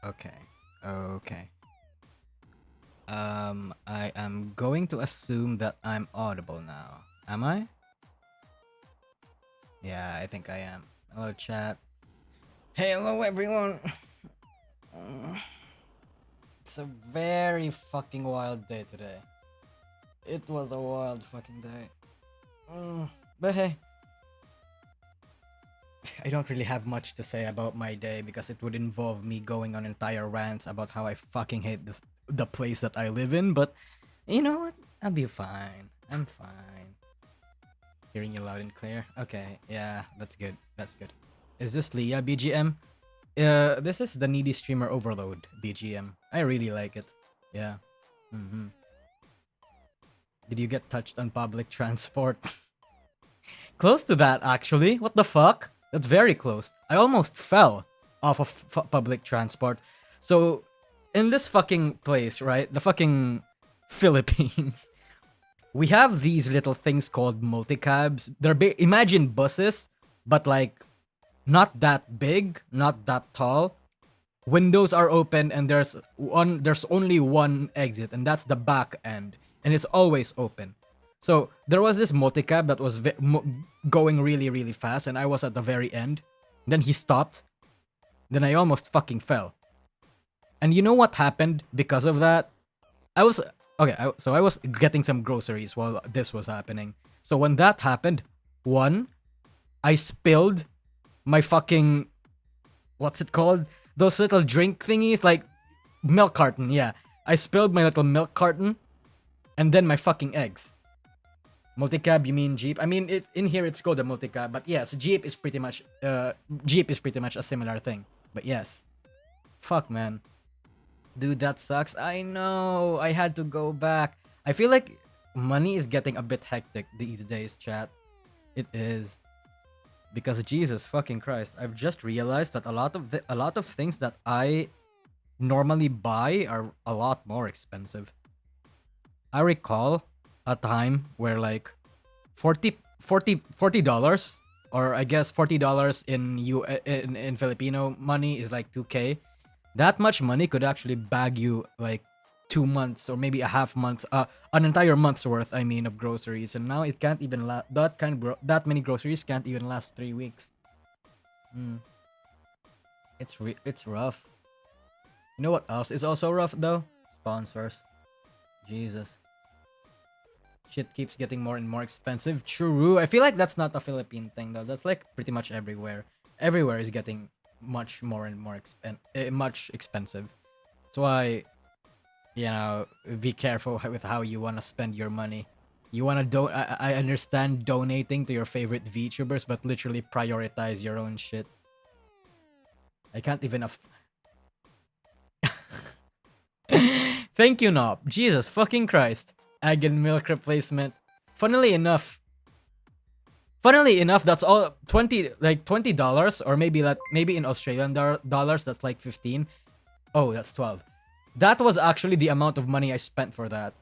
Okay. Okay. I am going to assume that I'm audible now. Am I? Yeah, I think I am. Hello, chat. Hey, hello, everyone. It's a very fucking wild day today. It was a wild fucking day. But hey, I don't really have much to say about my day because it would involve me going on entire rants about how I fucking hate the place that I live in. But you know what? I'll be fine. I'm fine. Hearing you loud and clear. Okay, yeah, that's good. That's good. Is this Leah BGM? This is the Needy Streamer Overload BGM. I really like it. Yeah. Did you get touched on public transport? Close to that, actually. What the fuck? That's very close. I almost fell off of public transport. So, in this fucking place, right? The fucking Philippines. We have these little things called multicabs. They're imagine buses, but like not that big, not that tall. Windows are open and there's only one exit, and that's the back end, and it's always open. So there was this multicab that was going really, really fast, and I was at the very end. Then he stopped. Then I almost fucking fell. And you know what happened because of that? I was okay. So I was getting some groceries while this was happening. So when that happened, one, I spilled my fucking, what's it called? Those little drink thingies, like milk carton. Yeah, I spilled my little milk carton, and then my fucking eggs. Multicab, you mean Jeep? I mean, in here it's called a multicab, but yes, Jeep is pretty much a similar thing. But yes, fuck man, dude, that sucks. I know. I had to go back. I feel like money is getting a bit hectic these days, chat. It is. Because Jesus fucking Christ, I've just realized that a lot of things that I normally buy are a lot more expensive. I recall a time where like $40 or I guess $40 in Filipino money is like 2K. That much money could actually bag you like 2 months or maybe a half month, an entire month's worth, I mean, of groceries. And now it can't even last. That many groceries can't even last 3 weeks. It's rough. You know what else is also rough though? Sponsors. Jesus. Shit keeps getting more and more expensive. True. I feel like that's not a Philippine thing though. That's like pretty much everywhere. Everywhere is getting much more and more much expensive. That's why, you know, be careful with how you want to spend your money. You want to I understand donating to your favorite VTubers, but literally prioritize your own shit. I can't even Thank you, Nob. Jesus fucking Christ. Egg and milk replacement. Funnily enough, that's all $20 or maybe in Australian dollars that's like 15. Oh, that's 12. That was actually the amount of money I spent for that.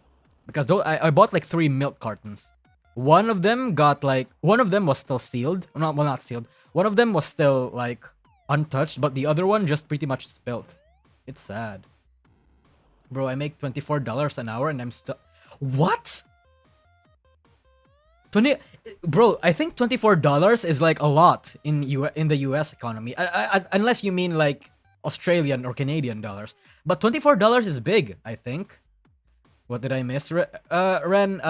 Because I bought like 3 milk cartons. One of them was still sealed. Not sealed. One of them was still like untouched, but the other one just pretty much spilled. It's sad. Bro, I make $24 an hour and I'm still... What? Bro, I think $24 is like a lot in the US economy. Unless you mean like Australian or Canadian dollars. But $24 is big, I think. What did I miss? Ren,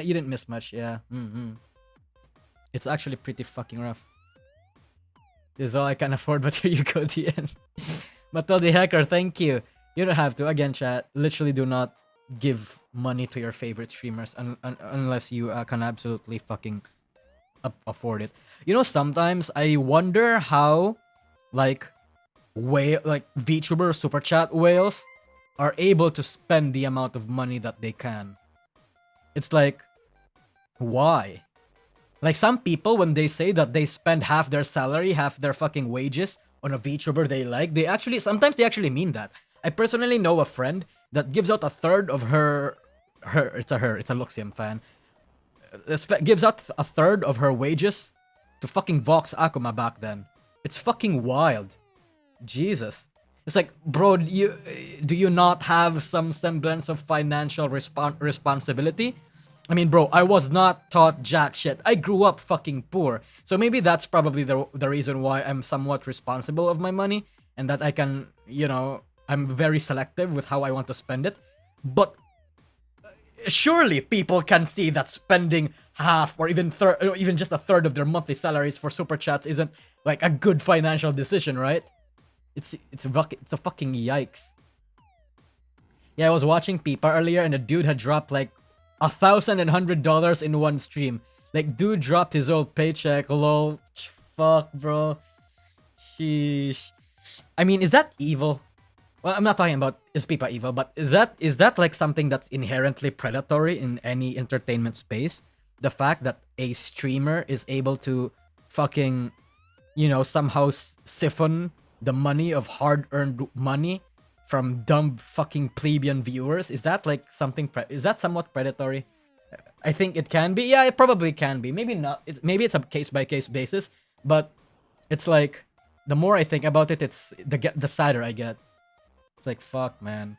you didn't miss much, yeah. It's actually pretty fucking rough. This is all I can afford, but here you go, DN. Matilda Hacker, thank you. You don't have to. Again, chat, literally do not give money to your favorite streamers unless you can absolutely fucking afford it. You know, sometimes I wonder how, like VTuber Superchat whales are able to spend the amount of money that they can. It's like, why? Like some people, when they say that they spend half their salary, half their fucking wages on a VTuber they like, sometimes they actually mean that. I personally know a friend that gives out a third of it's a Luxium fan, gives out a third of her wages to fucking Vox Akuma back then. It's fucking wild. Jesus. It's like, bro, do you not have some semblance of financial responsibility? I mean, bro, I was not taught jack shit. I grew up fucking poor. So maybe that's probably the reason why I'm somewhat responsible of my money and that I can, I'm very selective with how I want to spend it. But surely people can see that spending half or even even just a third of their monthly salaries for super chats isn't like a good financial decision, right? It's a fucking yikes. Yeah, I was watching Pipa earlier and the dude had dropped like $1,100 in one stream. Like, dude dropped his old paycheck. Lol. Fuck, bro. Sheesh. I mean, is that evil? Well, I'm not talking about is Pipa evil, but is that like something that's inherently predatory in any entertainment space? The fact that a streamer is able to fucking, somehow siphon the money of hard-earned money from dumb fucking plebeian viewers, is that like something? Is that somewhat predatory? I think it can be. Yeah, it probably can be. Maybe not. Maybe it's a case-by-case basis, but it's like the more I think about it, it's the sadder I get. It's like, fuck, man.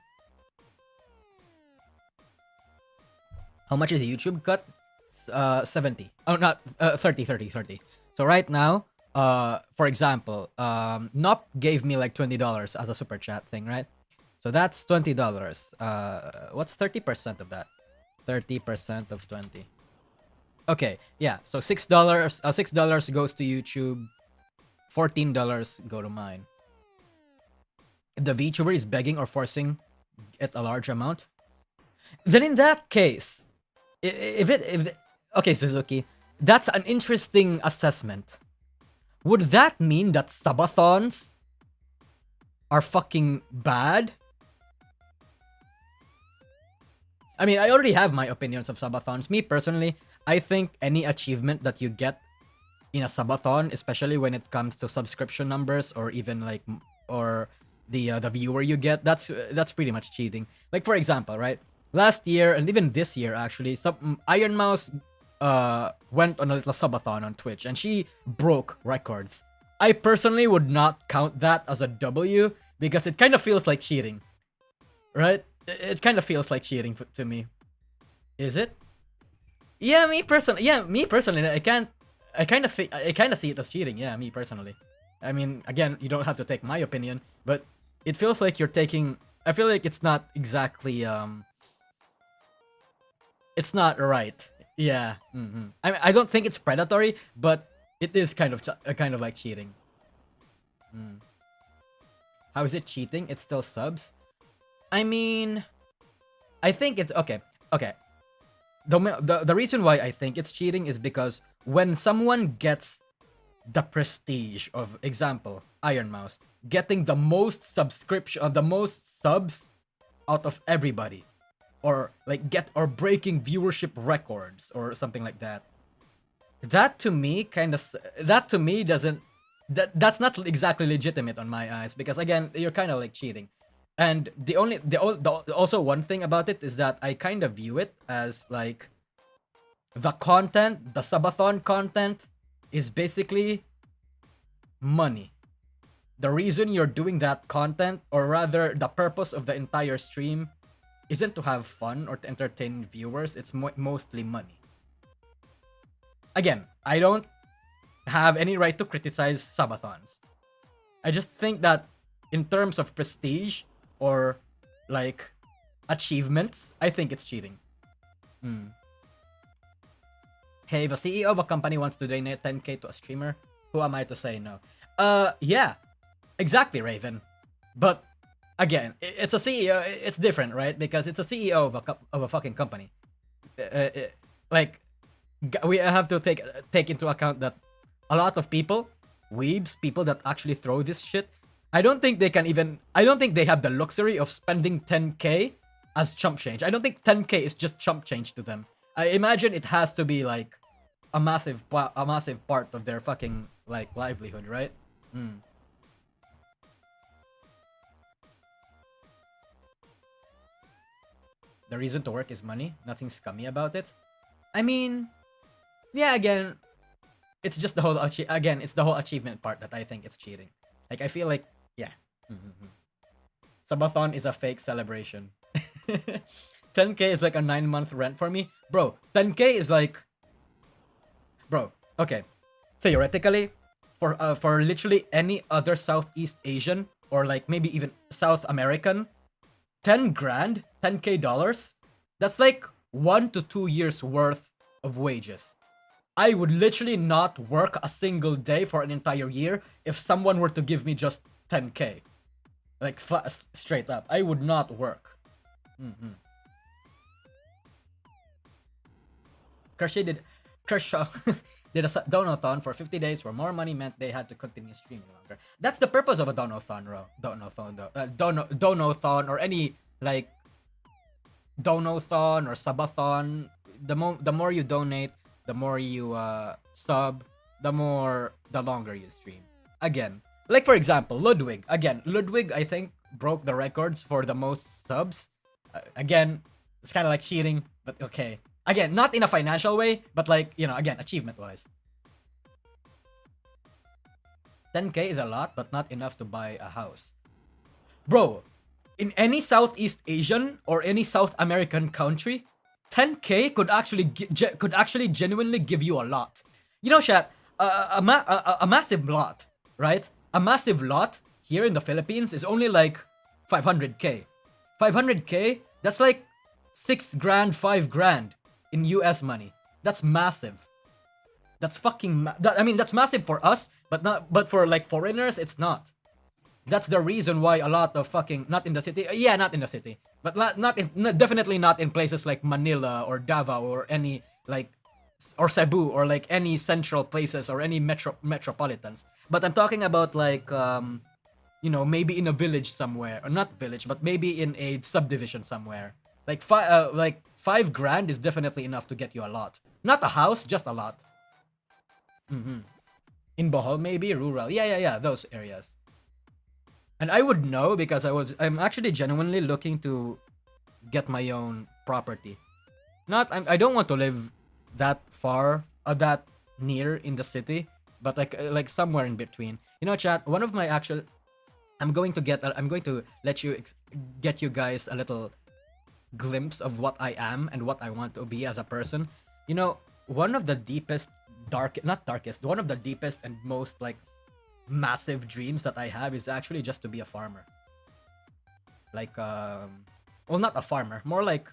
How much is a YouTube cut? 70. Oh, not 30. So right now, for example, Nop gave me like $20 as a super chat thing, right? So that's $20. What's 30% of that? 30% of 20. Okay, yeah. So $6. $6 goes to YouTube. $14 go to mine. If the VTuber is begging or forcing it a large amount, then in that case, okay, Suzuki, that's an interesting assessment. Would that mean that subathons are fucking bad? I mean, I already have my opinions of subathons. Me personally, I think any achievement that you get in a subathon, especially when it comes to subscription numbers or even like or the viewer you get, that's pretty much cheating. Like, for example, right? Last year and even this year actually, Iron Mouse went on a little subathon on Twitch and she broke records. I personally would not count that as a W because it kind of feels like cheating, right? It kind of feels like cheating to me. Is it? Yeah, me personally. I kind of see it as cheating. Yeah, me personally. I mean, again, you don't have to take my opinion, but it feels like you're taking. I feel like it's not exactly. It's not right. Yeah. I mean, I don't think it's predatory, but it is kind of like cheating. How is it cheating? It's still subs. I mean, I think it's okay. Okay. The reason why I think it's cheating is because when someone gets the prestige of, example, Iron Mouse getting the most the most subs out of everybody, or like breaking viewership records or something like that. That to me doesn't that's not exactly legitimate on my eyes, because again, you're kind of like cheating. And also one thing about it is that I kind of view it as like the subathon content is basically money. The reason you're doing that content, or rather the purpose of the entire stream, isn't to have fun or to entertain viewers. It's mostly money. Again, I don't have any right to criticize subathons. I just think that in terms of prestige or like achievements, I think it's cheating. Hey, if a CEO of a company wants to donate 10k to a streamer, who am I to say no? Yeah, exactly, Raven. But again, it's a CEO. It's different, right? Because it's a CEO of a fucking company. Like, we have to take into account that a lot of people, weebs, people that actually throw this shit, I don't think they have the luxury of spending 10k as chump change. I don't think 10k is just chump change to them. I imagine it has to be like a massive part of their fucking like livelihood, right? The reason to work is money. Nothing scummy about it. I mean, yeah, again, it's just it's the whole achievement part that I think it's cheating. Like, I feel like, yeah. Subathon is a fake celebration. 10K is like a 9-month rent for me. Bro, 10K is like... Bro, okay. Theoretically, for literally any other Southeast Asian, or like maybe even South American, 10 grand, 10K dollars, that's like 1 to 2 years worth of wages. I would literally not work a single day for an entire year if someone were to give me just 10K. Like, straight up. I would not work. Kershaw did a donathon for 50 days where more money meant they had to continue streaming longer. That's the purpose of a donathon, donathon or any, like, donathon or subathon. The more you donate, the more you sub, the longer you stream. Again, like for example, Ludwig. Again, Ludwig, I think, broke the records for the most subs. Again, it's kind of like cheating, but okay. Again, not in a financial way, but like, you know, again, achievement-wise. 10K is a lot, but not enough to buy a house. Bro, in any Southeast Asian or any South American country, 10K could actually genuinely give you a lot. You know, chat, a massive lot, right? A massive lot here in the Philippines is only like 500K. 500K, that's like 6 grand, 5 grand in US money. That's massive. That's fucking I mean, that's massive for us, but for like foreigners, it's not. That's the reason why a lot of fucking, not in the city, yeah, not in the city, but definitely not in places like Manila or Davao or any like, or Cebu or like any central places or any metropolitans. But I'm talking about like, you know, maybe in a village somewhere, or not village, but maybe in a subdivision somewhere. Like 5 grand is definitely enough to get you a lot. Not a house, just a lot. In Bohol, maybe rural. Yeah, those areas. And I would know because I'm actually genuinely looking to get my own property. I don't want to live that far or that near in the city, but like somewhere in between. You know, chat, one of my actual, I'm going to let you get you guys a little glimpse of what I am and what I want to be as a person. You know, one of the deepest, one of the deepest and most like massive dreams that I have is actually just to be a farmer. Like, well, not a farmer, more like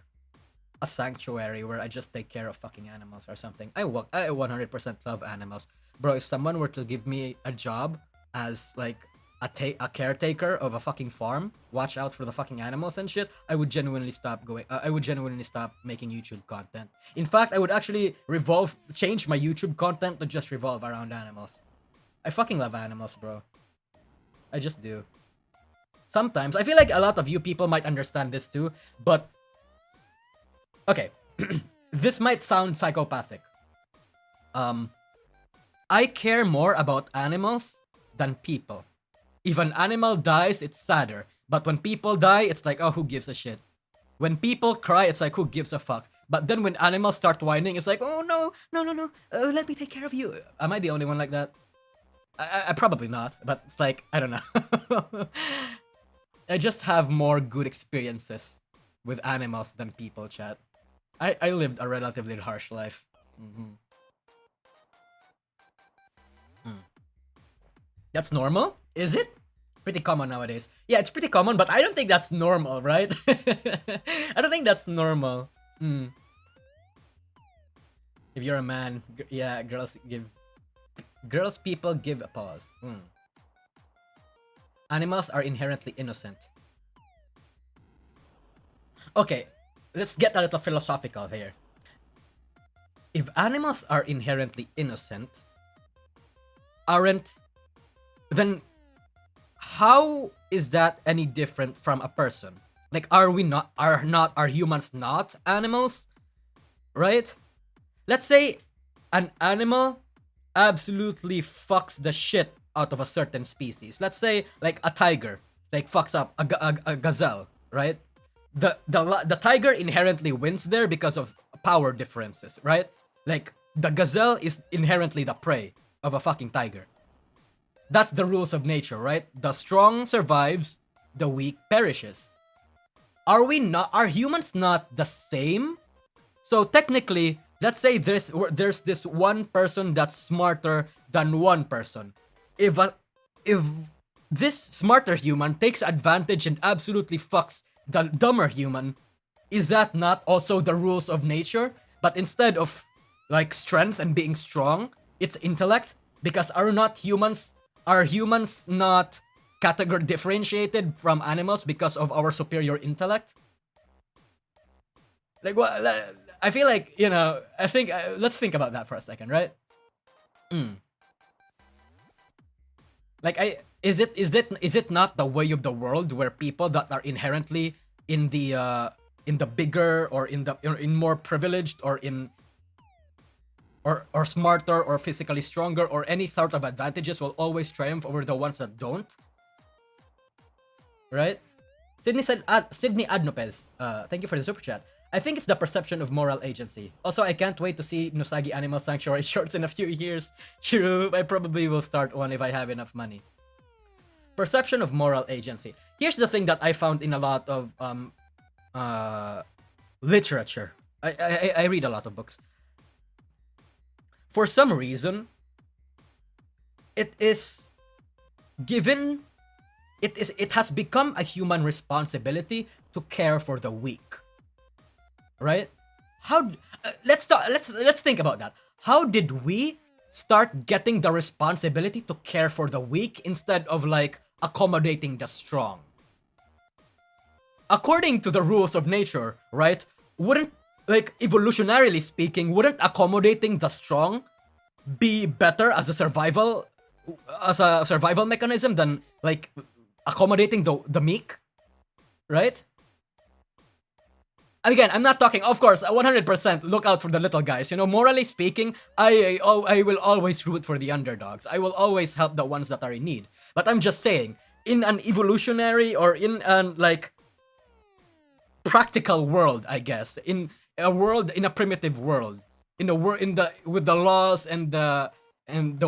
a sanctuary where I just take care of fucking animals or something. I 100% love animals. Bro, if someone were to give me a job as like a caretaker of a fucking farm, watch out for the fucking animals and shit, I would genuinely stop making YouTube content. In fact, I would actually change my YouTube content to just revolve around animals. I fucking love animals, bro. I just do. Sometimes, I feel like a lot of you people might understand this too, but... Okay. This might sound psychopathic. I care more about animals than people. If an animal dies, it's sadder. But when people die, it's like, oh, who gives a shit? When people cry, it's like, who gives a fuck? But then when animals start whining, it's like, oh, no, let me take care of you. Am I the only one like that? I probably not, but it's like, I don't know. I just have more good experiences with animals than people, chat. I lived a relatively harsh life. That's normal? Is it? Pretty common nowadays. Yeah, it's pretty common, but I don't think that's normal, right? I don't think that's normal. If you're a man, yeah, people give a pause. Animals are inherently innocent. Okay, let's get a little philosophical here. If animals are inherently innocent, then how is that any different from a person? Like, are humans not animals? Right? Let's say an animal absolutely fucks the shit out of a certain species. Let's say like a tiger like fucks up a gazelle, right? The tiger inherently wins there because of power differences, right? Like the gazelle is inherently the prey of a fucking tiger. That's the rules of nature, right? The strong survives, the weak perishes. Are humans not the same? So technically, let's say there's this one person that's smarter than one person. If this smarter human takes advantage and absolutely fucks the dumber human, is that not also the rules of nature? But instead of like strength and being strong, it's intellect? Because are humans not category differentiated from animals because of our superior intellect? Like what? I feel like, I think let's think about that for a second, right? Like is it not the way of the world where people that are inherently in the bigger or in more privileged or in or smarter or physically stronger or any sort of advantages will always triumph over the ones that don't, right? Sydney Adnopez, thank you for the super chat. I think it's the perception of moral agency. Also, I can't wait to see Nosagi Animal Sanctuary shorts in a few years. True, I probably will start one if I have enough money. Perception of moral agency. Here's the thing that I found in a lot of literature. I read a lot of books. For some reason, it has become a human responsibility to care for the weak. Right? Let's think about that. How did we start getting the responsibility to care for the weak instead of like accommodating the strong? According to the rules of nature, right? Wouldn't, like, evolutionarily speaking, wouldn't accommodating the strong be better as a survival mechanism than like accommodating the meek, right? Again, I'm not talking, of course, 100% look out for the little guys. Morally speaking, I will always root for the underdogs. I will always help the ones that are in need. But I'm just saying, in an evolutionary or in an like practical world, I guess, in a primitive world, with the laws and the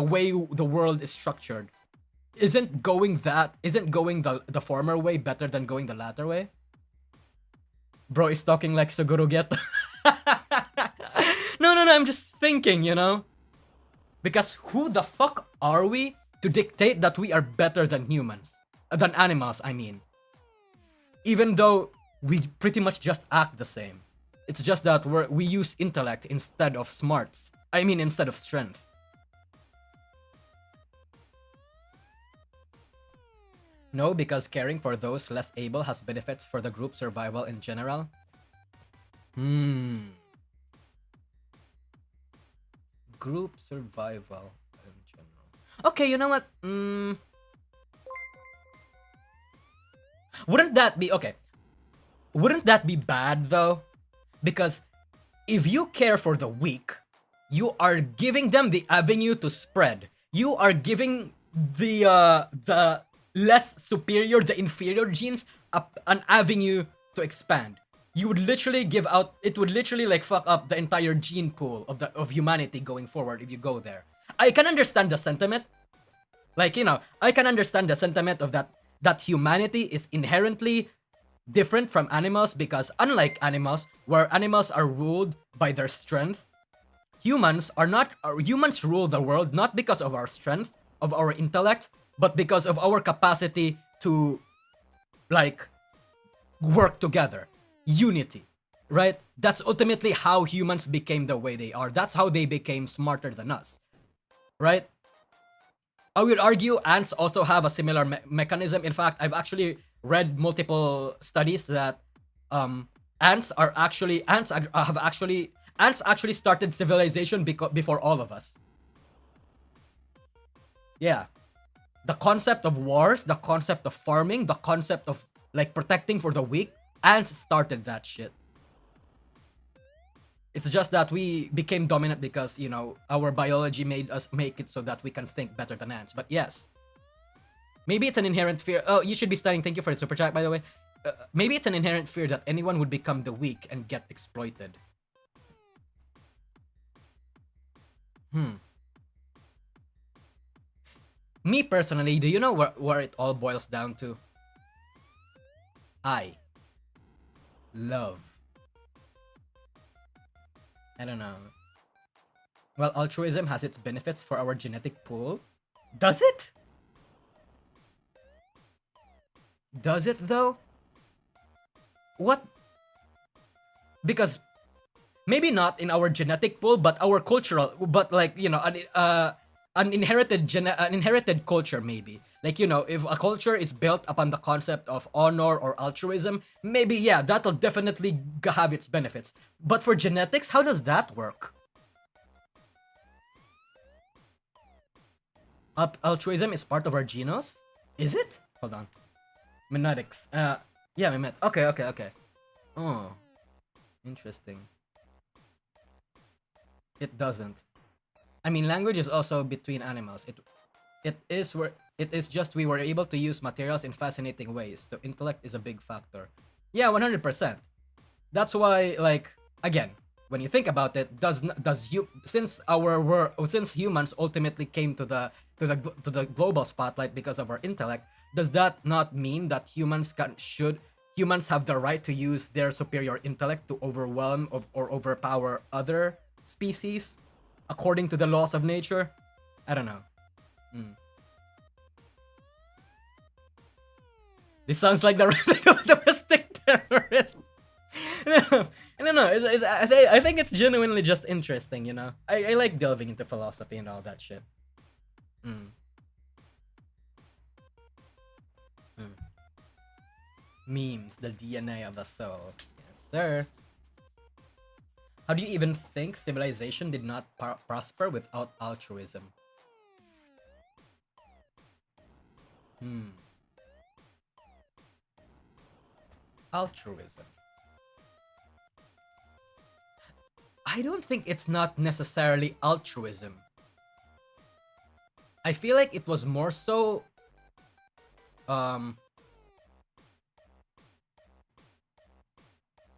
way the world is structured, isn't going the former way better than going the latter way? Bro is talking like Suguru Geto. No, I'm just thinking, because who the fuck are we to dictate that we are better than animals, I mean. Even though we pretty much just act the same. It's just that we use intellect instead of smarts. I mean, instead of strength. No, because caring for those less able has benefits for the group survival in general. Group survival in general. Okay, you know what? Wouldn't that be okay? Wouldn't that be bad though? Because if you care for the weak, you are giving them the avenue to spread. You are giving the less superior, the inferior genes an avenue to expand. It would literally like fuck up the entire gene pool of humanity going forward if you go there. I can understand the sentiment. Like, I can understand the sentiment of that humanity is inherently different from animals, because unlike animals, where animals are ruled by their strength, humans rule the world not because of our strength, of our intellect, but because of our capacity to like work together. Unity, right? That's ultimately how humans became the way they are. That's how they became smarter than us, right? I would argue ants also have a similar mechanism. In fact, I've actually read multiple studies that ants actually started civilization before all of us. Yeah. The concept of wars, the concept of farming, the concept of like protecting for the weak, ants started that shit. It's just that we became dominant because, our biology made us make it so that we can think better than ants. But yes, maybe it's an inherent fear. Oh, you should be studying. Thank you for the super chat, by the way. Maybe it's an inherent fear that anyone would become the weak and get exploited. Me personally, do you know where it all boils down to? I love. I don't know. Well, altruism has its benefits for our genetic pool. Does it? Does it though? What? Because maybe not in our genetic pool, but our cultural, but like an inherited culture maybe. Like if a culture is built upon the concept of honor or altruism, maybe yeah, that'll definitely have its benefits. But for genetics, how does that work? Altruism is part of our genos? Is it? Hold on. Mimetics. Yeah, mimet. Okay. Oh, interesting. It doesn't. I mean, language is also between animals. It is just we were able to use materials in fascinating ways. So intellect is a big factor. Yeah, 100%. That's why, like, again, when you think about it, since humans ultimately came to the global spotlight because of our intellect, does that not mean that humans have the right to use their superior intellect to overwhelm or overpower other species according to the laws of nature? I don't know. This sounds like the rhythm of a domestic terrorist. I don't know. I think it's genuinely just interesting, you know? I like delving into philosophy and all that shit. Mm. Mm. Memes, the DNA of the soul. Yes, sir. How do you even think civilization did not prosper without altruism? Altruism. I don't think it's not necessarily altruism. I feel like it was more so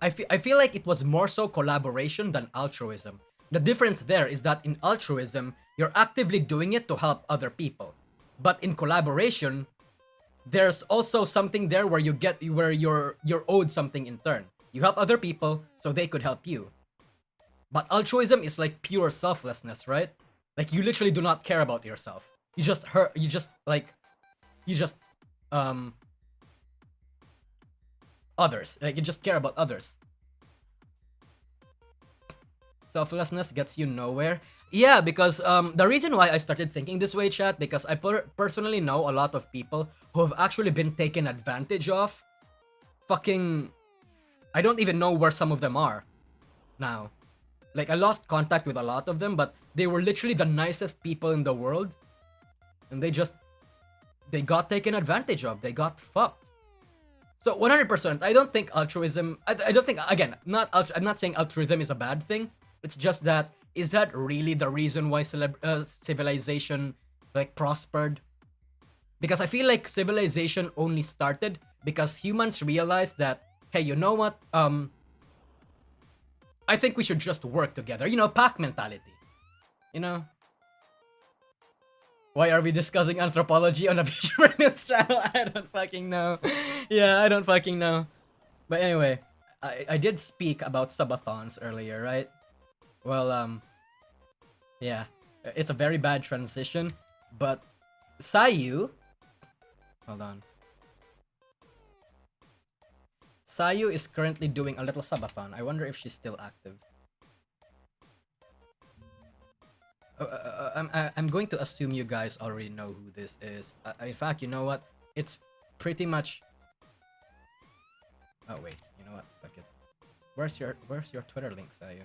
I feel like it was more so collaboration than altruism. The difference there is that in altruism, you're actively doing it to help other people. But in collaboration, there's also something there where you're owed something in turn. You help other people so they could help you. But altruism is like pure selflessness, right? Like you literally do not care about yourself. You just others. Like you just care about others. Selflessness gets you nowhere. Yeah, because the reason why I started thinking this way, chat, because I personally know a lot of people who have actually been taken advantage of. Fucking, I don't even know where some of them are now. Like I lost contact with a lot of them, but they were literally the nicest people in the world, and they got taken advantage of. They got fucked. So 100%, I don't think altruism. I don't think, again, I'm not saying altruism is a bad thing. It's just that, is that really the reason why civilization like prospered? Because I feel like civilization only started because humans realized that, hey, you know what? I think we should just work together. You know, pack mentality. You know? Why are we discussing anthropology on a VTuber news channel? I don't fucking know. Yeah, I don't fucking know. But anyway, I did speak about subathons earlier, right? Well, yeah. It's a very bad transition, but Sayu... Hold on. Sayu is currently doing a little subathon. I wonder if she's still active. I'm going to assume you guys already know who this is. In fact, you know what? It's pretty much... Oh wait, you know what? Fuck it. Where's your Twitter link, Sayu?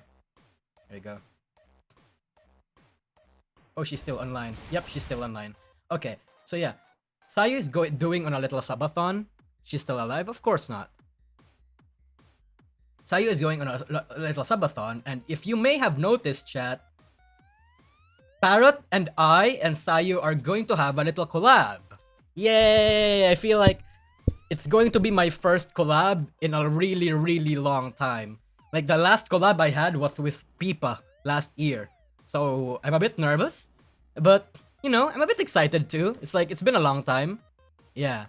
There you go. Oh, she's still online. Yep, she's still online. Okay, so yeah. Sayu is doing on a little subathon. She's still alive? Of course not. Sayu is going on a little subathon, and if you may have noticed, chat, Parrot and I and Sayu are going to have a little collab. Yay! I feel like it's going to be my first collab in a really, really long time. Like the last collab I had was with Pipa last year. So I'm a bit nervous, but you know, I'm a bit excited too. It's like, it's been a long time. Yeah.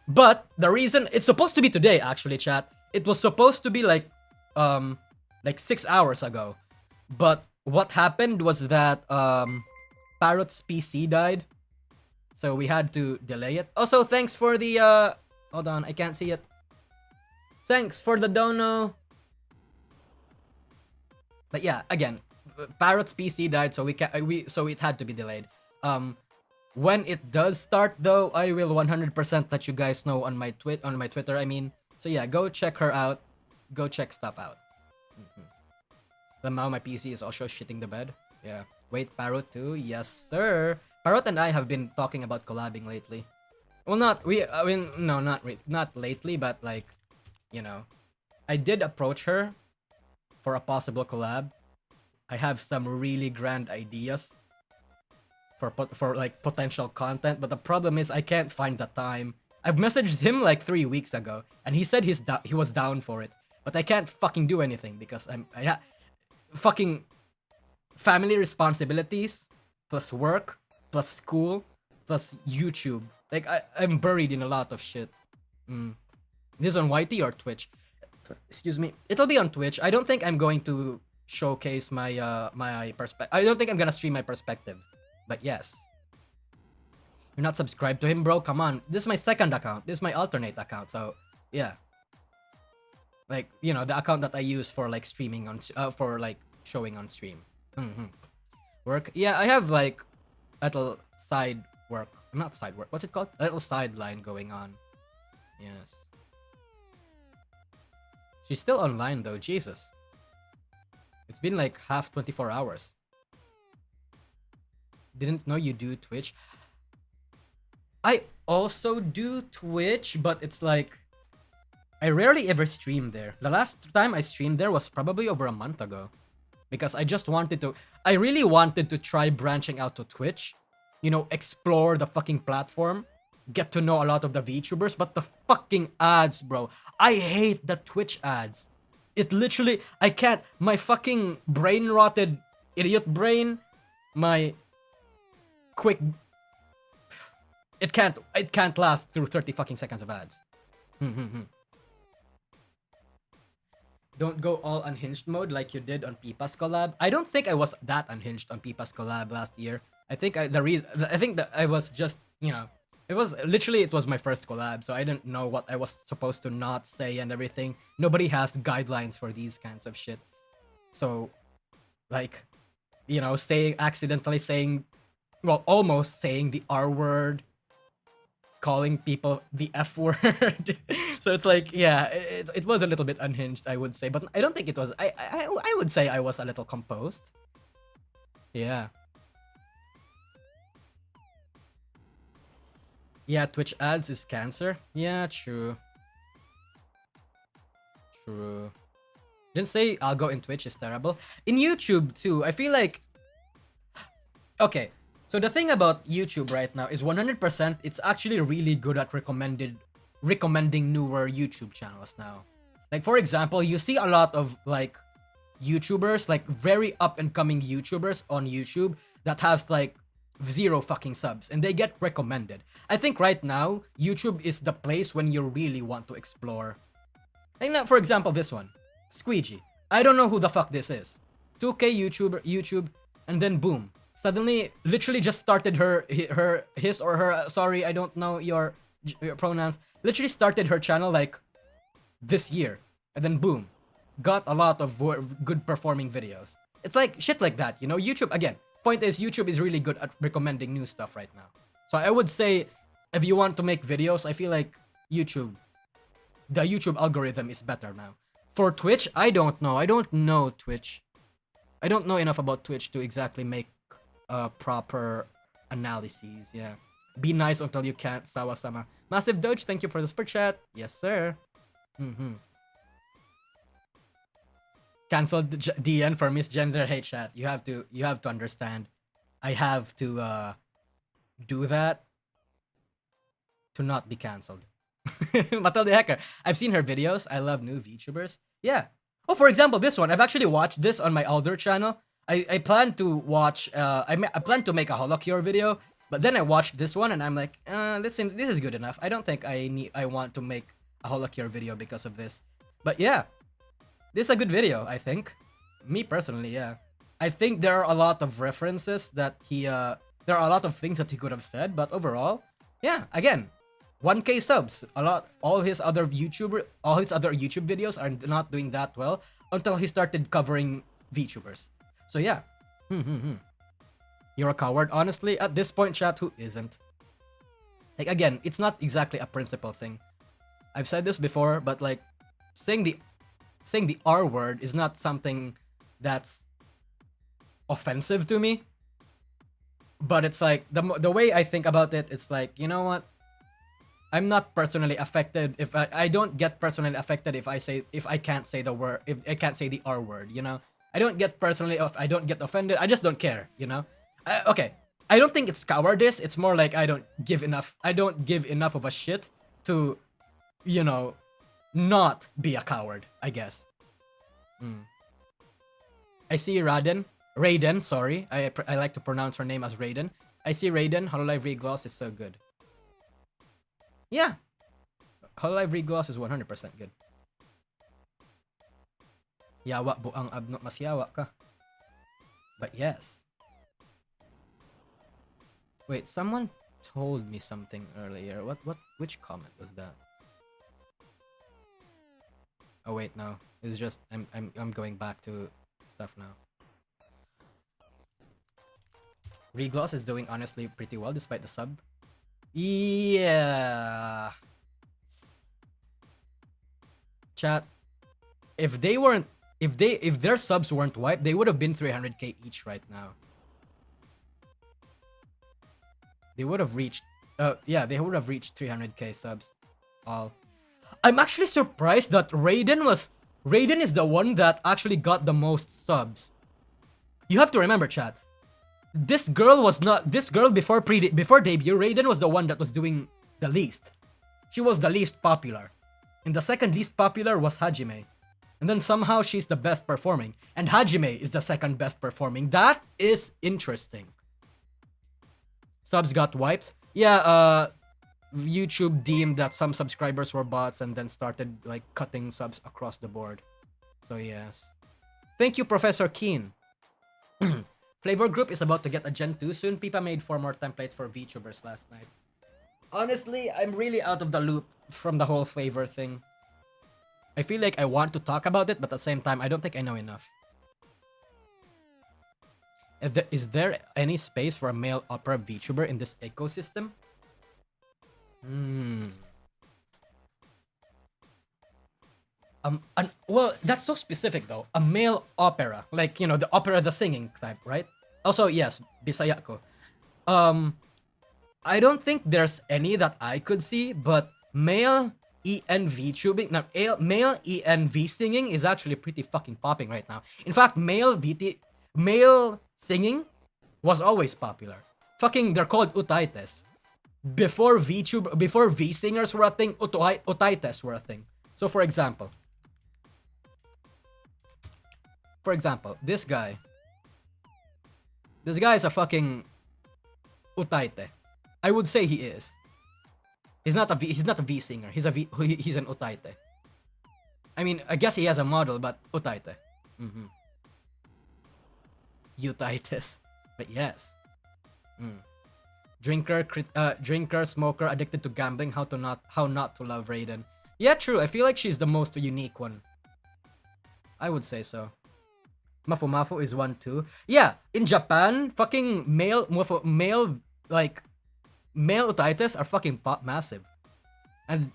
But the reason it's supposed to be today, actually, chat. It was supposed to be like 6 hours ago. But what happened was that Parrot's PC died. So we had to delay it. Also, thanks for the hold on, I can't see it. Thanks for the dono. But yeah, again, Parrot's PC died, so so it had to be delayed. When it does start though, I will 100% let you guys know on my Twitter. I mean, so yeah, go check her out. Go check stuff out. But now my PC is also shitting the bed. Yeah. Wait, Parrot too? Yes, sir. Parrot and I have been talking about collabing lately. Well, not lately, but like, you know, I did approach her for a possible collab. I have some really grand ideas for like potential content, but the problem is I can't find the time. I've messaged him like 3 weeks ago, and he said he was down for it, but I can't fucking do anything because fucking family responsibilities plus work plus school plus YouTube. Like I'm buried in a lot of shit. This is on YT or Twitch? Excuse me. It'll be on Twitch. I don't think I'm going to showcase my my perspective. I don't think I'm gonna stream my perspective. But yes. You're not subscribed to him, bro? Come on. This is my second account. This is my alternate account. So, yeah. Like, you know, the account that I use for like streaming on for like showing on stream. Work. Yeah, I have like little side work. Not side work. What's it called? A little sideline going on. Yes. She's still online though. Jesus. It's been like half 24 hours. Didn't know you do Twitch. I also do Twitch, but it's like I rarely ever stream there. The last time I streamed there was probably over a month ago. Because I really wanted to try branching out to Twitch. You know, explore the fucking platform. Get to know a lot of the VTubers, but the fucking ads, bro. I hate the Twitch ads. It literally, I can't, my fucking brain-rotted idiot brain, my quick, it can't last through 30 fucking seconds of ads. Don't go all unhinged mode like you did on Pipa's collab. I don't think I was that unhinged on Pipa's collab last year. I think that I was just, you know, it was my first collab, so I didn't know what I was supposed to not say and everything. Nobody has guidelines for these kinds of shit. So, like, you know, accidentally saying, well, almost saying the R word, calling people the F word. So it's like, yeah, it was a little bit unhinged, I would say, but I don't think it was. I would say I was a little composed. Yeah. Yeah, Twitch ads is cancer. Yeah, true. True. Didn't say algo in Twitch is terrible. In YouTube too, I feel like... Okay, so the thing about YouTube right now is 100% it's actually really good at recommending newer YouTube channels now. Like, for example, you see a lot of like YouTubers, like very up and coming YouTubers on YouTube that has like 0 fucking subs and they get recommended. I think right now YouTube is the place when you really want to explore. Like now, for example, this one, Squeegee. I don't know who the fuck this is. 2K YouTube, and then boom, suddenly, literally just started his or her. Sorry, I don't know your pronouns. Literally started her channel like this year, and then boom, got a lot of good performing videos. It's like shit like that, you know. YouTube again. Point is, YouTube is really good at recommending new stuff right now. So I would say, if you want to make videos, I feel like the YouTube algorithm is better now. For Twitch, I don't know. I don't know Twitch. I don't know enough about Twitch to exactly make proper analyses. Yeah. Be nice until you can't, Sawa-sama. Massive Doge, thank you for the super chat. Yes, sir. Cancelled DN for misgender hate chat. You have to understand. I have to do that to not be cancelled. Matilda Hacker. I've seen her videos. I love new VTubers. Yeah. Oh, for example, this one. I've actually watched this on my older channel. I plan to watch I plan to make a Holocure video. But then I watched this one and I'm like, this is good enough. I don't think I want to make a Holocure video because of this. But yeah, this is a good video, I think. Me personally, yeah. I think there are a lot of references that there are a lot of things that he could have said, but overall, yeah, again, 1K subs. All his other YouTube videos are not doing that well until he started covering VTubers. So yeah. You're a coward, honestly. At this point, chat, who isn't? Like, again, it's not exactly a principle thing. I've said this before, but like, saying the R word is not something that's offensive to me. But it's like, the way I think about it, it's like, you know what? I'm not personally affected if I don't get personally affected if I can't say the word, if I can't say the R word, you know? I don't get offended. I just don't care, you know? Okay, I don't think it's cowardice. It's more like I don't give enough of a shit to, you know, not be a coward, I guess. I see Raiden, sorry. I like to pronounce her name as Raiden. I see Raiden. Hololive Regloss is so good. Yeah. Hololive Regloss is 100% good. Yawa buang abno, mas yawa ka. But yes. Wait, someone told me something earlier. Which comment was that? Oh wait, no. It's just I'm going back to stuff now. Regloss is doing honestly pretty well despite the sub. Yeah. Chat. If their subs weren't wiped, they would have been 300k each right now. They would have reached they would have reached 300k subs all. I'm actually surprised that Raiden is the one that actually got the most subs. You have to remember, chat. This girl before debut, Raiden was the one that was doing the least. She was the least popular. And the second least popular was Hajime. And then somehow she's the best performing. And Hajime is the second best performing. That is interesting. Subs got wiped. Yeah, YouTube deemed that some subscribers were bots and then started like cutting subs across the board. So yes. Thank you, Professor Keen. Flavor Group is about to get a Gen 2 soon. Pipa made 4 more templates for VTubers last night. Honestly, I'm really out of the loop from the whole flavor thing. I feel like I want to talk about it, but at the same time, I don't think I know enough. Is there any space for a male opera VTuber in this ecosystem? Well, that's so specific though. A male opera, like, you know, the opera, the singing type, right? Also, yes, Bisaya ko. I don't think there's any that I could see, but male ENV tubing, no, male ENV singing is actually pretty fucking popping right now. In fact, male singing was always popular. Fucking, they're called utaites. Before V singers were a thing, utaites were a thing. So for example, this guy is a fucking utaite. I would say he is. He's not a V singer. He's an utaite. I mean, I guess he has a model, but utaite. Utaites. But yes. Drinker, smoker, addicted to gambling, how not to love Raiden. Yeah, true. I feel like she's the most unique one. I would say so. Mafu is one too. Yeah, in Japan, fucking male utaites are fucking massive. And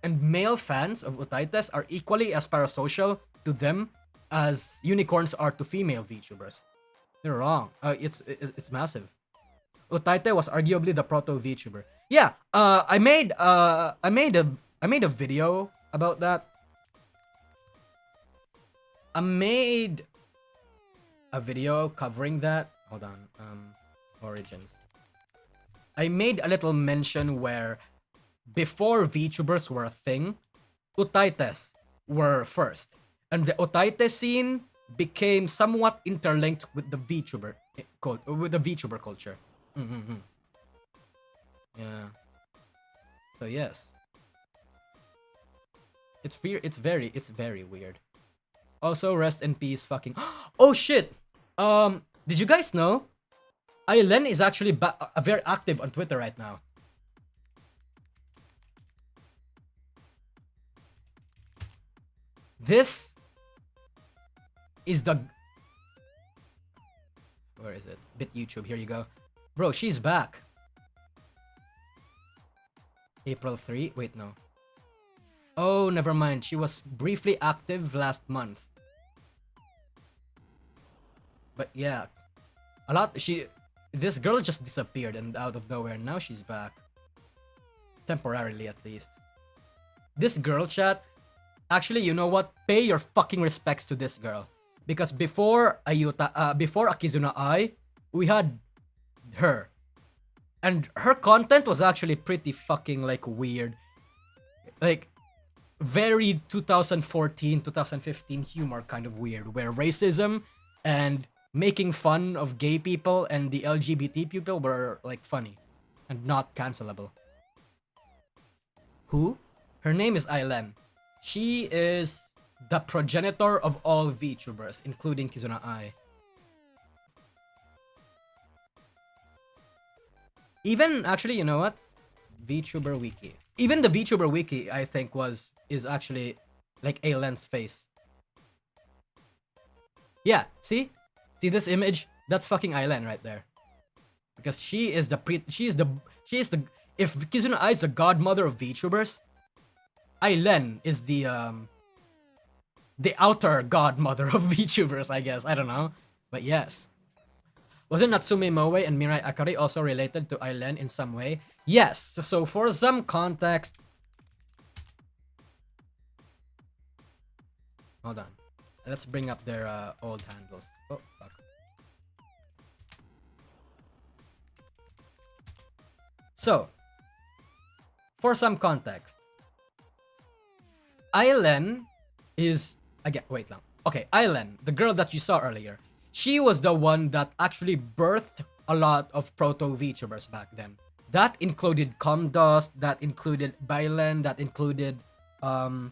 male fans of utaites are equally as parasocial to them as unicorns are to female VTubers. They're wrong. It's massive. Utaite was arguably the proto VTuber. Yeah, I made a video about that. I made a video covering that. Hold on. Origins. I made a little mention where before VTubers were a thing, utaites were first. And the utaite scene became somewhat interlinked with the VTuber culture. Mm-hmm. Yeah. So yes, it's very weird. Also, rest in peace, fucking. Oh shit. Did you guys know? Ailen is actually very active on Twitter right now. This is the. Where is it? Bit YouTube. Here you go, bro. She's back. April 3. Wait, no. Oh, never mind. She was briefly active last month. But yeah, a lot. This girl just disappeared and out of nowhere. Now she's back, temporarily at least. This girl chat. Actually, you know what? Pay your fucking respects to this girl, because before before Akizuna Ai, we had her, and her content was actually pretty fucking like weird, like very 2014, 2015 humor kind of weird, where racism and making fun of gay people and the LGBT people were like funny and not cancelable. Who? Her name is Ailen. She is the progenitor of all VTubers, including Kizuna Ai. Even actually, you know what? VTuber Wiki. Even the VTuber Wiki, I think, is actually like Ailen's face. Yeah, see this image? That's fucking Ailen right there. Because she is the if Kizuna Ai is the godmother of VTubers, Ailen is the outer godmother of VTubers, I guess. I don't know. But yes. Wasn't Natsume Moe and Mirai Akari also related to Ailen in some way? Yes. So for some context... Hold on. Let's bring up their old handles. Oh, fuck. So, for some context, Ailen is... Again, wait lang. Okay, Ailen, the girl that you saw earlier, she was the one that actually birthed a lot of proto-VTubers back then. That included Comdust, that included Bailen, that included the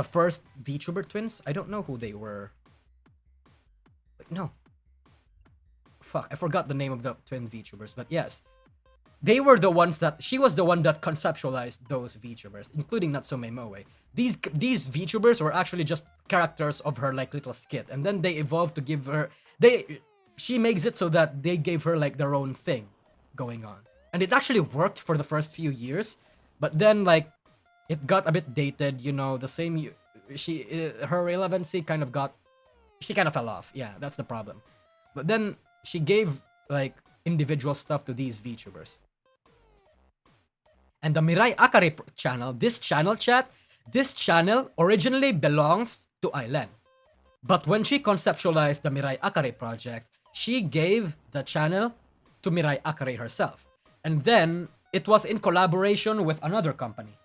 first VTuber twins. I don't know who they were. Wait, no. Fuck, I forgot the name of the twin VTubers, but yes. They were the ones that... She was the one that conceptualized those VTubers, including Natsume Moe. These VTubers were actually just characters of her like little skit, and then they evolved to give her... She makes it so that they gave her like their own thing going on. And it actually worked for the first few years, but then like it got a bit dated, you know, the same... Her relevancy kind of got... She kind of fell off. Yeah, that's the problem. But then she gave like individual stuff to these VTubers. And the Mirai Akari channel, this channel originally belongs to Ailen. But when she conceptualized the Mirai Akari project, she gave the channel to Mirai Akari herself. And then it was in collaboration with another company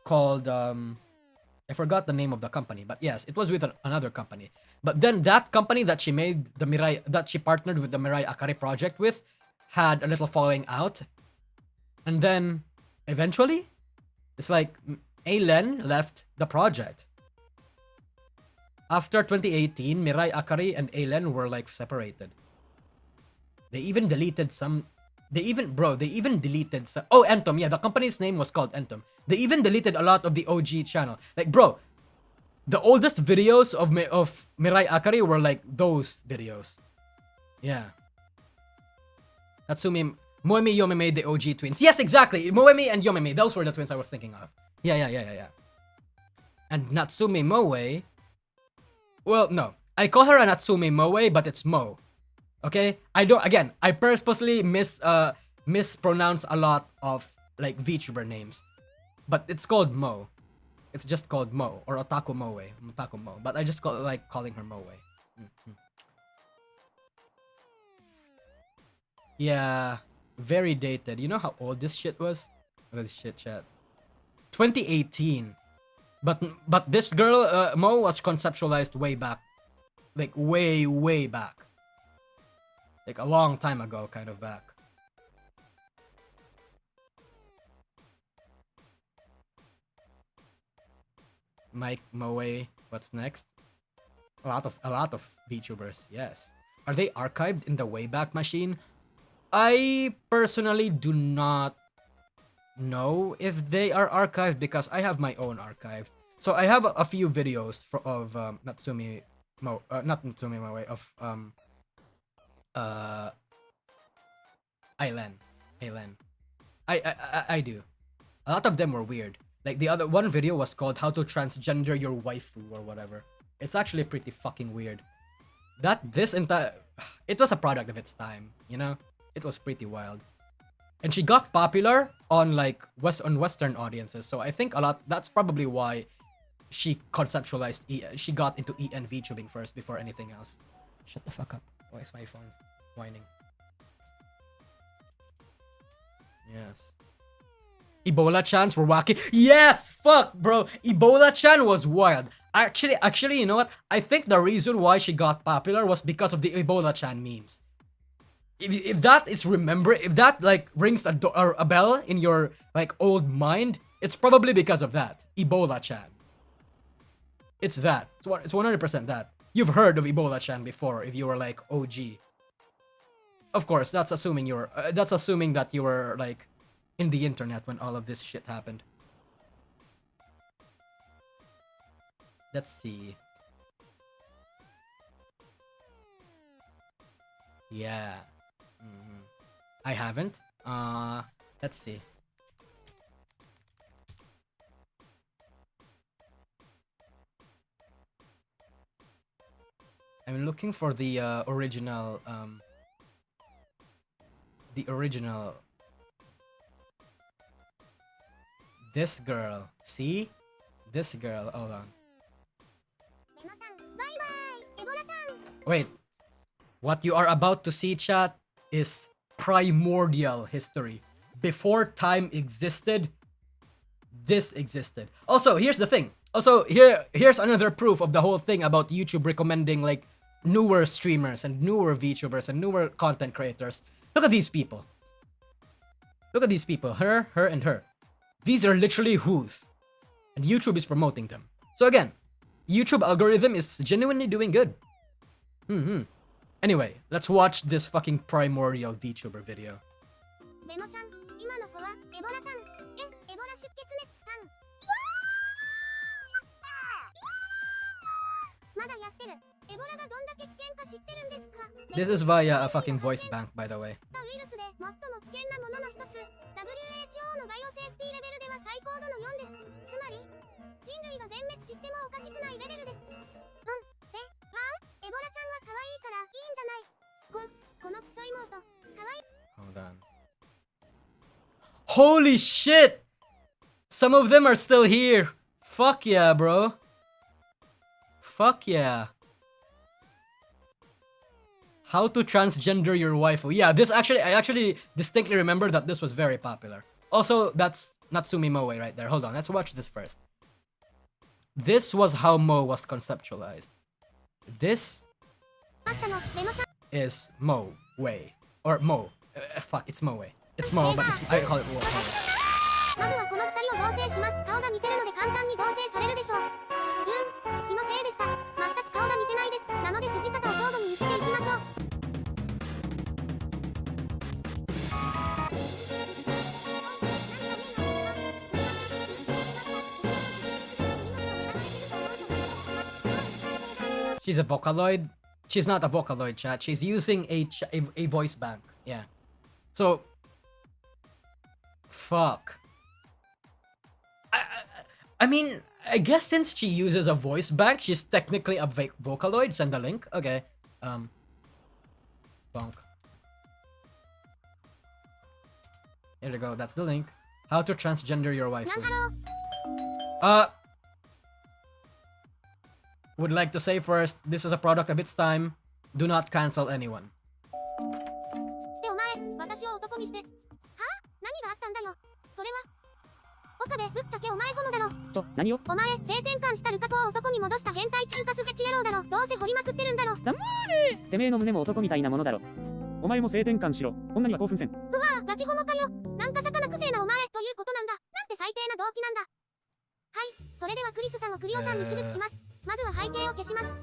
called I forgot the name of the company, but yes, it was with another company. But then that company that she made that she partnered with the Mirai Akari project with had a little falling out. And then eventually, it's like Ailen left the project. After 2018, Mirai Akari and Ailen were like separated. They even deleted some... They even deleted some... Oh, Entom. Yeah, the company's name was called Entom. They even deleted a lot of the OG channel. Like, bro, the oldest videos of Mirai Akari were like those videos. Yeah. Natsumi... Moemi Yomeme, the OG twins. Yes, exactly. Moemi and Yomeme. Those were the twins I was thinking of. Yeah. And Natsume Moe... Well, no. I call her a Natsume Moe, but it's Mo. Okay? I purposely mispronounce a lot of, like, VTuber names. But it's called Mo. It's just called Mo. Or Otaku Moe. Otaku Mo. But I just like calling her Moe. Mm-hmm. Yeah. Very dated. You know how old this shit was? This shit chat. 2018. But this girl, Mo, was conceptualized way back. Like, way back. Like a long time ago, kind of back. Mike Moe, what's next? A lot of VTubers, yes. Are they archived in the Wayback Machine? I personally do not know if they are archived because I have my own archived. So I have a few videos of Natsumi Moe, not Natsumi Moe, of Ailen. I do. A lot of them were weird. Like the other one video was called "How to Transgender Your Waifu" or whatever. It's actually pretty fucking weird. It was a product of its time, you know? It was pretty wild. And she got popular on like Western audiences, so I think that's probably why she conceptualized she got into EN VTubing first before anything else. Shut the fuck up. Why is my phone whining? Yes. Ebola chants were wacky. Yes! Fuck, bro. Ebola chant was wild. Actually, you know what? I think the reason why she got popular was because of the Ebola chant memes. If that like rings a bell in your like old mind, it's probably because of that. Ebola chant. It's that. It's 100% that. You've heard of Ebola chant before if you were like OG. Of course, that's assuming that you were like in the internet when all of this shit happened. Let's see. Yeah. I haven't. Let's see. I'm looking for the original this girl. See? This girl. Hold on. Wait. What you are about to see, chat, is primordial history. Before time existed, this existed. Also, here's the thing. Also, here's another proof of the whole thing about YouTube recommending like newer streamers and newer VTubers and newer content creators. Look at these people. Look at these people. Her, and her. These are literally who's. And YouTube is promoting them. So again, YouTube algorithm is genuinely doing good. Anyway, let's watch this fucking primordial VTuber video. This is via a fucking voice bank, by the way. Hold on. Holy shit! Some of them are still here. Fuck yeah, bro. Fuck yeah. How to transgender your waifu. Yeah, I actually distinctly remember that this was very popular. Also, that's Natsumi Moe right there. Hold on, let's watch this first. This was how Moe was conceptualized. This is Moe Way. Or Moe. Fuck, it's Moe. It's Moe, but I call it Moe. She's a Vocaloid. She's not a Vocaloid, chat. She's using a voice bank. Yeah. So, fuck. I mean, I guess since she uses a voice bank, she's technically a Vocaloid. Send a link. Okay. Bonk. Here we go. That's the link. How to transgender your waifu. Would like to say first, this is a product of its time. Do not cancel anyone. お前も性転換しろ。女には興奮せん。うわぁ、ガチホモかよ。なんか魚くせえなお前ということなんだ。なんて最低な動機なんだ。はい、それではクリスさんをクリオさんに手術します。まずは背景を消します。は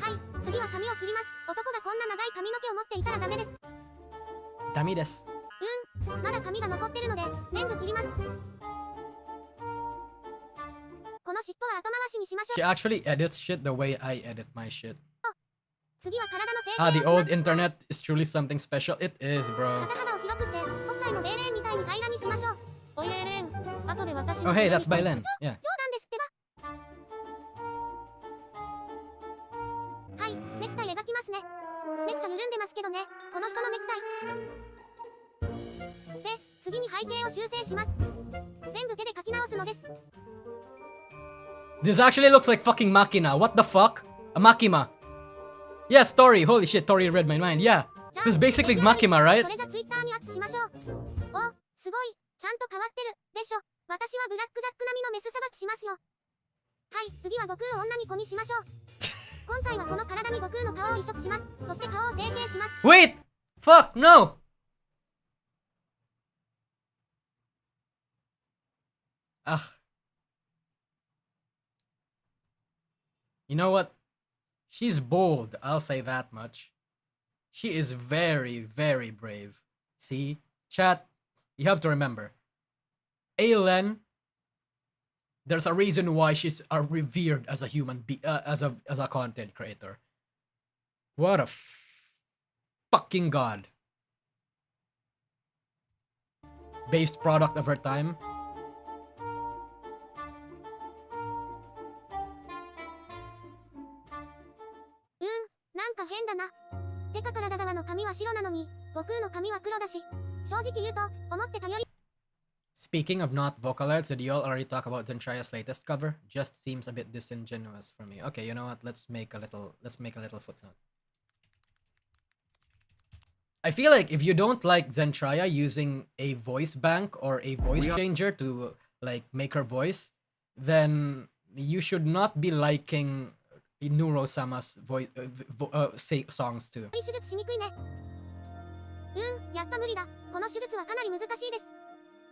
い、次は髪を切ります。男がこんな長い髪の毛を持っていたらダメです。ダメです。まだ髪が残ってるので、全部切ります。この尻尾は後回しにしましょ She actually edits shit the way I edit my shit. う。次は体の整 Ah, 形 the をしま old す。 internet is truly something special. It is, bro. 肩幅を広くして、今回のベーレーンみたいに平らにしましょう。おいエレーン、後で私 Oh, の hey, 手 that's 紙 by と Len. Yeah. 冗談ですってば。はい、ネクタイ描きますね。めっちゃ緩んでますけどね、この人のネクタイ。で、次に背景を修正します。全部手で描き直すのです。 This actually looks like fucking Makina. What the fuck? A Makima. Yeah, Tori. Holy shit, Tori read my mind. Yeah. じゃあ This is basically 出来上がり Makima, right? それじゃツイッターにアップしましょう。お、すごい、ちゃんと変わってる、でしょ。私はブラックジャック並みのメスさばきしますよ。はい、次は悟空を女に子にしましょう。今回はこの体に悟空の顔を移植します。そして顔を整形します。 Wait! Fuck, no! Ugh. You know what? She's bold, I'll say that much. She is very, very brave. See? Chat, you have to remember. Aylin, there's a reason why she's revered as a as a content creator. What a fucking god. Based product of her time. なんか変だな。てか体側の髪は白なのに、悟空の髪は黒だし、正直言うと、思ってたより。 Speaking of not vocal arts, did you all already talk about Zentraya's latest cover? Just seems a bit disingenuous for me. Okay, you know what? Let's make a little footnote. I feel like if you don't like Zentraya using a voice bank or a voice changer to like make her voice, then you should not be liking Nuro-sama's voice songs too. 手術しにくいね。やっぱ無理だ。この手術はかなり難しいです。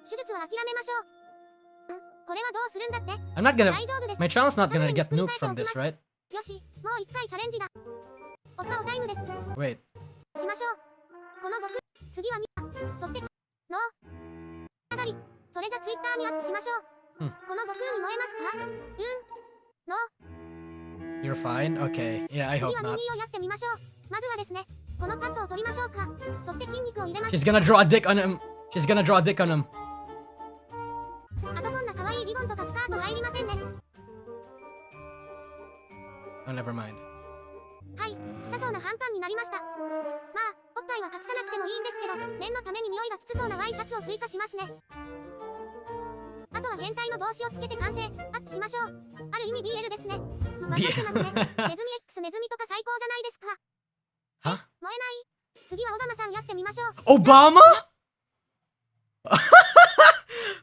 手術は諦めましょう。これはどうするんだって。 I'm not gonna. 大丈夫です。 My channel's not gonna get nuked from this, right? よし、もう一回チャレンジだ。おっぱおタイムです。 Wait. しましょう。この悟空、次はミカ、そしての上がり。それじゃツイッターにアップしましょう。この悟空に燃えますか？の You're fine? Okay. Yeah, I 次 hope はミ not. ニーをやってみましょう。まずはですね、このパッドを取りましょうか。そして筋肉を入れます。 She's gonna draw a dick on him. She's gonna draw a dick on him. あとこんな可愛いリボンとかスカート入りませんね。 Oh, never mind. はい、臭そうな半パンになりました。まあ、おっぱいは隠さなくてもいいんですけど、念のために匂いがきつそうなワイシャツを追加しますね。あとは変態の帽子をつけて完成、アップしましょう。ある意味 BL ですね。わかってますね。ネズミ X ネズミとか最高じゃないですか。は？燃えない。次はオバマさんやってみましょう。 Obama?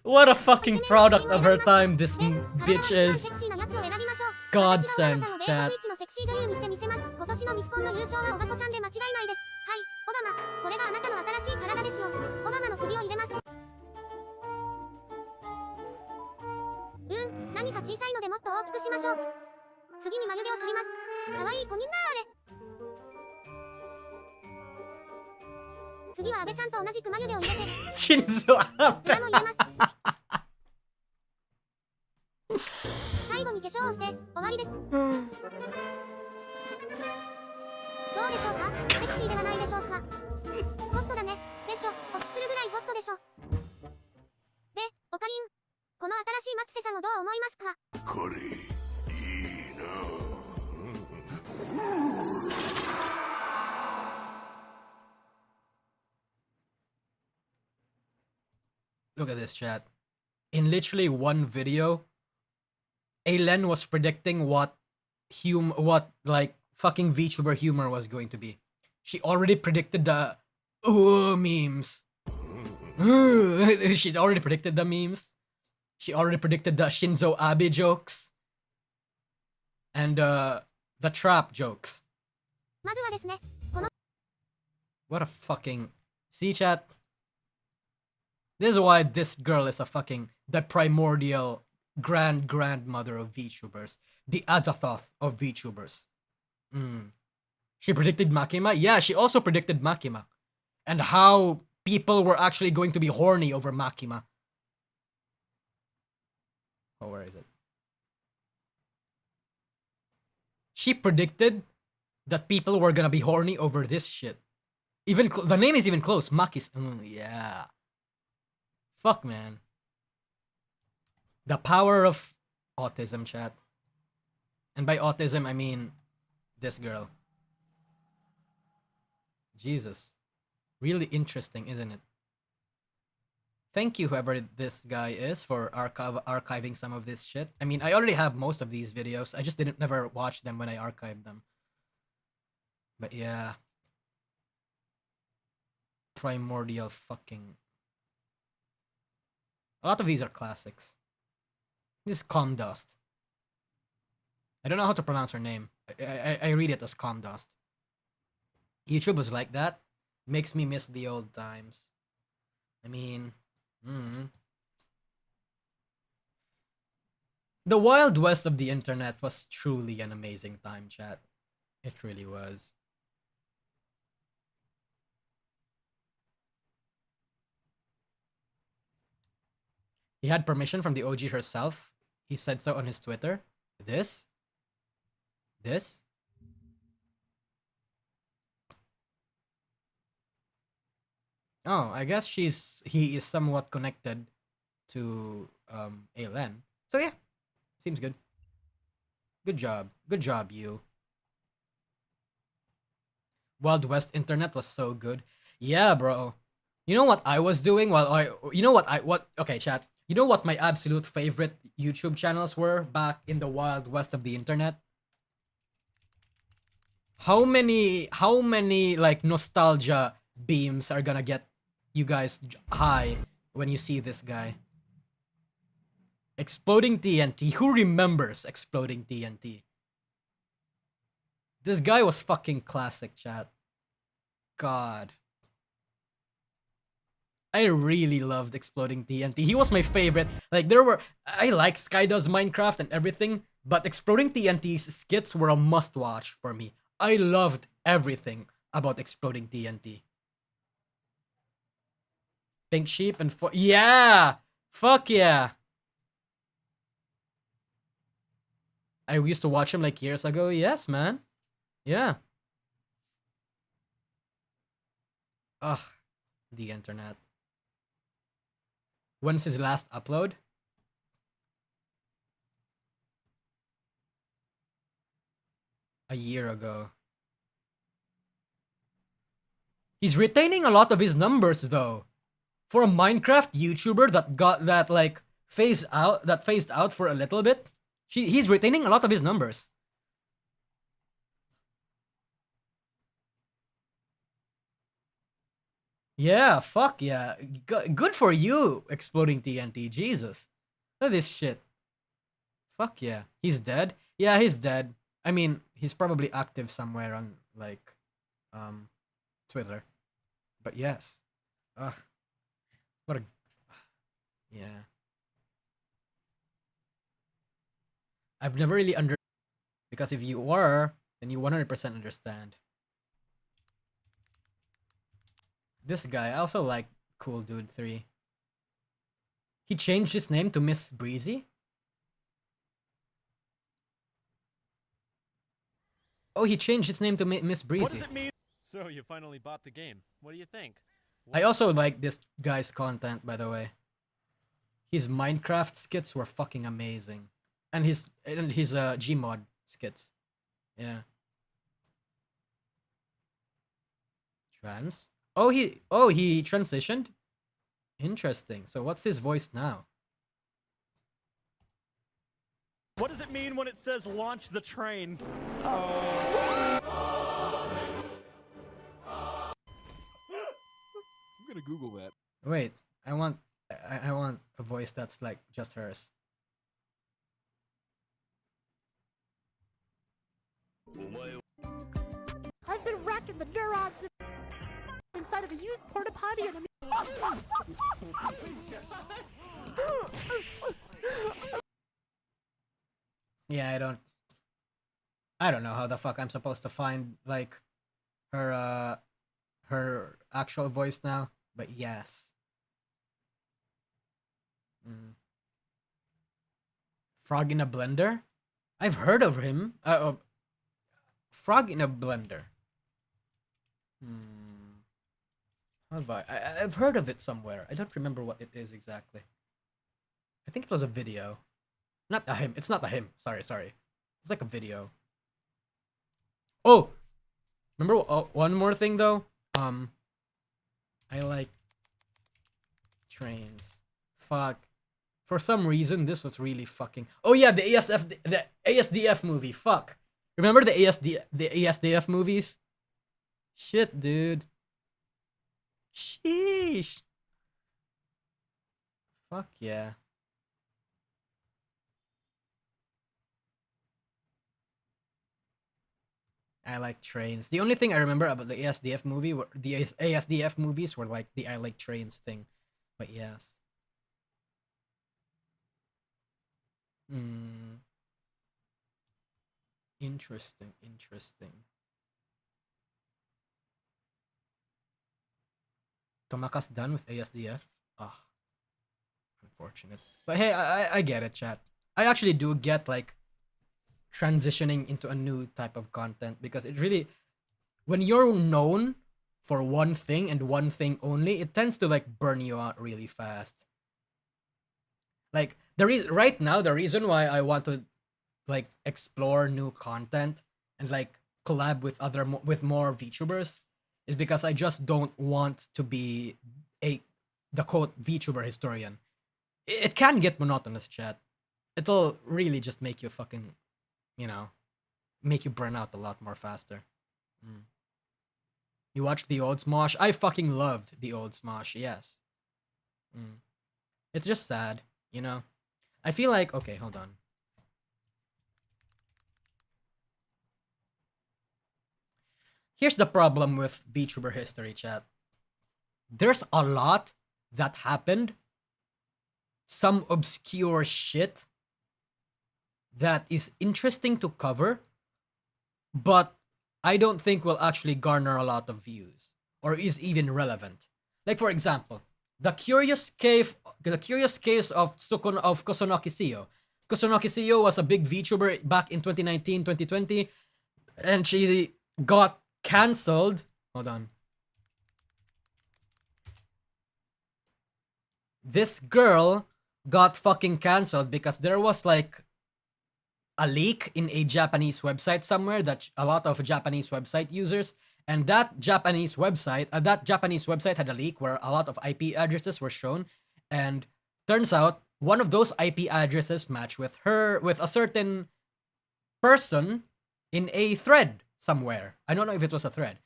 What a fucking product of her time this bitch is. Godsend, chat. のセクシー女優にしてみせます。今年のミスコンの優勝はオバコちゃんで間違いないです。はい、オバマ、これがあなたの新しい体ですよ。オバマの首を入れます。何か小さいのでもっと大きくしましょう。次に眉毛をすります。可愛い子になーれ。次は阿部ちゃんと同じく眉毛を入れて Shinzo 鼻も入れます。最後に化粧をして終わりです。どうでしょうか？セクシーではないでしょうか？ホットだね。でしょ。ホッとするぐらいホットでしょ。で、オカリン。この新しいマキセさんをどう思いますか？これ、いいな。Look at this, chat. In literally one video, Alen was predicting what like fucking VTuber humor was going to be. She already predicted the memes. She's already predicted the memes. She already predicted the Shinzo Abe jokes. And the trap jokes. まずはですね、この What a fucking... See, chat? This is why this girl is a fucking... the primordial grandmother of VTubers. The Azathoth of VTubers. She predicted Makima? Yeah, she also predicted Makima. And how people were actually going to be horny over Makima. Oh, where is it? She predicted that people were gonna be horny over this shit. Even the name is even close. Makis. Yeah. Fuck, man. The power of autism, chat. And by autism, I mean this girl. Jesus. Really interesting, isn't it? Thank you, whoever this guy is, for archiving some of this shit. I mean, I already have most of these videos. I just didn't never watch them when I archived them. But yeah. Primordial fucking... A lot of these are classics. This is Calm Dust. I don't know how to pronounce her name. I read it as Calm Dust. YouTube was like that. Makes me miss the old times. I mean... The Wild West of the internet was truly an amazing time, chat. It really was. He had permission from the OG herself. He said so on his Twitter. This? Oh, I guess he is somewhat connected to ALN. So yeah, seems good. Good job, you. Wild West internet was so good. Yeah, bro. You know what I was doing okay, chat. You know what my absolute favorite YouTube channels were back in the Wild West of the internet? How many like nostalgia beams are gonna get you guys high when you see this guy? Exploding TNT. Who remembers Exploding TNT? This guy was fucking classic, chat. God. I really loved Exploding TNT. He was my favorite. Like, I like Sky Does Minecraft and everything, but Exploding TNT's skits were a must-watch for me. I loved everything about Exploding TNT. Pink Sheep and yeah! Fuck yeah! I used to watch him like years ago. Yes, man. Yeah. Ugh. The internet. When's his last upload? A year ago. He's retaining a lot of his numbers though. For a Minecraft YouTuber that phased out for a little bit, he's retaining a lot of his numbers. Yeah, fuck yeah. Good for you, Exploding TNT. Jesus. Look at this shit. Fuck yeah. He's dead? Yeah, he's dead. I mean, he's probably active somewhere on, like, Twitter. But yes. Ugh. What a... Yeah. I've never really understood. Because if you were, then you 100% understand. This guy, I also like Cool Dude 3. He changed his name to Miss Breezy? Oh, he changed his name to Miss Breezy. What does it mean? So you finally bought the game. What do you think? I also like this guy's content, by the way. His Minecraft skits were fucking amazing. And his Gmod skits. Yeah. Trans? Oh, he transitioned? Interesting. So what's his voice now? What does it mean when it says launch the train? I'm gonna Google that. Wait, I want a voice that's like just hers. I've been racking the neurons inside of a used porta potty and Yeah, I don't know how the fuck I'm supposed to find like her actual voice now, but yes. Frog in a blender? I've heard of him. Frog in a blender. Have I've heard of it somewhere. I don't remember what it is exactly. I think it was a video. Not a him. It's not a him. Sorry. It's like a video. Oh! Remember one more thing though? I like trains. Fuck. For some reason, this was really fucking... Oh yeah, the ASDF movie. Fuck. Remember the ASDF movies? Shit, dude. Sheesh. Fuck yeah. I like trains. The only thing I remember about the ASDF movie were the ASDF movies were like the I like trains thing. But yes. Interesting. Tomaka's done with ASDF? Ah, unfortunate. But hey, I get it, chat. I actually do get like transitioning into a new type of content because it really, when you're known for one thing and one thing only, it tends to like burn you out really fast. Like right now, the reason why I want to like explore new content and like collab with with more VTubers is because I just don't want to be the quote VTuber historian. It can get monotonous, chat. It'll really just make you fucking, make you burn out a lot more faster. You watched the old Smosh? I fucking loved the old Smosh, yes. It's just sad, I feel like, okay, hold on. Here's the problem with VTuber history, chat. There's a lot that happened. Some obscure shit that is interesting to cover, but I don't think will actually garner a lot of views or is even relevant. Like for example, the curious case of Kusunoki Seo. Kusunoki Seo was a big VTuber back in 2019, 2020, and she got cancelled. Hold on. This girl got fucking cancelled because there was like a leak in a Japanese website somewhere that a lot of Japanese website users, and that Japanese website had a leak where a lot of IP addresses were shown, and turns out one of those IP addresses matched with a certain person in a thread somewhere. I don't know if it was a thread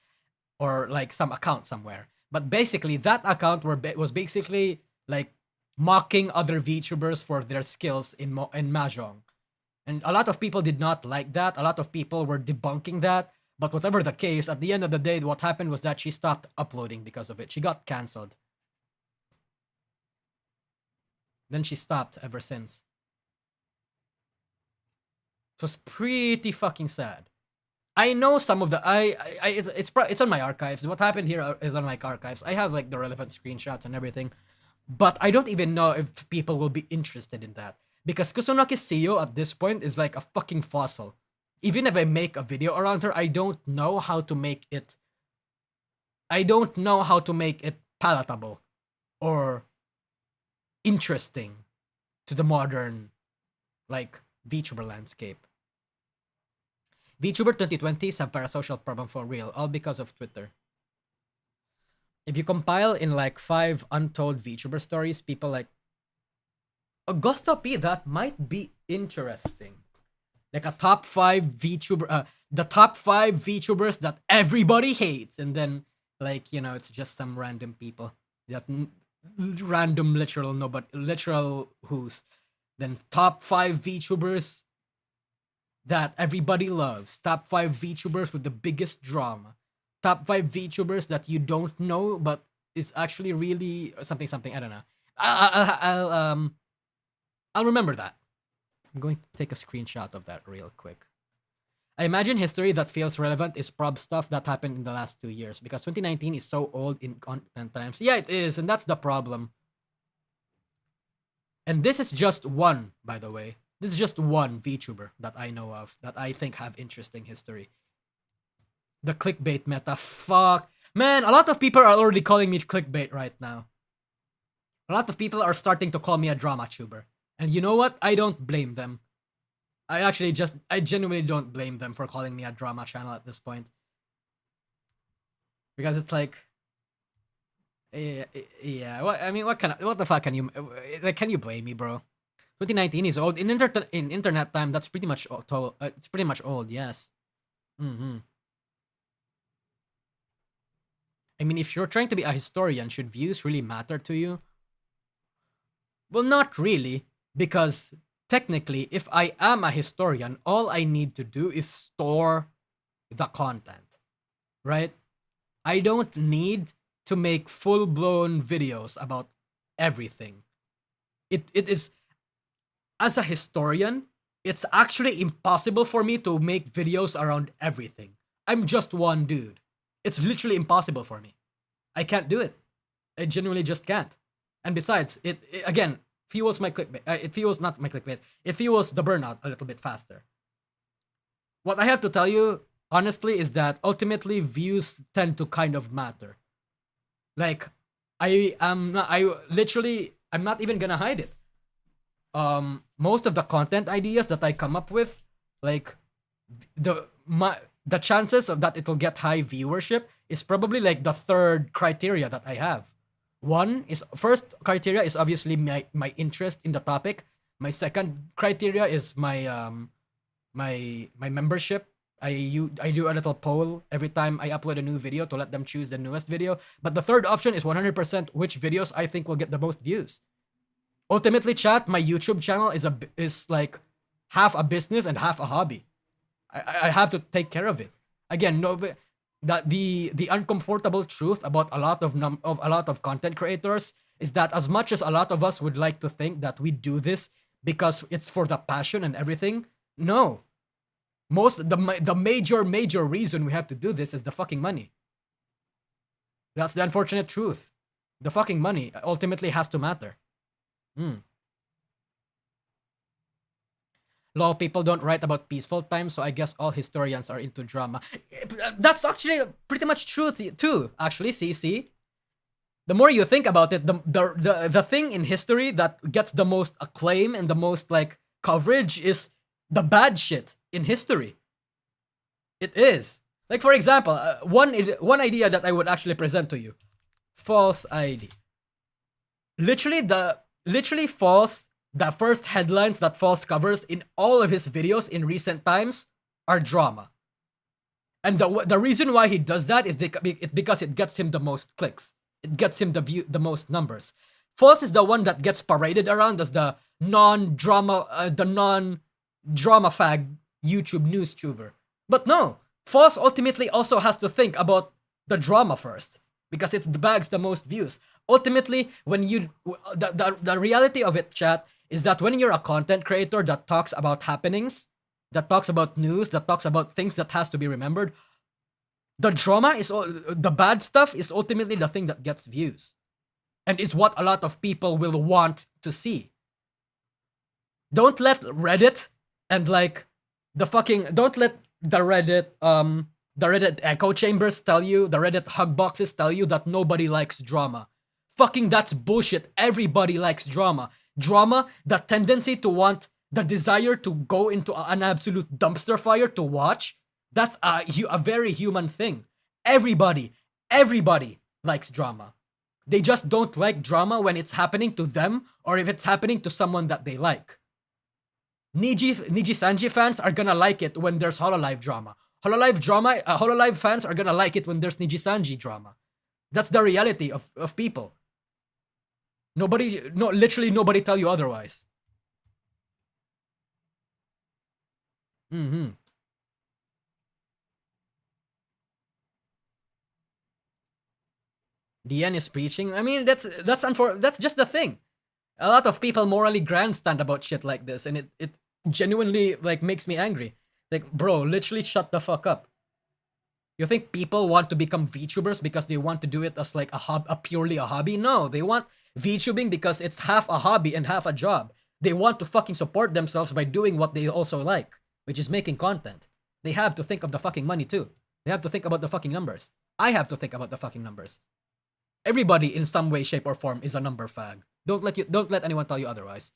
or like some account somewhere, but basically that account was basically like mocking other VTubers for their skills in mahjong. And a lot of people did not like that. A lot of people were debunking that. But whatever the case, at the end of the day, what happened was that she stopped uploading because of it. She got cancelled. Then she stopped ever since. It was pretty fucking sad. I know some of the it's on my archives. What happened here is on my archives. I have like the relevant screenshots and everything. But I don't even know if people will be interested in that. Because Kusunoki Seo at this point is like a fucking fossil. Even if I make a video around her, I don't know how to make it palatable or interesting to the modern like VTuber landscape. VTuber 2020s have parasocial problem for real, all because of Twitter. If you compile in like 5 untold VTuber stories, people like Augusto P, that might be interesting. Like a top 5 VTuber, the top 5 VTubers that everybody hates, and then like it's just some random people that random literal who's, then top 5 VTubers that everybody loves, top 5 VTubers with the biggest drama, top 5 VTubers that you don't know, but is actually really something something. I don't know. I'll remember that. I'm going to take a screenshot of that real quick. I imagine history that feels relevant is prob stuff that happened in the last 2 years because 2019 is so old in content times. Yeah, it is, and that's the problem. And this is just one, by the way. This is just one VTuber that I know of that I think have interesting history. The clickbait meta. Fuck. Man, a lot of people are already calling me clickbait right now. A lot of people are starting to call me a drama tuber. And you know what? I don't blame them. I genuinely don't blame them for calling me a drama channel at this point. Because it's like, yeah. What the fuck can you blame me, bro? 2019 is old. In internet time, that's pretty much it's pretty much old. Yes. I mean, if you're trying to be a historian, should views really matter to you? Well, not really, because technically, if I am a historian, all I need to do is store the content, right? I don't need to make full-blown videos about everything. It is, as a historian, it's actually impossible for me to make videos around everything. I'm just one dude. It's literally impossible for me. I can't do it. I genuinely just can't. And besides, it again fuels my clickbait. It fuels not my clickbait. It fuels the burnout a little bit faster. What I have to tell you, honestly, is that ultimately views tend to kind of matter. Like, I'm not even gonna hide it. Most of the content ideas that I come up with, like the chances of that it'll get high viewership is probably like the third criteria that I have. First criteria is obviously my interest in the topic. My second criteria is my membership. I do a little poll every time I upload a new video to let them choose the newest video. But the third option is 100% which videos I think will get the most views. Ultimately, chat, my YouTube channel is like half a business and half a hobby. I have to take care of it. Again, the uncomfortable truth about a lot of content creators is that as much as a lot of us would like to think that we do this because it's for the passion and everything, no. The major reason we have to do this is the fucking money. That's the unfortunate truth. The fucking money ultimately has to matter. Law people don't write about peaceful times, so I guess all historians are into drama. That's actually pretty much true too. Actually, CC. The more you think about it, the thing in history that gets the most acclaim and the most like coverage is the bad shit in history. It is. Like, for example, one idea that I would actually present to you. False ID. Literally false. The first headlines that False covers in all of his videos in recent times are drama. And the reason why he does that is because it gets him the most clicks. It gets him the most numbers. False is the one that gets paraded around as the non-drama fag YouTube news tuber. But no, False ultimately also has to think about the drama first, because it's the bags the most views. Ultimately, when the reality of it, chat, is that when you're a content creator that talks about happenings, that talks about news, that talks about things that has to be remembered, the bad stuff is ultimately the thing that gets views. And is what a lot of people will want to see. Don't let Reddit and like don't let the Reddit echo chambers tell you, the Reddit hug boxes tell you that nobody likes drama. Fucking that's bullshit. Everybody likes drama. Drama, the tendency to want, the desire to go into an absolute dumpster fire to watch, that's a very human thing. Everybody likes drama. They just don't like drama when it's happening to them or if it's happening to someone that they like. Niji Sanji fans are gonna like it when there's Hololive drama. Hololive fans are gonna like it when there's Niji Sanji drama. That's the reality of people. Literally nobody tell you otherwise. DN is preaching. I mean, that's just the thing. A lot of people morally grandstand about shit like this, and it genuinely like makes me angry. Like, bro, literally shut the fuck up. You think people want to become VTubers because they want to do it as like a purely a hobby? No, they want VTubing because it's half a hobby and half a job. They want to fucking support themselves by doing what they also like, which is making content. They have to think of the fucking money too. They have to think about the fucking numbers. I have to think about the fucking numbers. Everybody in some way, shape, or form is a number fag. Don't let anyone tell you otherwise.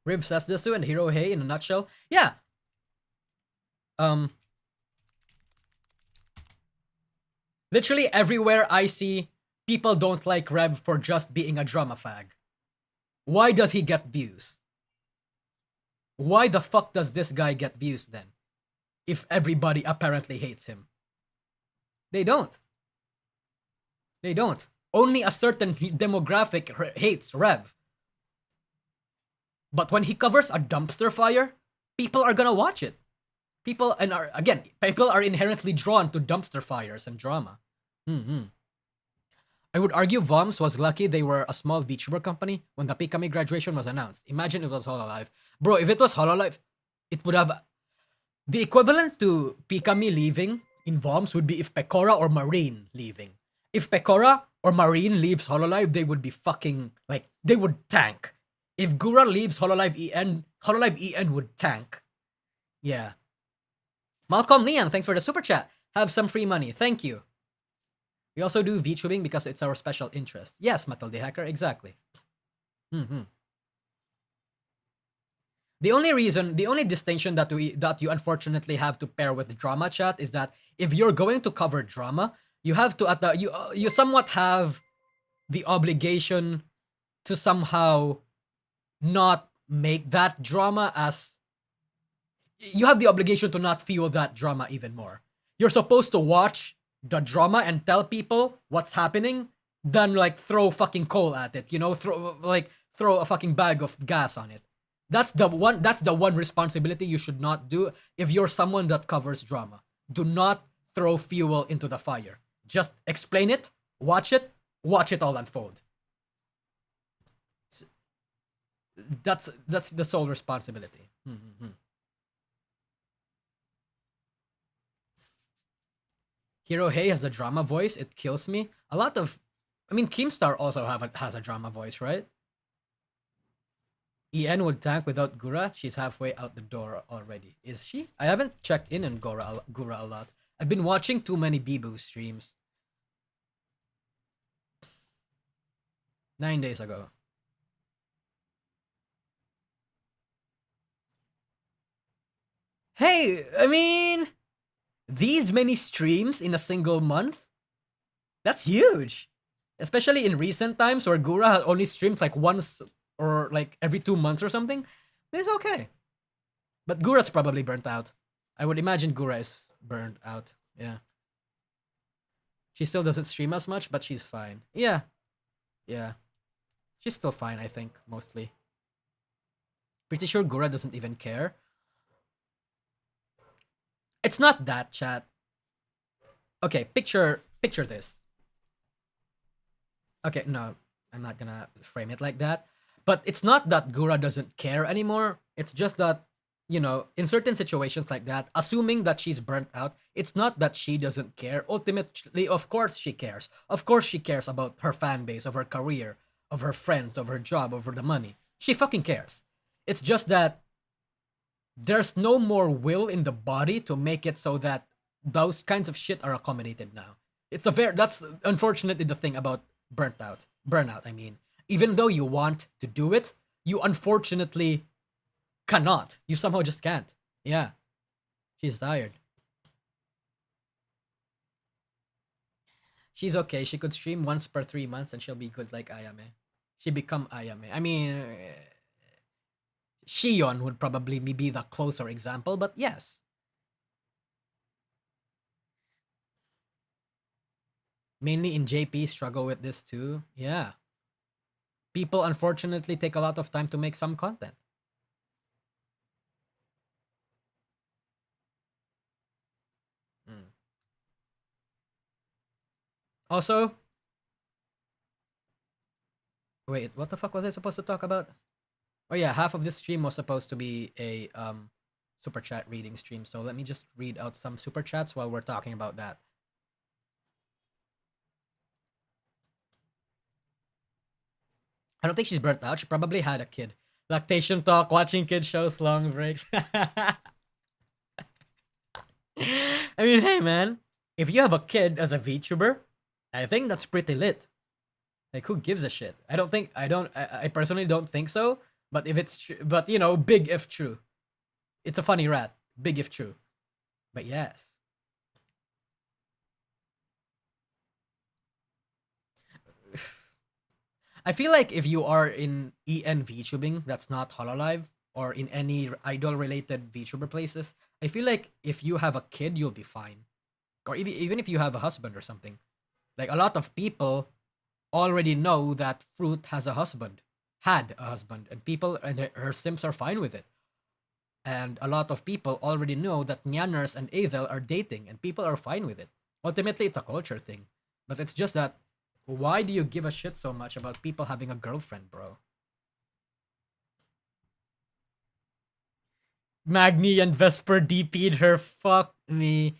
Riv says this too, and Hero Hey in a nutshell. Yeah. Literally everywhere I see people don't like Rev for just being a drama fag. Why does he get views? Why the fuck does this guy get views then? If everybody apparently hates him. They don't. They don't. Only a certain demographic hates Rev. But when he covers a dumpster fire, people are gonna watch it. People are inherently drawn to dumpster fires and drama. I would argue Voms was lucky they were a small VTuber company when the Pikami graduation was announced. Imagine it was Hololive. Bro, if it was Hololive, it would have... The equivalent to Pikami leaving in Voms would be if Pecora or Marine leaving. If Pecora or Marine leaves Hololive, they would be fucking... Like, they would tank. If Gura leaves Hololive EN would tank. Yeah. Malcolm Leon, thanks for the super chat. Have some free money. Thank you. We also do VTubing because it's our special interest. Yes, Metal the Hacker, exactly. The only distinction that you unfortunately have to pair with drama chat is that if you're going to cover drama, you have to you somewhat have the obligation to somehow not make that drama as... You have the obligation to not fuel that drama even more. You're supposed to watch the drama and tell people what's happening, then like throw fucking coal at it, you know, throw a fucking bag of gas on it. That's the one responsibility you should not do if you're someone that covers drama. Do not throw fuel into the fire. Just explain it, watch it all unfold. That's the sole responsibility. Hero Hey has a drama voice. It kills me. Keemstar also has a drama voice, right? EN would tank without Gura. She's halfway out the door already. Is she? I haven't checked in on Gura a lot. I've been watching too many Bibu streams. 9 days ago. Hey, these many streams in a single month? That's huge. Especially in recent times where Gura only streams like once or like every 2 months or something. It's okay. But Gura's probably burnt out. I would imagine Gura is burnt out. Yeah. She still doesn't stream as much, but she's fine. Yeah. Yeah. She's still fine, I think, mostly. Pretty sure Gura doesn't even care. It's not that, chat. Okay, picture this. Okay, no, I'm not gonna frame it like that. But it's not that Gura doesn't care anymore. It's just that, you know, in certain situations like that, assuming that she's burnt out, it's not that she doesn't care. Ultimately, of course she cares. Of course she cares about her fan base, of her career, of her friends, of her job, over the money. She fucking cares. It's just that there's no more will in the body to make it so that those kinds of shit are accommodated now. That's unfortunately the thing about burnout. Even though you want to do it, you unfortunately cannot. You somehow just can't. Yeah. She's tired. She's okay. She could stream once per 3 months and she'll be good like Ayame. She become Ayame. Shion would probably be the closer example, but yes. Mainly in JP struggle with this too. Yeah. People unfortunately take a lot of time to make some content. Also, wait, what the fuck was I supposed to talk about? Oh yeah, half of this stream was supposed to be a super chat reading stream. So let me just read out some super chats while we're talking about that. I don't think she's burnt out. She probably had a kid. Lactation talk, watching kid shows, long breaks. I mean, hey man, if you have a kid as a VTuber, I think that's pretty lit. Like, who gives a shit? I personally don't think so. But if it's true, but you know, big if true. It's a funny rat. Big if true. But yes. I feel like if you are in EN VTubing that's not Hololive or in any idol related VTuber places, I feel like if you have a kid, you'll be fine. Or even if you have a husband or something. Like a lot of people already know that Fruit has a husband, had a husband, and people and her sims are fine with it. And a lot of people already know that Nyanners and Aethel are dating, and people are fine with it. Ultimately, it's a culture thing. But it's just that, why do you give a shit so much about people having a girlfriend, bro? Magni and Vesper DP'd her. Fuck me.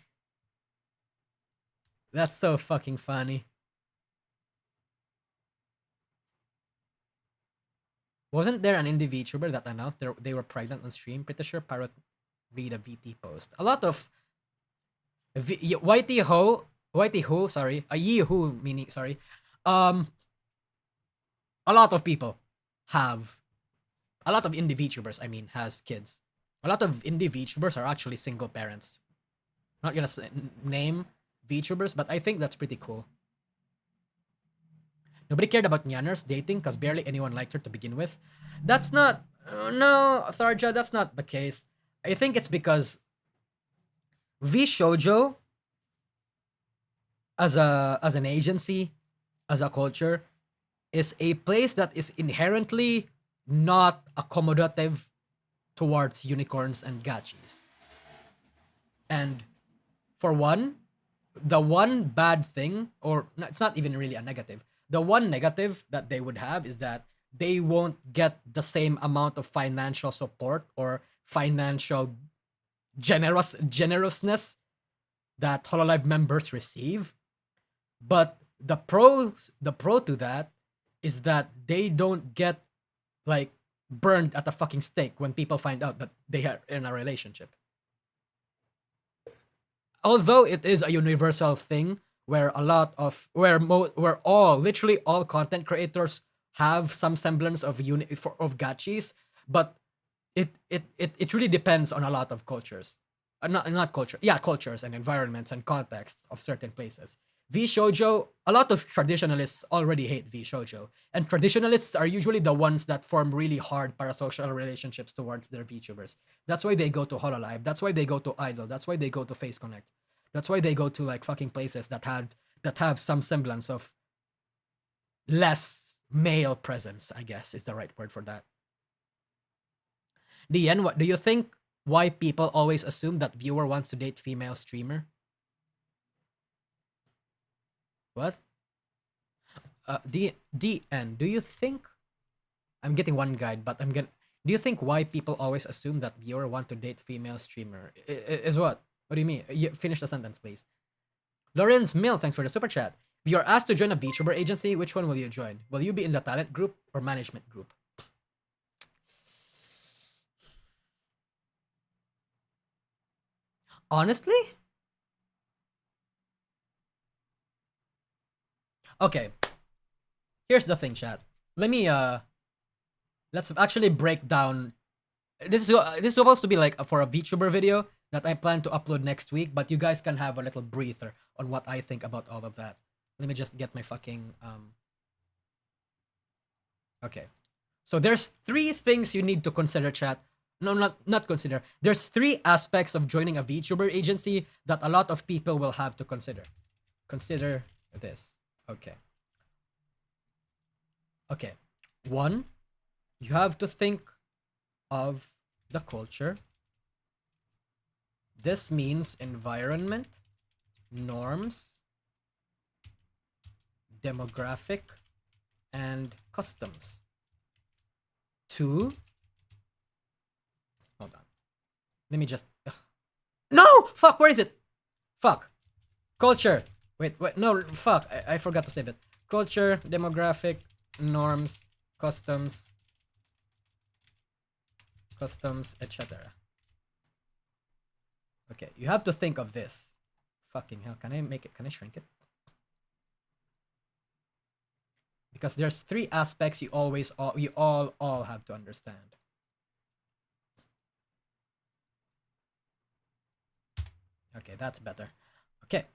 That's so fucking funny. Wasn't there an indie VTuber that announced they were pregnant on stream? Pretty sure Parrot read a VT post. A lot of Whitey Ho, sorry, a Yi Hu meaning sorry. A lot of people have a lot of indie VTubers, I mean, has kids. A lot of indie VTubers are actually single parents. I'm not gonna name VTubers, but I think that's pretty cool. Nobody cared about Nyanners dating because barely anyone liked her to begin with. That's not no, Tharja, that's not the case. I think it's because V Shoujo as an agency, as a culture, is a place that is inherently not accommodative towards unicorns and gachis. And for one, the one bad thing, or it's not even really a negative, the one negative that they would have is that they won't get the same amount of financial support or financial generousness that Hololive members receive. But the pro to that is that they don't get like burned at a fucking stake when people find out that they are in a relationship. Although it is a universal thing where a lot of where all literally all content creators have some semblance of of gachis, but it really depends on a lot of cultures. Not culture. Yeah, cultures and environments and contexts of certain places. V Shoujo, a lot of traditionalists already hate V Shoujo, and traditionalists are usually the ones that form really hard parasocial relationships towards their VTubers. That's why they go to Hololive. That's why they go to Idol. That's why they go to Face Connect. That's why they go to like fucking places that have some semblance of less male presence, I guess is the right word for that. Dian, what do you think why people always assume that viewer wants to date female streamer? What? DN, do you think I'm getting one guide, but do you think why people always assume that viewer want to date female streamer is what? What do you mean? Finish the sentence, please. Lawrence Mill, thanks for the super chat. If you're asked to join a VTuber agency, which one will you join? Will you be in the talent group or management group? Honestly? Okay. Here's the thing, chat. Let's actually break down. This is supposed to be like for a VTuber video that I plan to upload next week, but you guys can have a little breather on what I think about all of that. Let me just get my fucking Okay. So there's 3 things you need to consider, chat. No, not consider. There's 3 aspects of joining a VTuber agency that a lot of people will have to consider. Consider this. Okay. Okay. 1, you have to think of the culture. This means environment, norms, demographic, and customs. 2. Hold on. Let me just. No! Fuck, where is it? Fuck. Culture. Wait, no, fuck. I forgot to say that. Culture, demographic, norms, customs, etc. Okay, you have to think of this. Fucking hell, can I shrink it? Because there's 3 aspects you all have to understand. Okay, that's better. Okay,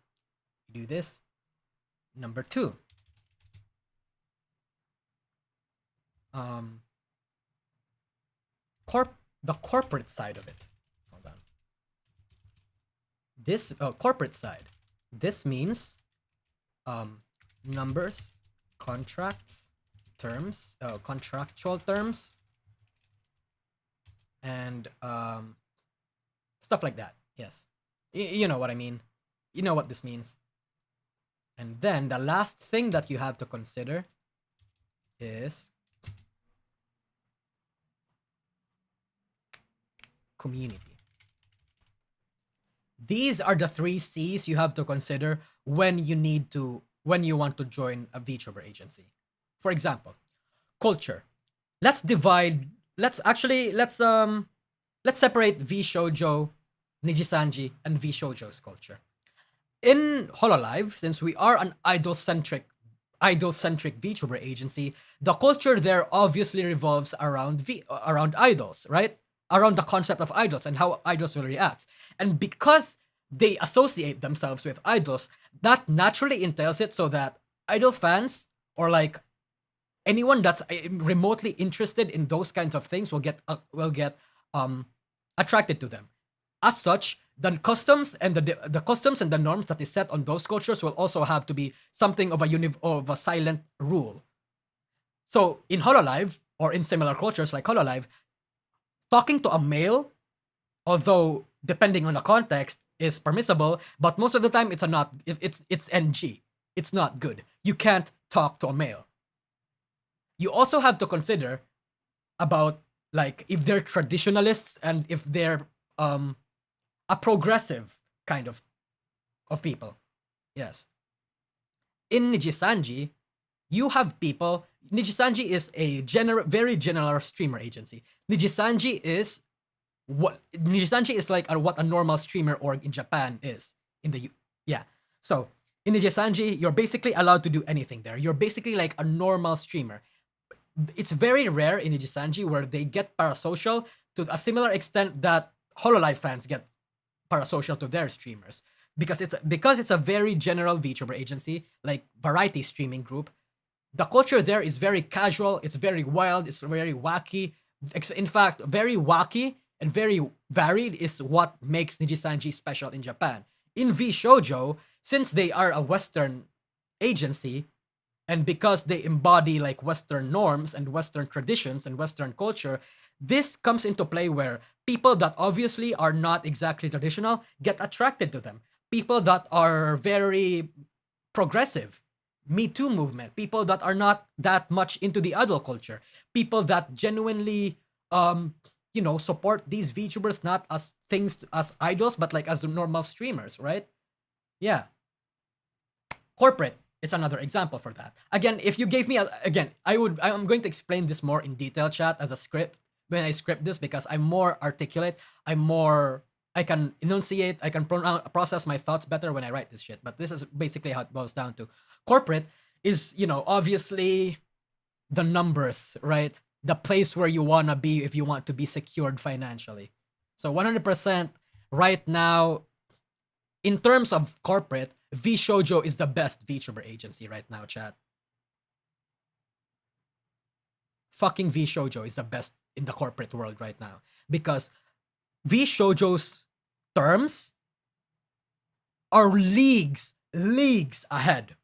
do this. Number 2. The corporate side of it. Hold on. This corporate side. This means numbers, contracts, terms, contractual terms, and stuff like that. Yes, you know what I mean. You know what this means. And then the last thing that you have to consider is community. These are the 3 C's you have to consider when you want to join a VTuber agency. For example, culture. Let's separate V-Shoujo, Nijisanji, and V-Shoujo's culture. In Hololive, since we are an idol-centric VTuber agency, the culture there obviously revolves around idols, right? Around the concept of idols and how idols will react. And because they associate themselves with idols, that naturally entails it so that idol fans or like anyone that's remotely interested in those kinds of things will get attracted to them. As such, the customs and the customs and the norms that is set on those cultures will also have to be something of a silent rule. So in Hololive or in similar cultures like Hololive, talking to a male, although depending on the context, is permissible, but most of the time it's NG. It's not good. You can't talk to a male. You also have to consider about like if they're traditionalists and if they're a progressive kind of people. Yes. In Nijisanji, you have people. Nijisanji is a very general streamer agency. Nijisanji is like what a normal streamer org in Japan is So in Nijisanji, you're basically allowed to do anything there. You're basically like a normal streamer. It's very rare in Nijisanji where they get parasocial to a similar extent that Hololive fans get parasocial to their streamers. Because it's a very general VTuber agency, like variety streaming group. The culture there is very casual, it's very wild, it's very wacky. In fact, very wacky and very varied is what makes Nijisanji special in Japan. In V-Shoujo, since they are a Western agency, and because they embody like Western norms and Western traditions and Western culture, this comes into play where people that obviously are not exactly traditional get attracted to them. People that are very progressive, Me Too movement, people that are not that much into the idol culture, people that genuinely, support these VTubers not as idols, but like as normal streamers, right? Yeah. Corporate is another example for that. Again, if you gave me I'm going to explain this more in detail, chat, as a script when I script this because I'm more articulate. I can enunciate, I can process my thoughts better when I write this shit. But this is basically how it boils down to. Corporate is, obviously the numbers, right? The place where you want to be if you want to be secured financially. So 100% right now, in terms of corporate, V-Shoujo is the best VTuber agency right now, chat. Fucking V-Shoujo is the best in the corporate world right now. Because V-Shoujo's terms are leagues ahead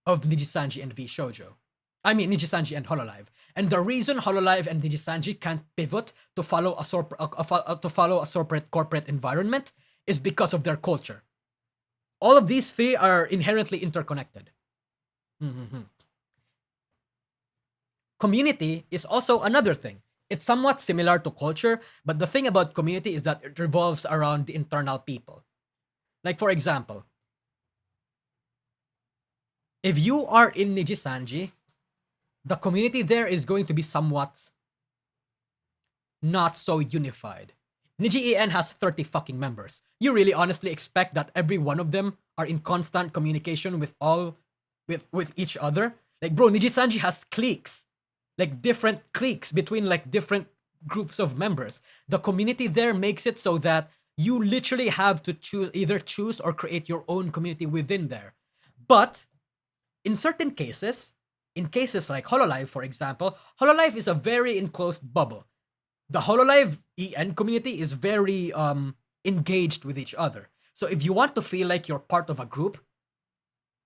of Nijisanji and V-Shoujo. I mean, Nijisanji and Hololive. And the reason Hololive and Nijisanji can't pivot to follow a corporate environment is because of their culture. All of these 3 are inherently interconnected. Mhm. Community is also another thing. It's somewhat similar to culture, but the thing about community is that it revolves around the internal people. Like, for example, if you are in Nijisanji, the community there is going to be somewhat not so unified. Niji EN has 30 fucking members. You really honestly expect that every one of them are in constant communication with with each other? Like, bro, Nijisanji has cliques. Like, different cliques between like different groups of members. The community there makes it so that you literally have to choose or create your own community within there. But in certain cases, in cases like Hololive, for example, Hololive is a very enclosed bubble. The Hololive EN community is very engaged with each other. So if you want to feel like you're part of a group,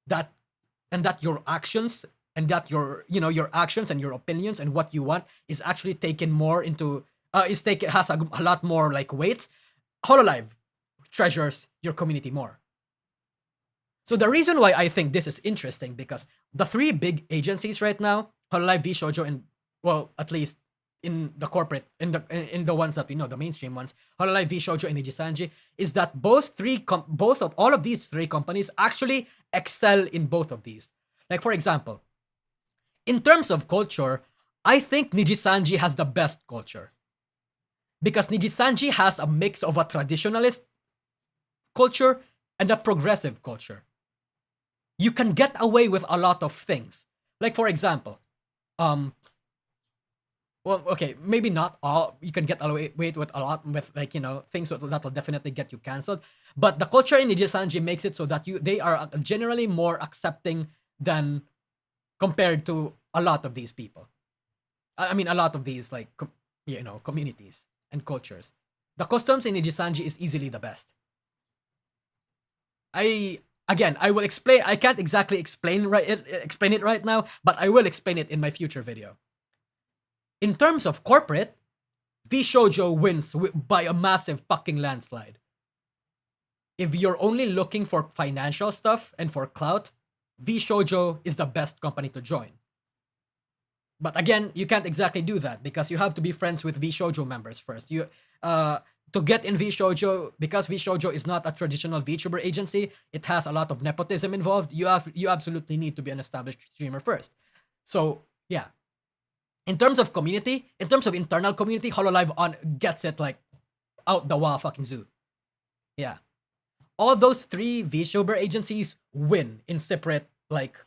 that and that your actions and that your actions and your opinions and what you want is actually taken more into has a lot more like weight, Hololive treasures your community more. So the reason why I think this is interesting, because the three big agencies right now, Hololive, VShojo, and, well, at least in the corporate, in the ones that we know, the mainstream ones, Hololive, VShojo, and Nijisanji, is that all of these three companies actually excel in both of these. Like, for example, in terms of culture, I think Nijisanji has the best culture, because Nijisanji has a mix of a traditionalist culture and a progressive culture. You can get away with a lot of things. Like, for example, well, okay, maybe not all. You can get away with a lot with, like, things that will definitely get you canceled. But the culture in Nijisanji makes it so that they are generally more accepting than compared to a lot of these people. I mean, a lot of these, like, communities and cultures. The customs in Nijisanji is easily the best. I will explain. I can't exactly explain it right now, but I will explain it in my future video. In terms of corporate, VShojo wins by a massive fucking landslide. If you're only looking for financial stuff and for clout, VShojo is the best company to join. But again, you can't exactly do that, because you have to be friends with VShojo members first. To get in VShojo, because VShojo is not a traditional VTuber agency, it has a lot of nepotism involved. You absolutely need to be an established streamer first. So yeah, in terms of community, in terms of internal community, Hololive gets it like out the fucking zoo. Yeah, all those three VTuber agencies win in separate like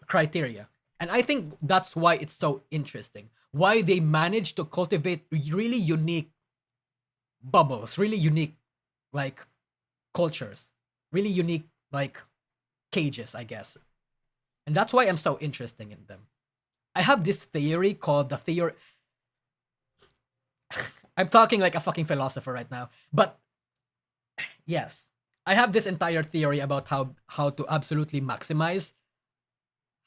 criteria, and I think that's why it's so interesting. Why they manage to cultivate really unique bubbles, really unique like cultures, really unique like cages, I guess. And that's why I'm so interested in them. I have this theory called the theory. I'm talking like a fucking philosopher right now, but yes, I have this entire theory about how to absolutely maximize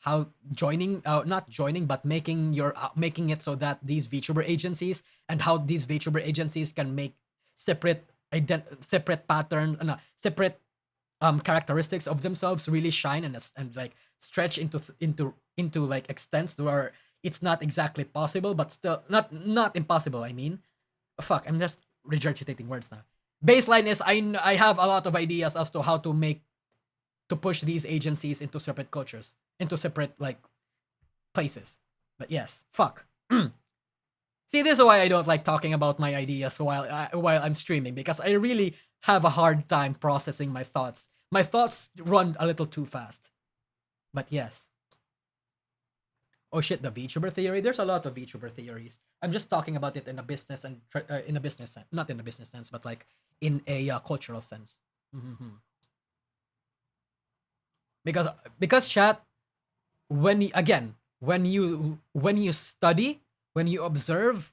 how joining, not joining, but making it so that these VTuber agencies, and how these VTuber agencies can make separate patterns, separate characteristics of themselves really shine and like stretch into like extents where it's not exactly possible, but still not impossible. I mean, fuck, I'm just regurgitating words now. Baseline is I have a lot of ideas as to how to push these agencies into separate cultures, into separate like places. But yes, fuck. See, this is why I don't like talking about my ideas while I'm streaming, because I really have a hard time processing my thoughts. My thoughts run a little too fast. But yes. Oh shit, the VTuber theory. There's a lot of VTuber theories. I'm just talking about it in a business and in a business sense, not in a business sense, but like in a cultural sense. Mm-hmm. Because chat, when you study, when you observe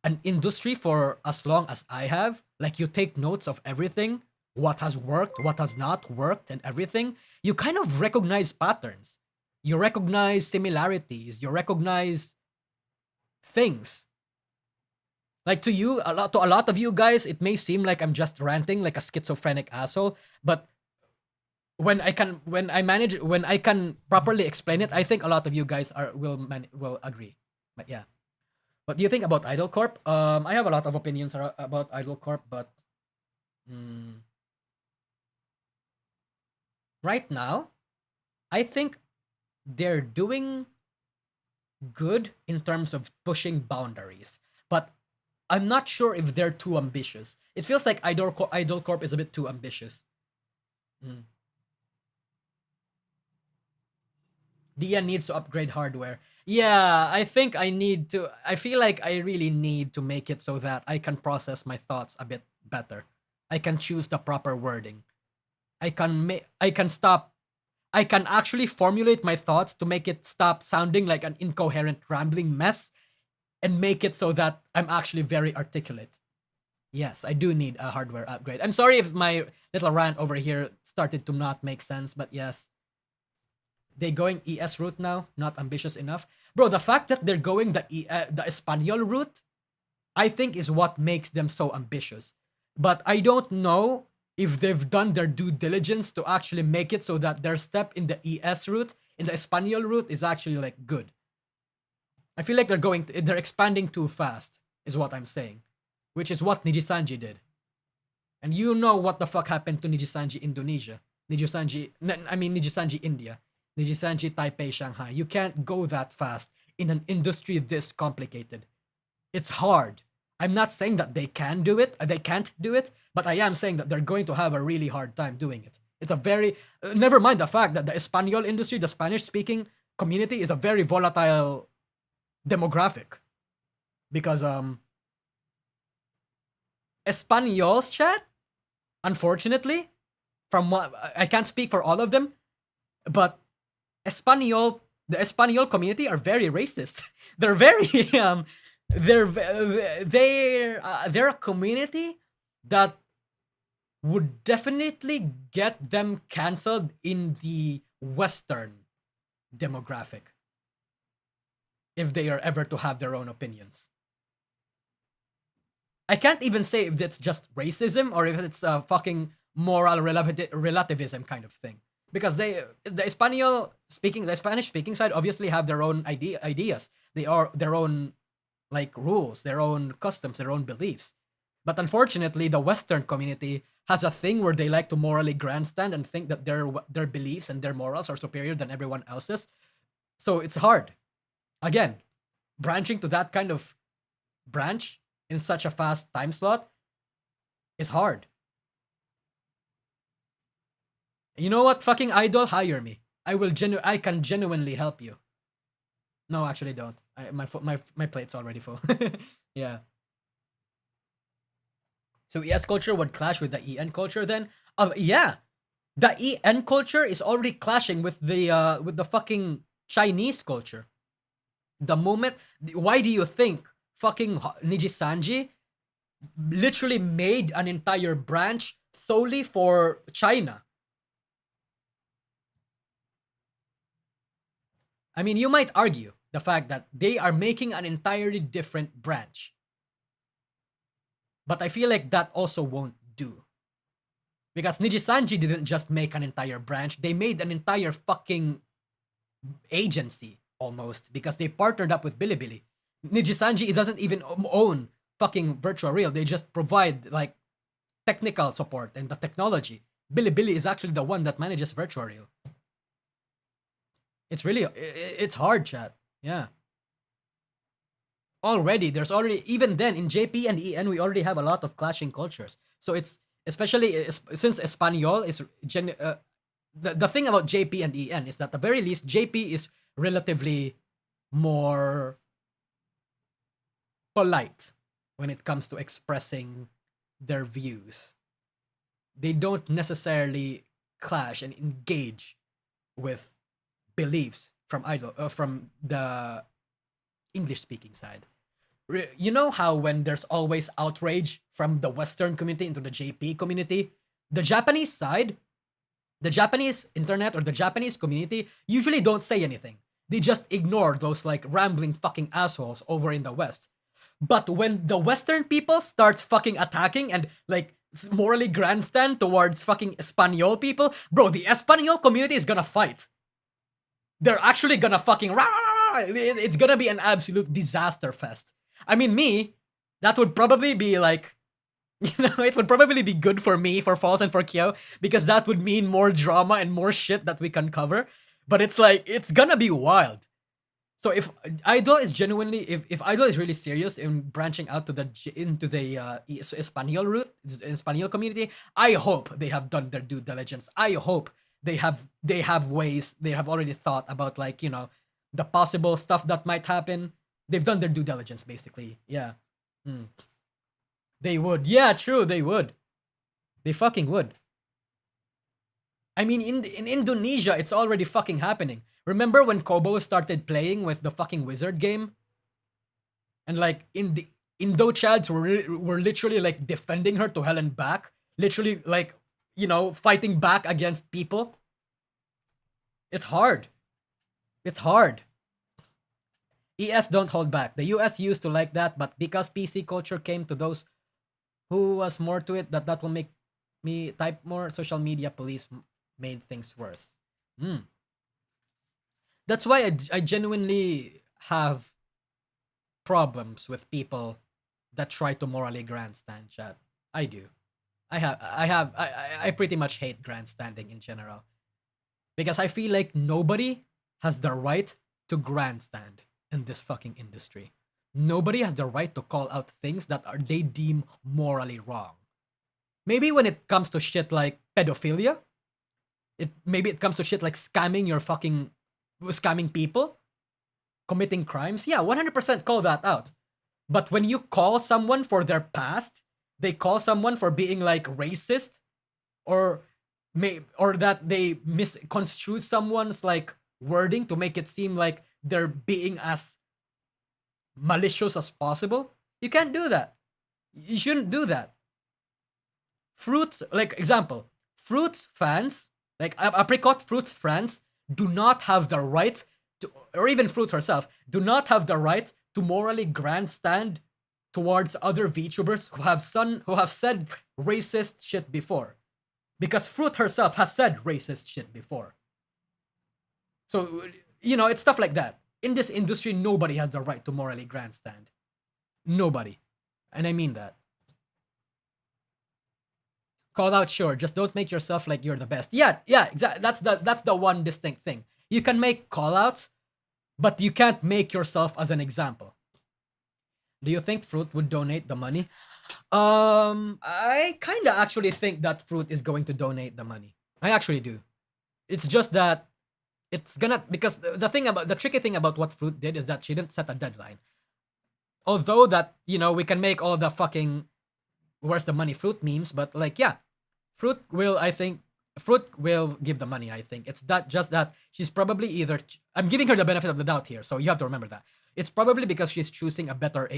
an industry for as long as I have, like, you take notes of everything, what has worked, what has not worked, and everything, you kind of recognize patterns. You recognize similarities, you recognize things. Like, to a lot of you guys, it may seem like I'm just ranting like a schizophrenic asshole, but when I can properly explain it, I think a lot of you guys will agree. But yeah. What do you think about Idol Corp? I have a lot of opinions about Idol Corp, but right now, I think they're doing good in terms of pushing boundaries, but I'm not sure if they're too ambitious. It feels like Idol Corp is a bit too ambitious. Dia needs to upgrade hardware. Yeah, I think I need to. I feel like I really need to make it so that I can process my thoughts a bit better. I can choose the proper wording. I can stop. I can actually formulate my thoughts to make it stop sounding like an incoherent rambling mess and make it so that I'm actually very articulate. Yes, I do need a hardware upgrade. I'm sorry if my little rant over here started to not make sense, but yes. They going ES route now, not ambitious enough. Bro, the fact that they're going the Espanol route, I think is what makes them so ambitious. But I don't know if they've done their due diligence to actually make it so that their step in the ES route, in the Espanol route, is actually like good. I feel like they're expanding too fast, is what I'm saying. Which is what Nijisanji did. And you know what the fuck happened to Nijisanji Indonesia. Nijisanji India. Nijisanji Taipei Shanghai. You can't go that fast in an industry this complicated. It's hard. I'm not saying that they can't do it, but I am saying that they're going to have a really hard time doing it. It's a very, never mind the fact that the Espanol industry, the Spanish-speaking community, is a very volatile demographic. Because, Espanols, chat, unfortunately, from what, I can't speak for all of them, but the Espanol community are very racist. They're very, they're a community that would definitely get them canceled in the Western demographic if they are ever to have their own opinions. I can't even say if it's just racism or if it's a fucking moral relativism kind of thing. Because the Spanish speaking side obviously have their own ideas. They are their own like rules, their own customs, their own beliefs. But unfortunately, the Western community has a thing where they like to morally grandstand and think that their beliefs and their morals are superior than everyone else's. So it's hard. Again, branching to that kind of branch in such a fast time slot is hard. You know what? Fucking Idol, hire me. I can genuinely help you. No, actually don't. My plate's already full. Yeah. So ES culture would clash with the EN culture then? Yeah. The EN culture is already clashing with the fucking Chinese culture. The moment, why do you think fucking Nijisanji literally made an entire branch solely for China? I mean, you might argue the fact that they are making an entirely different branch. But I feel like that also won't do. Because Nijisanji didn't just make an entire branch, they made an entire fucking agency almost because they partnered up with Bilibili. Nijisanji doesn't even own fucking Virtual Real. They just provide like technical support and the technology. Bilibili is actually the one that manages Virtual Real. It's hard, chat. Yeah. There's already, even then, in JP and EN, we already have a lot of clashing cultures. So it's, especially since Espanol is, the thing about JP and EN is that at the very least, JP is relatively more polite when it comes to expressing their views. They don't necessarily clash and engage with beliefs from the English-speaking side. You know how when there's always outrage from the Western community into the JP community, the Japanese side, the Japanese internet or the Japanese community usually don't say anything. They just ignore those like rambling fucking assholes over in the West. But when the Western people starts fucking attacking and like morally grandstand towards fucking Espanol people, bro, the Espanol community is gonna fight. They're actually gonna fucking it's gonna be an absolute disaster fest. I mean, me, that would probably be like, it would probably be good for me, for Falls and for Kyo, because that would mean more drama and more shit that we can cover. But it's like, it's gonna be wild. So if Idol is genuinely, if Idol is really serious in branching out to into the Espanol route, Espanol community, I hope they have done their due diligence. I hope they have ways, they have already thought about, like, you know, the possible stuff that might happen. They've done their due diligence, basically. Yeah. They would. Yeah, true, they would. They fucking would. I mean, in Indonesia, it's already fucking happening. Remember when Kobo started playing with the fucking wizard game? And like, Indo Chads were literally like defending her to hell and back. Literally, like, you know, fighting back against people. It's hard. It's hard. ES don't hold back. The US used to like that, but because PC culture came to those who was more to it, that will make me type more. Social media police made things worse. That's why I genuinely have problems with people that try to morally grandstand, chat. I do. I pretty much hate grandstanding in general. Because I feel like nobody has the right to grandstand in this fucking industry. Nobody has the right to call out things that they deem morally wrong. Maybe when it comes to shit like pedophilia, maybe it comes to shit like scamming people, committing crimes. Yeah, 100% call that out. But when you call someone for their past, they call someone for being like racist, or that they misconstrue someone's like wording to make it seem like they're being as malicious as possible. You can't do that. You shouldn't do that. Fruits, like example, Fruits fans, like Apricot Fruits fans, do not have the right to, or even Fruit herself, do not have the right to morally grandstand towards other VTubers who have said racist shit before. Because Fruit herself has said racist shit before. So, you know, it's stuff like that. In this industry, nobody has the right to morally grandstand. Nobody. And I mean that. Call out, sure. Just don't make yourself like you're the best. Yeah, exactly. That's the one distinct thing. You can make call outs, but you can't make yourself as an example. Do you think Fruit would donate the money? I kinda actually think that Fruit is going to donate the money. I actually do. It's just that it's gonna, because the tricky thing about what Fruit did is that she didn't set a deadline. Although that, you know, we can make all the fucking where's the money Fruit memes, but like, yeah, Fruit will give the money, I think. It's that just that she's probably I'm giving her the benefit of the doubt here, so you have to remember that. It's probably because she's choosing a better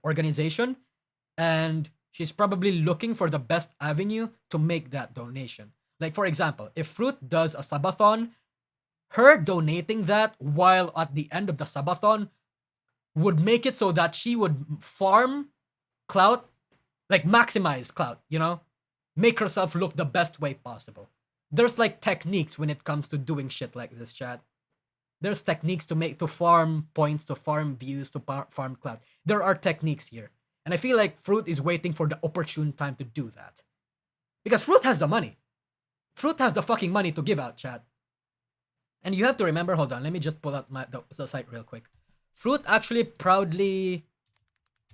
organization, and she's probably looking for the best avenue to make that donation. Like, for example, if Fruit does a subathon, her donating that while at the end of the subathon would make it so that she would farm clout, like maximize clout, you know? Make herself look the best way possible. There's like techniques when it comes to doing shit like this, chat. There's techniques to farm points, to farm views, to farm clout. There are techniques here. And I feel like Fruit is waiting for the opportune time to do that. Because Fruit has the money. Fruit has the fucking money to give out, chat. And you have to remember, hold on, let me just pull out the site real quick. Fruit actually proudly,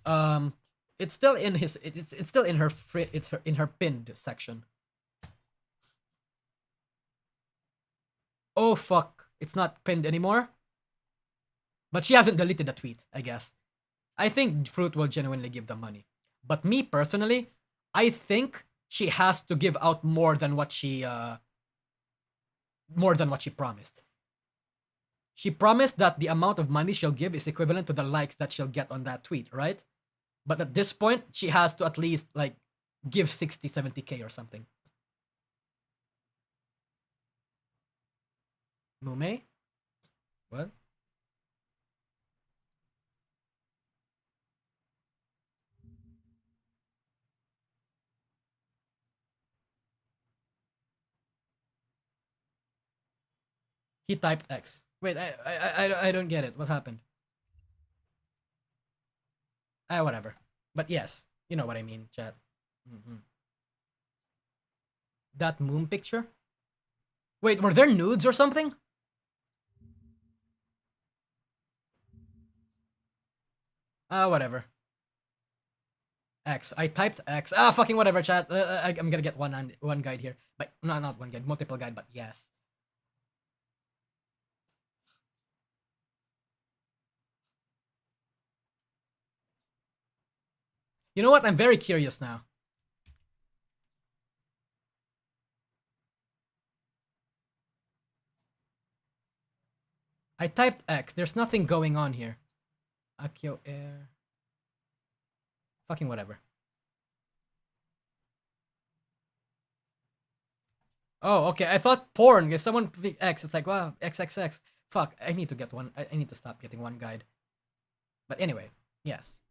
it's still in it's still in her pinned section. Oh fuck, it's not pinned anymore. But she hasn't deleted the tweet, I guess. I think Fruit will genuinely give the money. But me personally, I think she has to give out more than what she promised. She promised that the amount of money she'll give is equivalent to the likes that she'll get on that tweet, right? But at this point, she has to at least like give 60, 70k or something. Mume? What? He typed X. Wait, I don't get it. What happened? Whatever. But yes, you know what I mean, chat. That moon picture? Wait, were there nudes or something? Whatever. X. I typed X. Fucking whatever, chat. I'm gonna get one guide here. But no, not one guide, multiple guide, but yes. You know what? I'm very curious now. I typed X. There's nothing going on here. Akio Air. Fucking whatever. Oh, okay. I thought porn. If someone clicked X, it's like, wow, XXX. Fuck, I need to get one. I need to stop getting one guide. But anyway, yes.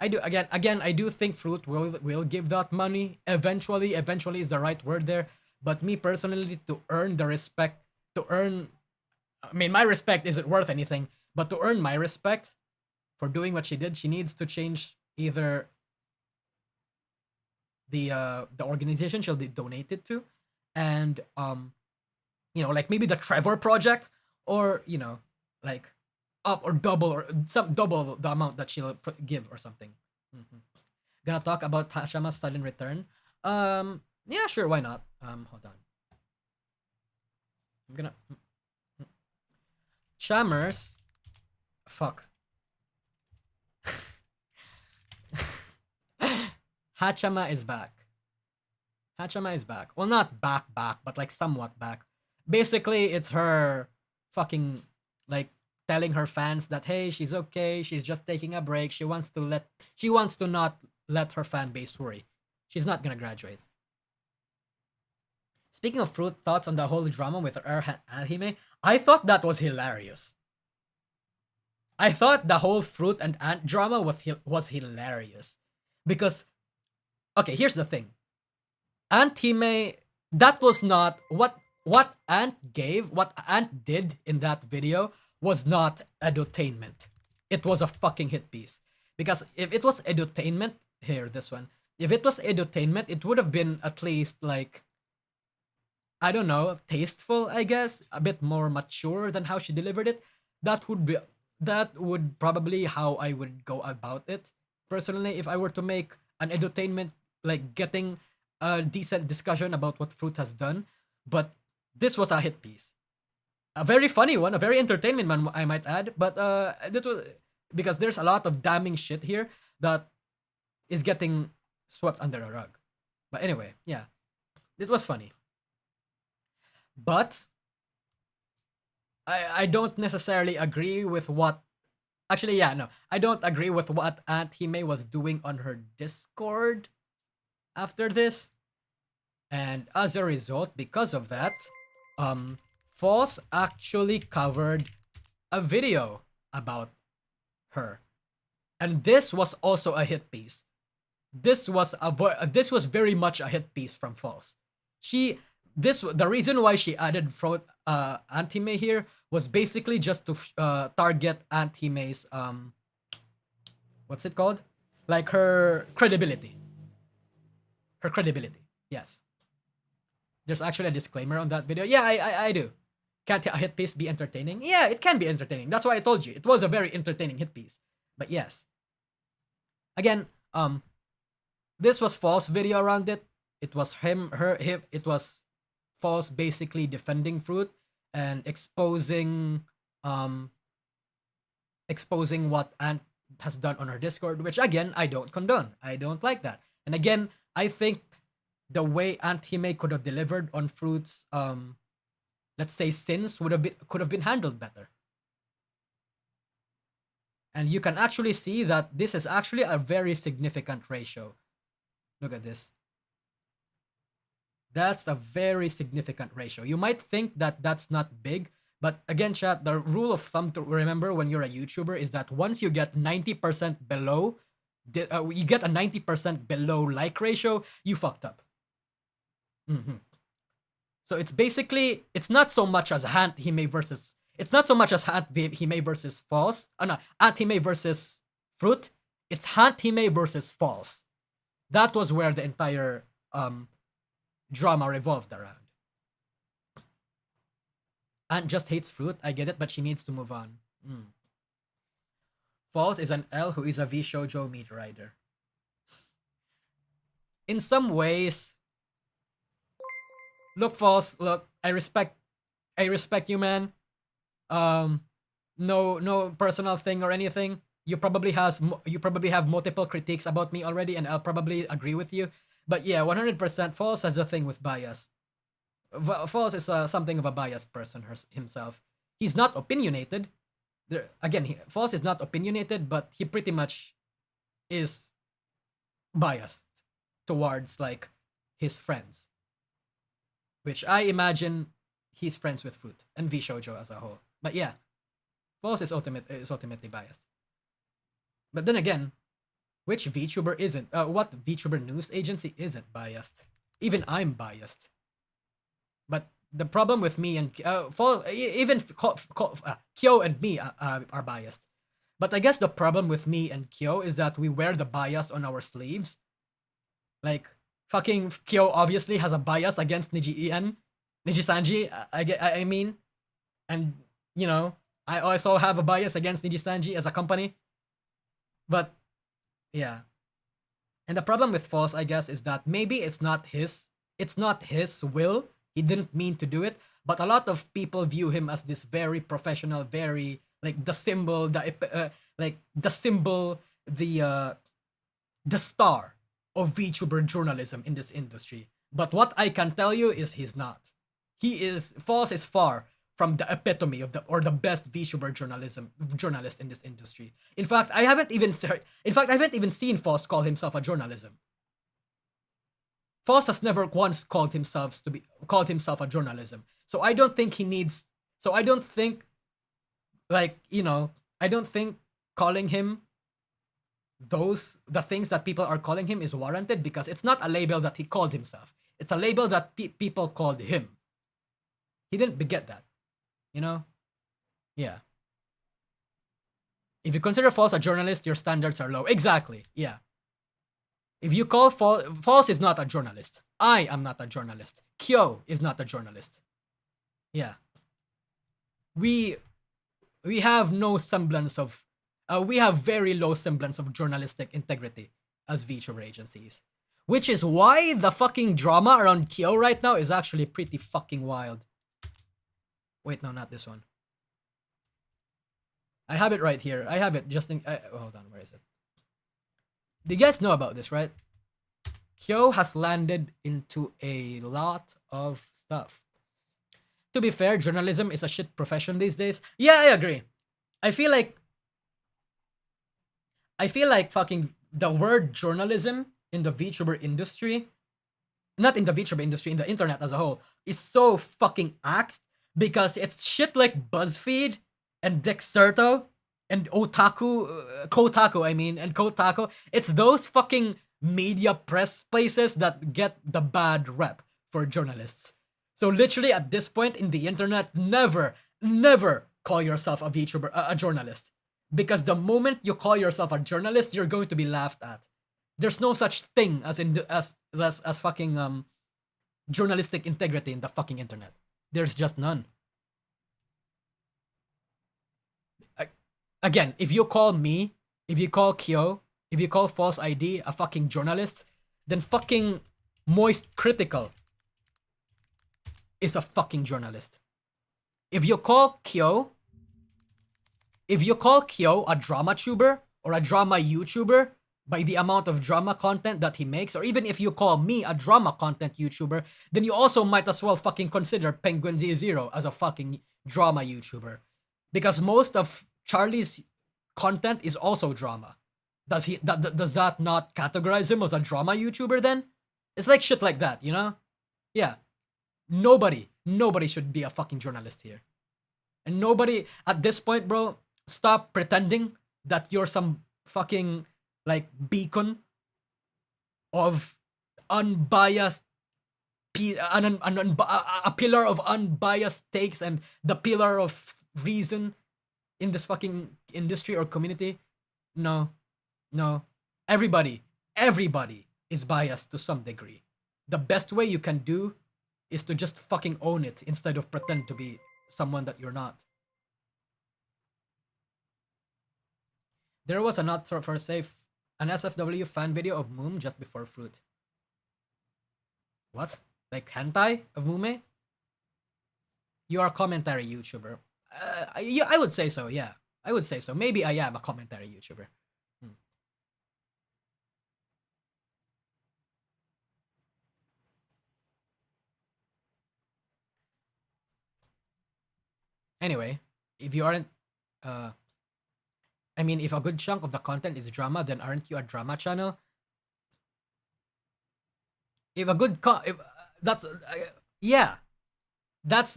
I do again. I do think Fruit will give that money eventually. Eventually is the right word there. But me personally, to earn the respect, I mean, my respect isn't worth anything. But to earn my respect for doing what she did, she needs to change either the organization she'll donate it to, and you know, like maybe the Trevor Project, or you know, like up or double the amount that she'll give or something. Gonna talk about Hashama's sudden return. Yeah, sure, why not? Hold on. I'm gonna Shammers. Fuck. Hachama is back. Hachama is back. Well, not back, but like somewhat back. Basically, it's her fucking like telling her fans that hey, she's okay, she's just taking a break. She wants to not let her fan base worry. She's not gonna graduate. Speaking of Fruit, thoughts on the whole drama with her anime? I thought that was hilarious. I thought the whole Fruit and Ant drama was hilarious. Because, okay, here's the thing. Ant Hime, that was not, what Ant did in that video was not edutainment. It was a fucking hit piece. Because if it was edutainment, here, this one. If it was edutainment, it would have been at least like, I don't know, tasteful, I guess, a bit more mature than how she delivered it. That would probably how I would go about it. Personally, if I were to make an edutainment, like getting a decent discussion about what Fruit has done, but this was a hit piece. A very funny one, a very entertaining one, I might add, but that was because there's a lot of damning shit here that is getting swept under the rug. But anyway, yeah, it was funny. But I don't necessarily agree with what. Actually, yeah, no, I don't agree with what Aunt Hime was doing on her Discord after this, and as a result, because of that, Foss actually covered a video about her, and this was also a hit piece. This was very much a hit piece from Foss. The reason why she added Aunt Hime here was basically just to target Aunt Hime's what's it called? Like her credibility. Her credibility. Yes. There's actually a disclaimer on that video. Yeah, I do. Can't a hit piece be entertaining? Yeah, it can be entertaining. That's why I told you. It was a very entertaining hit piece. But yes. Again, this was Foss video around it. It was him, it was Foss basically defending Fruit and exposing what Ant has done on her Discord, which again I don't condone. I don't like that. And again, I think the way Aunt Hime could have delivered on Fruit's let's say sins could have been handled better. And you can actually see that this is actually a very significant ratio. Look at this. That's a very significant ratio. You might think that that's not big, but again, chat, the rule of thumb to remember when you're a YouTuber is that once you get 90% below, you get a 90% below like ratio, you fucked up. So So it's basically, it's not so much as Ant Hime versus, it's not so much as Ant Hime versus False. No, Ant Hime versus Fruit. It's Ant Hime versus False. That was where the entire drama revolved around. Ant just hates Fruit, I get it, but she needs to move on. False is an L who is a V shoujo meat rider. In some ways, look, False, look, I respect you, man. No personal thing or anything. You probably have multiple critiques about me already, and I'll probably agree with you. But yeah, 100% False has a thing with bias. False is something of a biased person himself. He's not opinionated. False is not opinionated, but he pretty much is biased towards like his friends, which I imagine he's friends with Fruit and V Shoujo as a whole. But yeah, False is ultimately biased. But then again, which VTuber isn't? What VTuber news agency isn't biased? Even I'm biased. But the problem with me and Kyo and me are biased. But I guess the problem with me and Kyo is that we wear the bias on our sleeves. Like, fucking Kyo obviously has a bias against Niji Sanji, I mean. And, you know, I also have a bias against Niji Sanji as a company. But, yeah. And the problem with False, I guess, is that maybe it's not his will. He didn't mean to do it, but a lot of people view him as this very professional, very like the symbol, the star of VTuber journalism in this industry. But what I can tell you is he's not. False is far from the epitome of the best VTuber journalist in this industry. In fact, I haven't even seen False call himself a journalism. False has never once called himself a journalism. So I don't think calling him the things that people are calling him is warranted, because it's not a label that he called himself. It's a label that people called him. He didn't beget that, you know? Yeah. If you consider False a journalist, your standards are low. Exactly, yeah. If you call False is not a journalist. I am not a journalist. Kyo is not a journalist. Yeah. We have no semblance of, we have very low semblance of journalistic integrity as VTuber agencies. Which is why the fucking drama around Kyo right now is actually pretty fucking wild. Wait, no, not this one. I have it right here. I have it just in, hold on, where is it? Do you guys know about this, right? Kyo has landed into a lot of stuff. To be fair, journalism is a shit profession these days. Yeah, I agree. I feel like fucking the word journalism in the VTuber industry, not in the VTuber industry, in the internet as a whole, is so fucking axed because it's shit like BuzzFeed and Dexerto and Kotaku, and Kotaku. It's those fucking media press places that get the bad rep for journalists. So literally at this point in the internet, never call yourself a VTuber, a journalist. Because the moment you call yourself a journalist, you're going to be laughed at. There's no such thing as fucking journalistic integrity in the fucking internet. There's just none. Again, if you call me, if you call Kyo, if you call False ID a fucking journalist, then fucking Moist Critical is a fucking journalist. If you call Kyo a drama tuber or a drama YouTuber by the amount of drama content that he makes, or even if you call me a drama content YouTuber, then you also might as well fucking consider Penguin Z0 as a fucking drama YouTuber. Because most of Charlie's content is also drama. Does that not categorize him as a drama YouTuber then? It's like shit like that, you know? Yeah. Nobody should be a fucking journalist here. And nobody, at this point, bro, stop pretending that you're some fucking, like, beacon of unbiased a pillar of unbiased takes and the pillar of reason in this fucking industry or community. No, no. Everybody is biased to some degree. The best way you can do is to just fucking own it instead of pretend to be someone that you're not. There was a not for safe an SFW fan video of Moom just before Fruit. What? Like hentai of Mume? You are a commentary YouTuber. Yeah, I would say so, yeah. I would say so. Maybe I am a commentary YouTuber. Anyway, if you aren't I mean, if a good chunk of the content is drama, then aren't you a drama channel? If a good if that's yeah, that's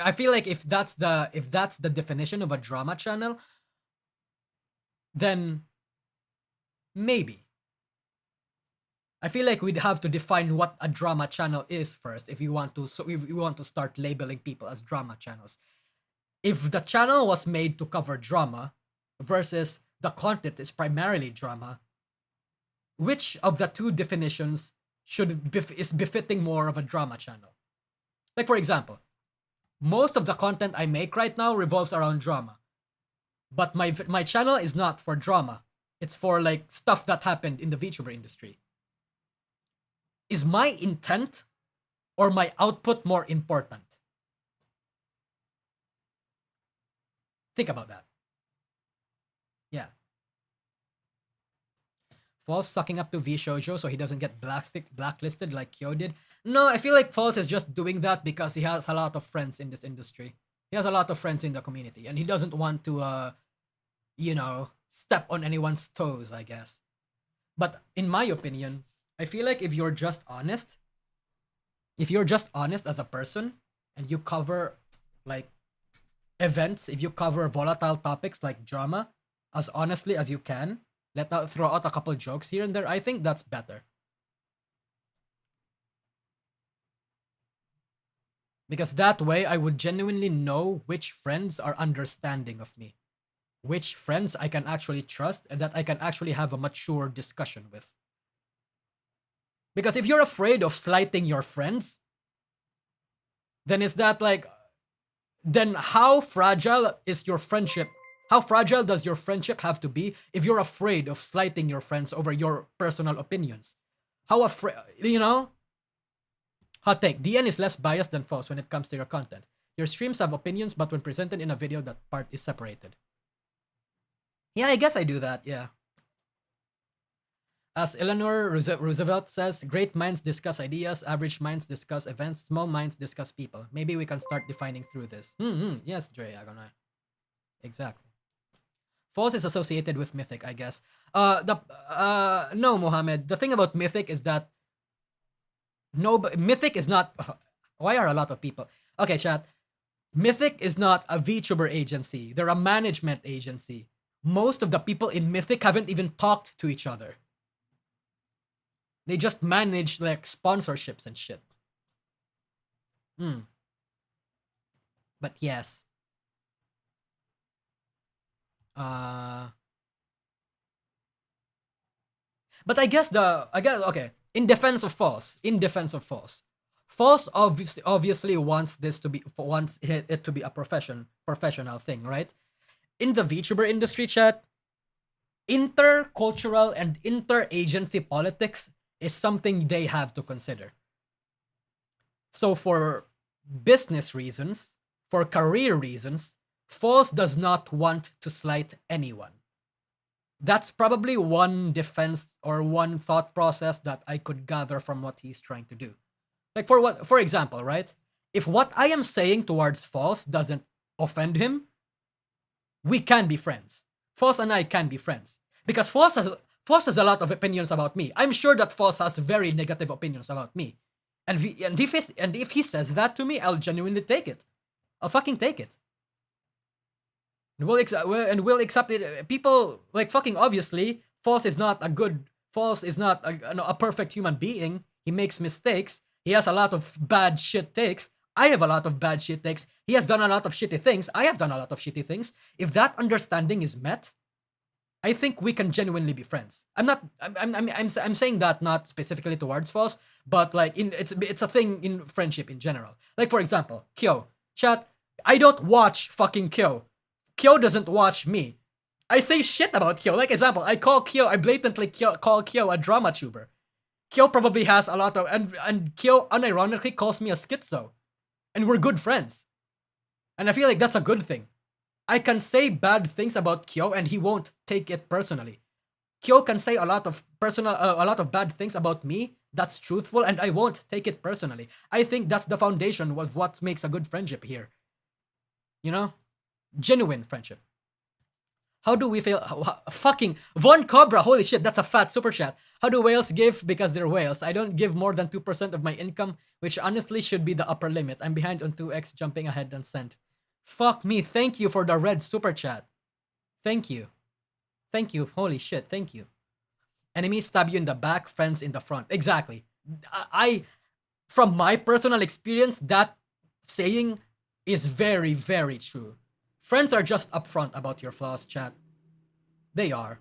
I feel like if that's the definition of a drama channel, then maybe. I feel like we'd have to define what a drama channel is first if you want to start labeling people as drama channels. If the channel was made to cover drama versus the content is primarily drama, which of the two definitions is befitting more of a drama channel? Like, for example, most of the content I make right now revolves around drama, but my channel is not for drama. It's for like stuff that happened in the VTuber industry. Is my intent or my output more important? Think about that. Yeah. False sucking up to V Shoujo so he doesn't get blacklisted like Kyo did. No, I feel like False is just doing that because he has a lot of friends in this industry. He has a lot of friends in the community, and he doesn't want to, step on anyone's toes, I guess. But in my opinion, I feel like if you're just honest as a person, and you cover, like, events, if you cover volatile topics like drama as honestly as you can, throw out a couple jokes here and there, I think that's better. Because that way I would genuinely know which friends are understanding of me, which friends I can actually trust and that I can actually have a mature discussion with. Because if you're afraid of slighting your friends, then then how fragile is your friendship? How fragile does your friendship have to be if you're afraid of slighting your friends over your personal opinions? How afraid, Hot take, DN is less biased than False when it comes to your content. Your streams have opinions, but when presented in a video, that part is separated. Yeah, I guess I do that, yeah. As Eleanor Roosevelt says, great minds discuss ideas, average minds discuss events, small minds discuss people. Maybe we can start defining through this. Yes, Joy Agonai. Exactly. False is associated with Mythic, I guess. No, Mohammed. The thing about Mythic is that Mythic is not... Why are a lot of people... Okay, chat. Mythic is not a VTuber agency. They're a management agency. Most of the people in Mythic haven't even talked to each other. They just manage like sponsorships and shit. But yes. But I guess okay. In defense of False. False obviously wants it to be a professional thing, right? In the VTuber industry, chat, intercultural and interagency politics is something they have to consider. So for business reasons, for career reasons, False does not want to slight anyone. That's probably one defense or one thought process that I could gather from what he's trying to do. Like for example, right? If what I am saying towards False doesn't offend him, we can be friends. False and I can be friends. Because False has a lot of opinions about me. I'm sure that False has very negative opinions about me. And if he says that to me, I'll genuinely take it. I'll fucking take it. And we'll accept it. People, like, fucking obviously, False is not a perfect human being. He makes mistakes. He has a lot of bad shit takes. I have a lot of bad shit takes. He has done a lot of shitty things. I have done a lot of shitty things. If that understanding is met, I think we can genuinely be friends. I'm saying that not specifically towards False, but like it's a thing in friendship in general. Like for example, Kyo, chat. I don't watch fucking Kyo. Kyo doesn't watch me. I say shit about Kyo. Like example, I blatantly call Kyo a drama tuber. Kyo probably has a lot of and Kyo unironically calls me a schizo, and we're good friends. And I feel like that's a good thing. I can say bad things about Kyo and he won't take it personally. Kyo can say a lot of bad things about me that's truthful and I won't take it personally. I think that's the foundation of what makes a good friendship here. You know? Genuine friendship. How do we feel? Fucking Von Cobra, holy shit, that's a fat super chat. How do whales give? Because they're whales. I don't give more than 2% of my income, which honestly should be the upper limit. I'm behind on 2x, jumping ahead on cent. Fuck me, thank you for the red super chat. Thank you. Thank you, holy shit, thank you. Enemies stab you in the back, friends in the front. Exactly. From my personal experience, that saying is very, very true. Friends are just upfront about your flaws, chat. They are.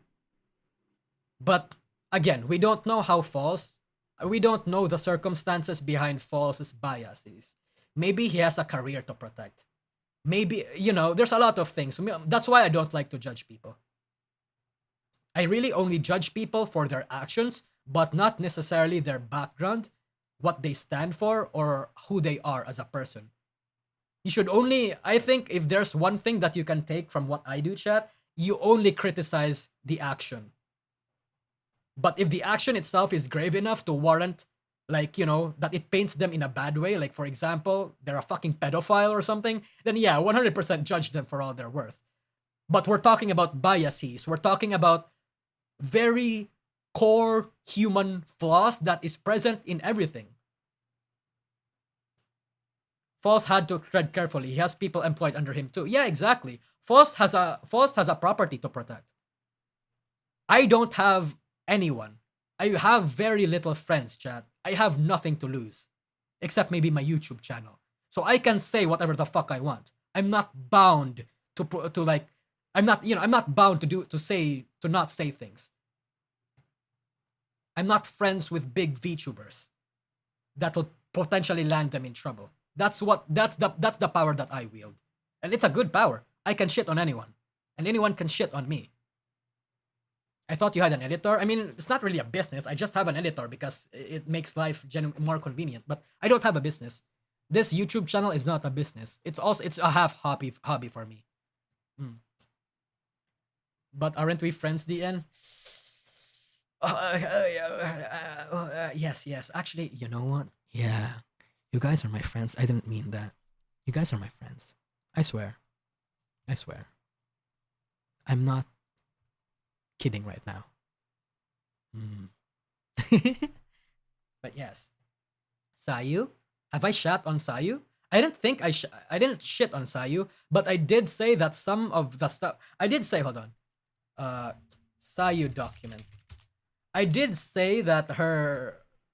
But, again, we don't know how false. We don't know the circumstances behind False's biases. Maybe he has a career to protect. Maybe, you know, there's a lot of things. That's why I don't like to judge people. I really only judge people for their actions, but not necessarily their background, what they stand for, or who they are as a person. You should only, I think if there's one thing that you can take from what I do, chat, you only criticize the action. But if the action itself is grave enough to warrant, like, you know, that it paints them in a bad way, like, for example, they're a fucking pedophile or something, then yeah, 100% judge them for all they're worth. But we're talking about biases. We're talking about very core human flaws that is present in everything. False had to tread carefully. He has people employed under him too. Yeah, exactly. False has a property to protect. I don't have anyone. I have very little friends, chat. I have nothing to lose. Except maybe my YouTube channel. So I can say whatever the fuck I want. I'm not bound to like, I'm not bound to not say things. I'm not friends with big VTubers that'll potentially land them in trouble. That's the power that I wield. And it's a good power. I can shit on anyone. And anyone can shit on me. I thought you had an editor. I mean, it's not really a business. I just have an editor because it makes life more convenient. But I don't have a business. This YouTube channel is not a business. It's a half hobby for me. But aren't we friends, DN? Yes. Actually, you know what? Yeah. You guys are my friends. I didn't mean that. You guys are my friends. I swear. I'm not kidding right now. But yes. Sayu? Have I shat on Sayu? I didn't shit on Sayu, but I did say that some of the stuff... I did say, hold on. Sayu document. I did say that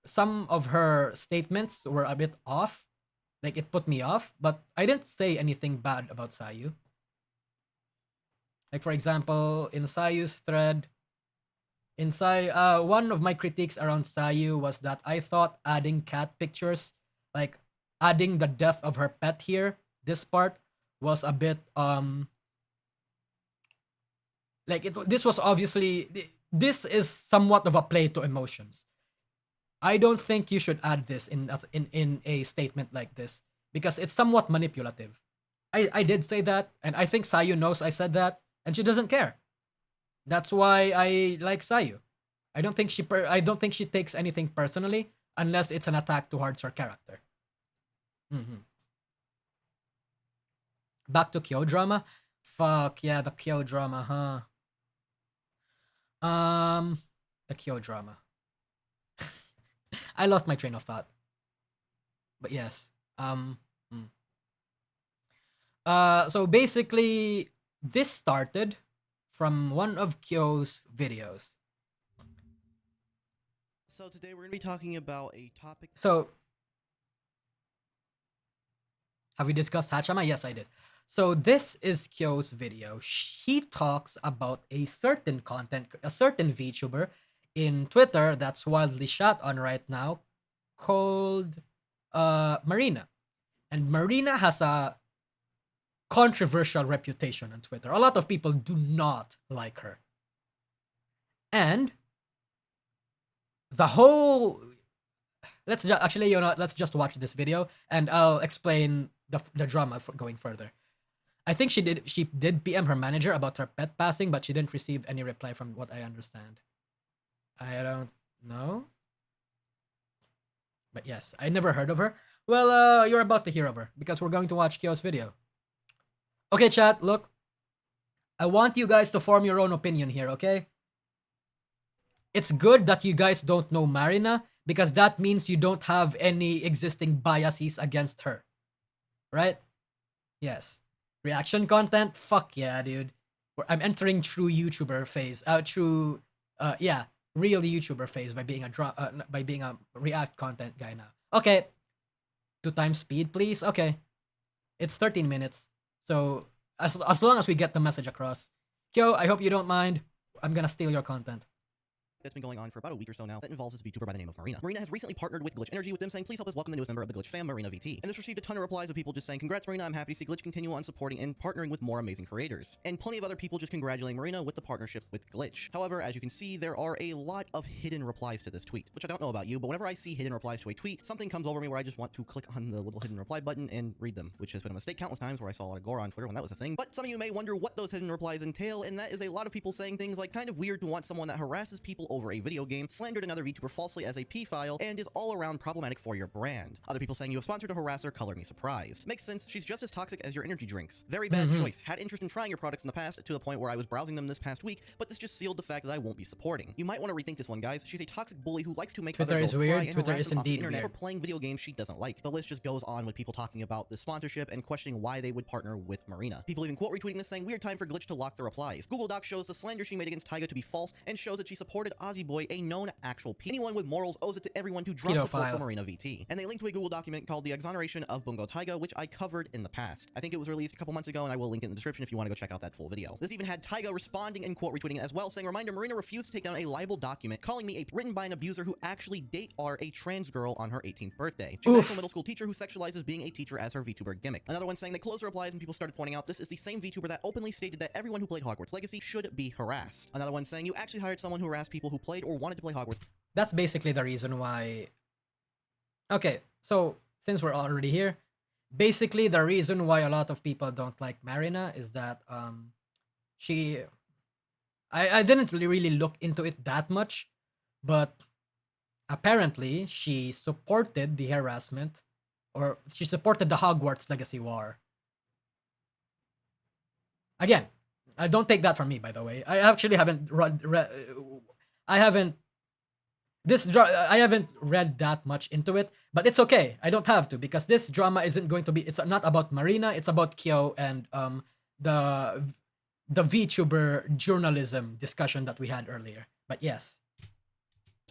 some of her statements were a bit off. Like, it put me off, but I didn't say anything bad about Sayu. Like, for example, in Sayu's thread, one of my critiques around Sayu was that I thought adding cat pictures, like adding the death of her pet here, this part, was a bit, this was obviously, this is somewhat of a play to emotions. I don't think you should add this in a statement like this, because it's somewhat manipulative. I did say that, and I think Sayu knows I said that, and she doesn't care. That's why I like Sayu. I don't think she takes anything personally unless it's an attack towards her character. Back to Kyo drama. Fuck yeah, the Kyo drama, huh? The Kyo drama. I lost my train of thought. But yes. So basically, this started from one of Kyo's videos. So today we're going to be talking about a topic. So Have we discussed Hachama? Yes, I did. So this is Kyo's video. He talks about a certain a certain VTuber in Twitter that's wildly shot on right now called Marina. And Marina has a controversial reputation on Twitter. A lot of people do not like her. And the whole let's just watch this video and I'll explain the drama going further. I think she did PM her manager about her pet passing, but she didn't receive any reply from what I understand. I don't know. But yes, I never heard of her. Well, you're about to hear of her because we're going to watch Kyo's video. Okay, chat, look. I want you guys to form your own opinion here, okay? It's good that you guys don't know Marina because that means you don't have any existing biases against her. Right? Yes. Reaction content? Fuck yeah, dude. I'm entering true YouTuber phase. Real YouTuber phase by being a React content guy now. Okay. 2x speed, please. Okay. It's 13 minutes. So as long as we get the message across. Kyo, I hope you don't mind. I'm gonna steal your content. That's been going on for about a week or so now that involves this VTuber by the name of Marina. Marina has recently partnered with Glitch Energy with them saying, please help us welcome the newest member of the Glitch fam, Marina VT. And this received a ton of replies of people just saying, congrats Marina, I'm happy to see Glitch continue on supporting and partnering with more amazing creators. And plenty of other people just congratulating Marina with the partnership with Glitch. However, as you can see, there are a lot of hidden replies to this tweet, which I don't know about you, but whenever I see hidden replies to a tweet, something comes over me where I just want to click on the little hidden reply button and read them, which has been a mistake countless times where I saw a lot of gore on Twitter when that was a thing. But some of you may wonder what those hidden replies entail, and that is a lot of people saying things like kind of weird to want someone that harasses people over a video game, slandered another VTuber falsely as a P-file, and is all around problematic for your brand. Other people saying you have sponsored a harasser, color me surprised. Makes sense, she's just as toxic as your energy drinks. Very bad choice. Had interest in trying your products in the past to the point where I was browsing them this past week, but this just sealed the fact that I won't be supporting. You might want to rethink this one, guys. She's a toxic bully who likes to make Twitter other is girls weird. cry and Twitter harass is them off the indeed internet weird. for playing video games she doesn't like. The list just goes on with people talking about the sponsorship and questioning why they would partner with Marina. People even quote retweeting this saying, weird time for Glitch to lock the replies. Google Doc shows the slander she made against Taiga to be false and shows that she supported Ozzy Boy, a known actual P. Anyone with morals owes it to everyone to drop support for Marina VT. And they linked to a Google document called the exoneration of Bungo Taiga, which I covered in the past. I think it was released a couple months ago, and I will link it in the description if you want to go check out that full video. This even had Taiga responding and quote retweeting it as well, saying, reminder, Marina refused to take down a libel document, calling me written by an abuser who actually date are a trans girl on her 18th birthday. She's an actual middle school teacher who sexualizes being a teacher as her VTuber gimmick. Another one saying they closed the replies and people started pointing out this is the same VTuber that openly stated that everyone who played Hogwarts Legacy should be harassed. Another one saying you actually hired someone who harassed people who played or wanted to play Hogwarts. That's basically the reason why. Okay, so since we're already here, basically the reason why a lot of people don't like Marina is that I didn't really look into it that much, but apparently she supported the harassment, or she supported the Hogwarts Legacy war. Again, don't take that from me, by the way. I actually haven't I haven't read that much into it, but it's okay. I don't have to because this drama isn't going to be. It's not about Marina. It's about Kyo and the VTuber journalism discussion that we had earlier. But yes.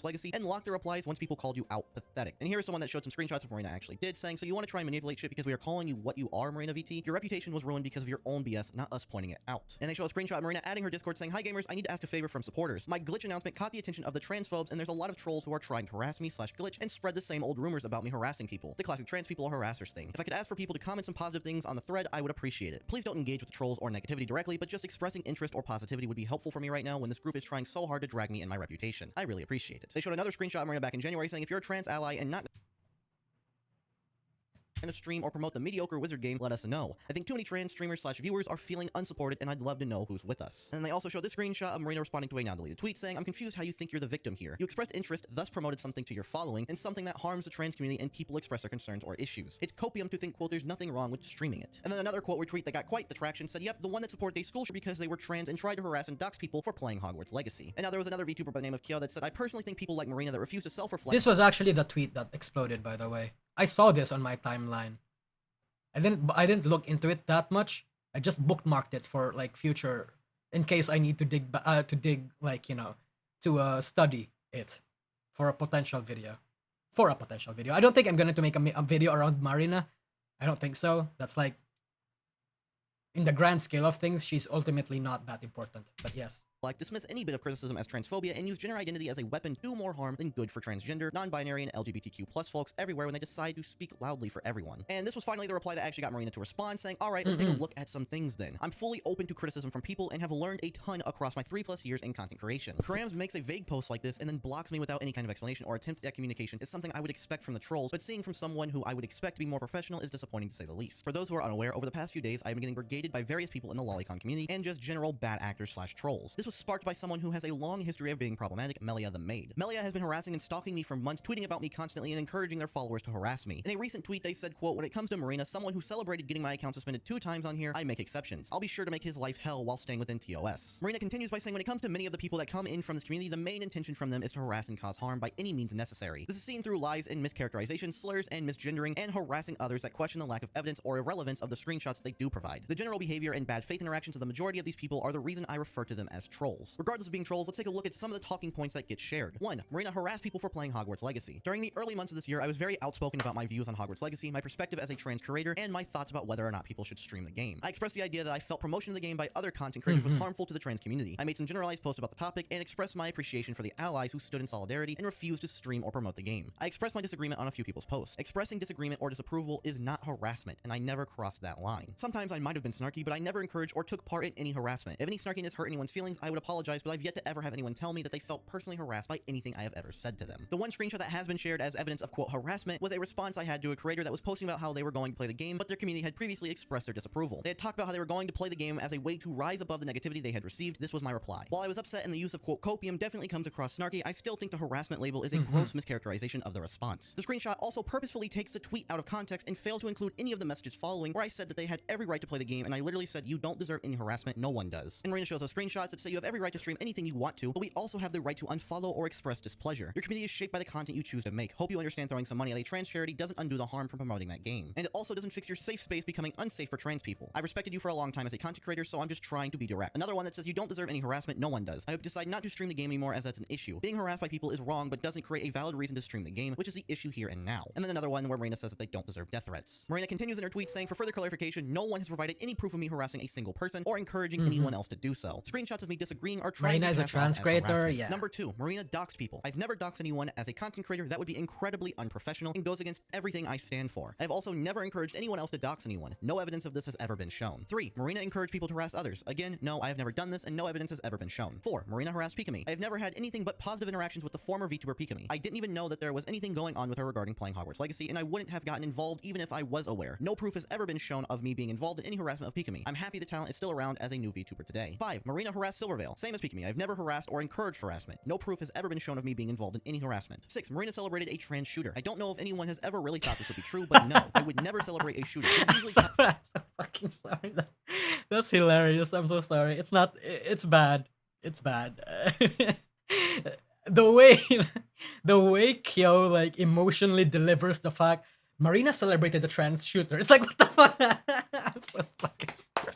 Legacy and lock the replies once people called you out pathetic. And here's someone that showed some screenshots of Marina actually did, saying, so you want to try and manipulate shit because we are calling you what you are, Marina VT? Your reputation was ruined because of your own BS, not us pointing it out. And they show a screenshot of Marina adding her Discord saying, hi gamers, I need to ask a favor from supporters. My Glitch announcement caught the attention of the transphobes, and there's a lot of trolls who are trying to harass me /Glitch and spread the same old rumors about me harassing people. The classic trans people are harassers thing. If I could ask for people to comment some positive things on the thread, I would appreciate it. Please don't engage with the trolls or negativity directly, but just expressing interest or positivity would be helpful for me right now when this group is trying so hard to drag me in my reputation. I really appreciate it. They showed another screenshot of Marina back in January saying if you're a trans ally and not to stream or promote the mediocre wizard game, let us know. I think too many trans streamers /viewers are feeling unsupported, and I'd love to know who's with us. And they also show this screenshot of Marina responding to a now deleted tweet saying, I'm confused how you think you're the victim here. You expressed interest, thus promoted something to your following, and something that harms the trans community and people express their concerns or issues. It's copium to think, quote, there's nothing wrong with streaming it. And then another quote retweet that got quite the traction said, yep, the one that supported a school because they were trans and tried to harass and dox people for playing Hogwarts Legacy. And now there was another VTuber by the name of Kyo that said, I personally think people like Marina that refuse to self-reflect. This was actually the tweet that exploded, by the way. I saw this on my timeline. I didn't look into it that much. I just bookmarked it for like future, in case I need to dig like, you know, to study it for a potential video. I don't think I'm going to make a video around Marina. I don't think so. That's like, in the grand scale of things, she's ultimately not that important. But yes. Dismiss any bit of criticism as transphobia and use gender identity as a weapon to do more harm than good for transgender, non-binary, and LGBTQ+ folks everywhere when they decide to speak loudly for everyone. And this was finally the reply that actually got Marina to respond, saying, alright, let's take a look at some things then. I'm fully open to criticism from people and have learned a ton across my 3+ years in content creation. Krams makes a vague post like this and then blocks me without any kind of explanation or attempt at communication is something I would expect from the trolls, but seeing from someone who I would expect to be more professional is disappointing to say the least. For those who are unaware, over the past few days, I've been getting brigaded by various people in the lolicon community and just general bad actors / trolls. This was sparked by someone who has a long history of being problematic, Melia the Maid. Melia has been harassing and stalking me for months, tweeting about me constantly and encouraging their followers to harass me. In a recent tweet, they said, quote, when it comes to Marina, someone who celebrated getting my account suspended 2 times on here, I make exceptions. I'll be sure to make his life hell while staying within TOS. Marina continues by saying, when it comes to many of the people that come in from this community, the main intention from them is to harass and cause harm by any means necessary. This is seen through lies and mischaracterization, slurs and misgendering, and harassing others that question the lack of evidence or irrelevance of the screenshots they do provide. The general behavior and bad faith interactions of the majority of these people are the reason I refer to them as trolls. Regardless of being trolls, let's take a look at some of the talking points that get shared. 1. Marina harassed people for playing Hogwarts Legacy. During the early months of this year, I was very outspoken about my views on Hogwarts Legacy, my perspective as a trans creator, and my thoughts about whether or not people should stream the game. I expressed the idea that I felt promotion of the game by other content creators was harmful to the trans community. I made some generalized posts about the topic and expressed my appreciation for the allies who stood in solidarity and refused to stream or promote the game. I expressed my disagreement on a few people's posts. Expressing disagreement or disapproval is not harassment, and I never crossed that line. Sometimes I might have been snarky, but I never encouraged or took part in any harassment. If any snarkiness hurt anyone's feelings, I would apologize, but I've yet to ever have anyone tell me that they felt personally harassed by anything I have ever said to them. The one screenshot that has been shared as evidence of quote harassment was a response I had to a creator that was posting about how they were going to play the game, but their community had previously expressed their disapproval. They had talked about how they were going to play the game as a way to rise above the negativity they had received. This was my reply. While I was upset and the use of quote copium definitely comes across snarky, I still think the harassment label is a gross mischaracterization of the response. The screenshot also purposefully takes the tweet out of context and fails to include any of the messages following, where I said that they had every right to play the game, and I literally said, you don't deserve any harassment, no one does. And Marina shows us screenshots that say you have every right to stream anything you want to, but we also have the right to unfollow or express displeasure. Your community is shaped by the content you choose to make. Hope you understand throwing some money at a trans charity doesn't undo the harm from promoting that game. And it also doesn't fix your safe space becoming unsafe for trans people. I've respected you for a long time as a content creator, so I'm just trying to be direct. Another one that says you don't deserve any harassment, no one does. I hope you decide not to stream the game anymore as that's an issue. Being harassed by people is wrong, but doesn't create a valid reason to stream the game, which is the issue here and now. And then another one where Marina says that they don't deserve death threats. Marina continues in her tweet saying, for further clarification, no one has provided any proof of me harassing a single person or encouraging anyone else to do so. Screenshots of me disagreeing are trying Marina to is a pass off trans as creator, harassment. yeah. Number 2, Marina doxed people. I've never doxed anyone as a content creator. That would be incredibly unprofessional and goes against everything I stand for. I've also never encouraged anyone else to dox anyone. No evidence of this has ever been shown. 3, Marina encouraged people to harass others. Again, no, I have never done this and no evidence has ever been shown. 4, Marina harassed Pikami. I have never had anything but positive interactions with the former VTuber Pikami. I didn't even know that there was anything going on with her regarding playing Hogwarts Legacy, and I wouldn't have gotten involved even if I was aware. No proof has ever been shown of me being involved in any harassment of Pikami. I'm happy the talent is still around as a new VTuber today. 5, Marina harassed Silvervale. Same as Pikami. I've never harassed or encouraged harassment. No proof has ever been shown of me being involved in any harassment. 6, Marina celebrated a trans shooter. I don't know if anyone has ever really thought this would be true, but no, I would never celebrate a shooter. This usually I'm so fucking sorry. That's hilarious. I'm so sorry. It's not. It's bad. It's bad. the way Kyo like emotionally delivers the fact Marina celebrated a trans shooter. It's like what the fuck. I'm so fucking sorry.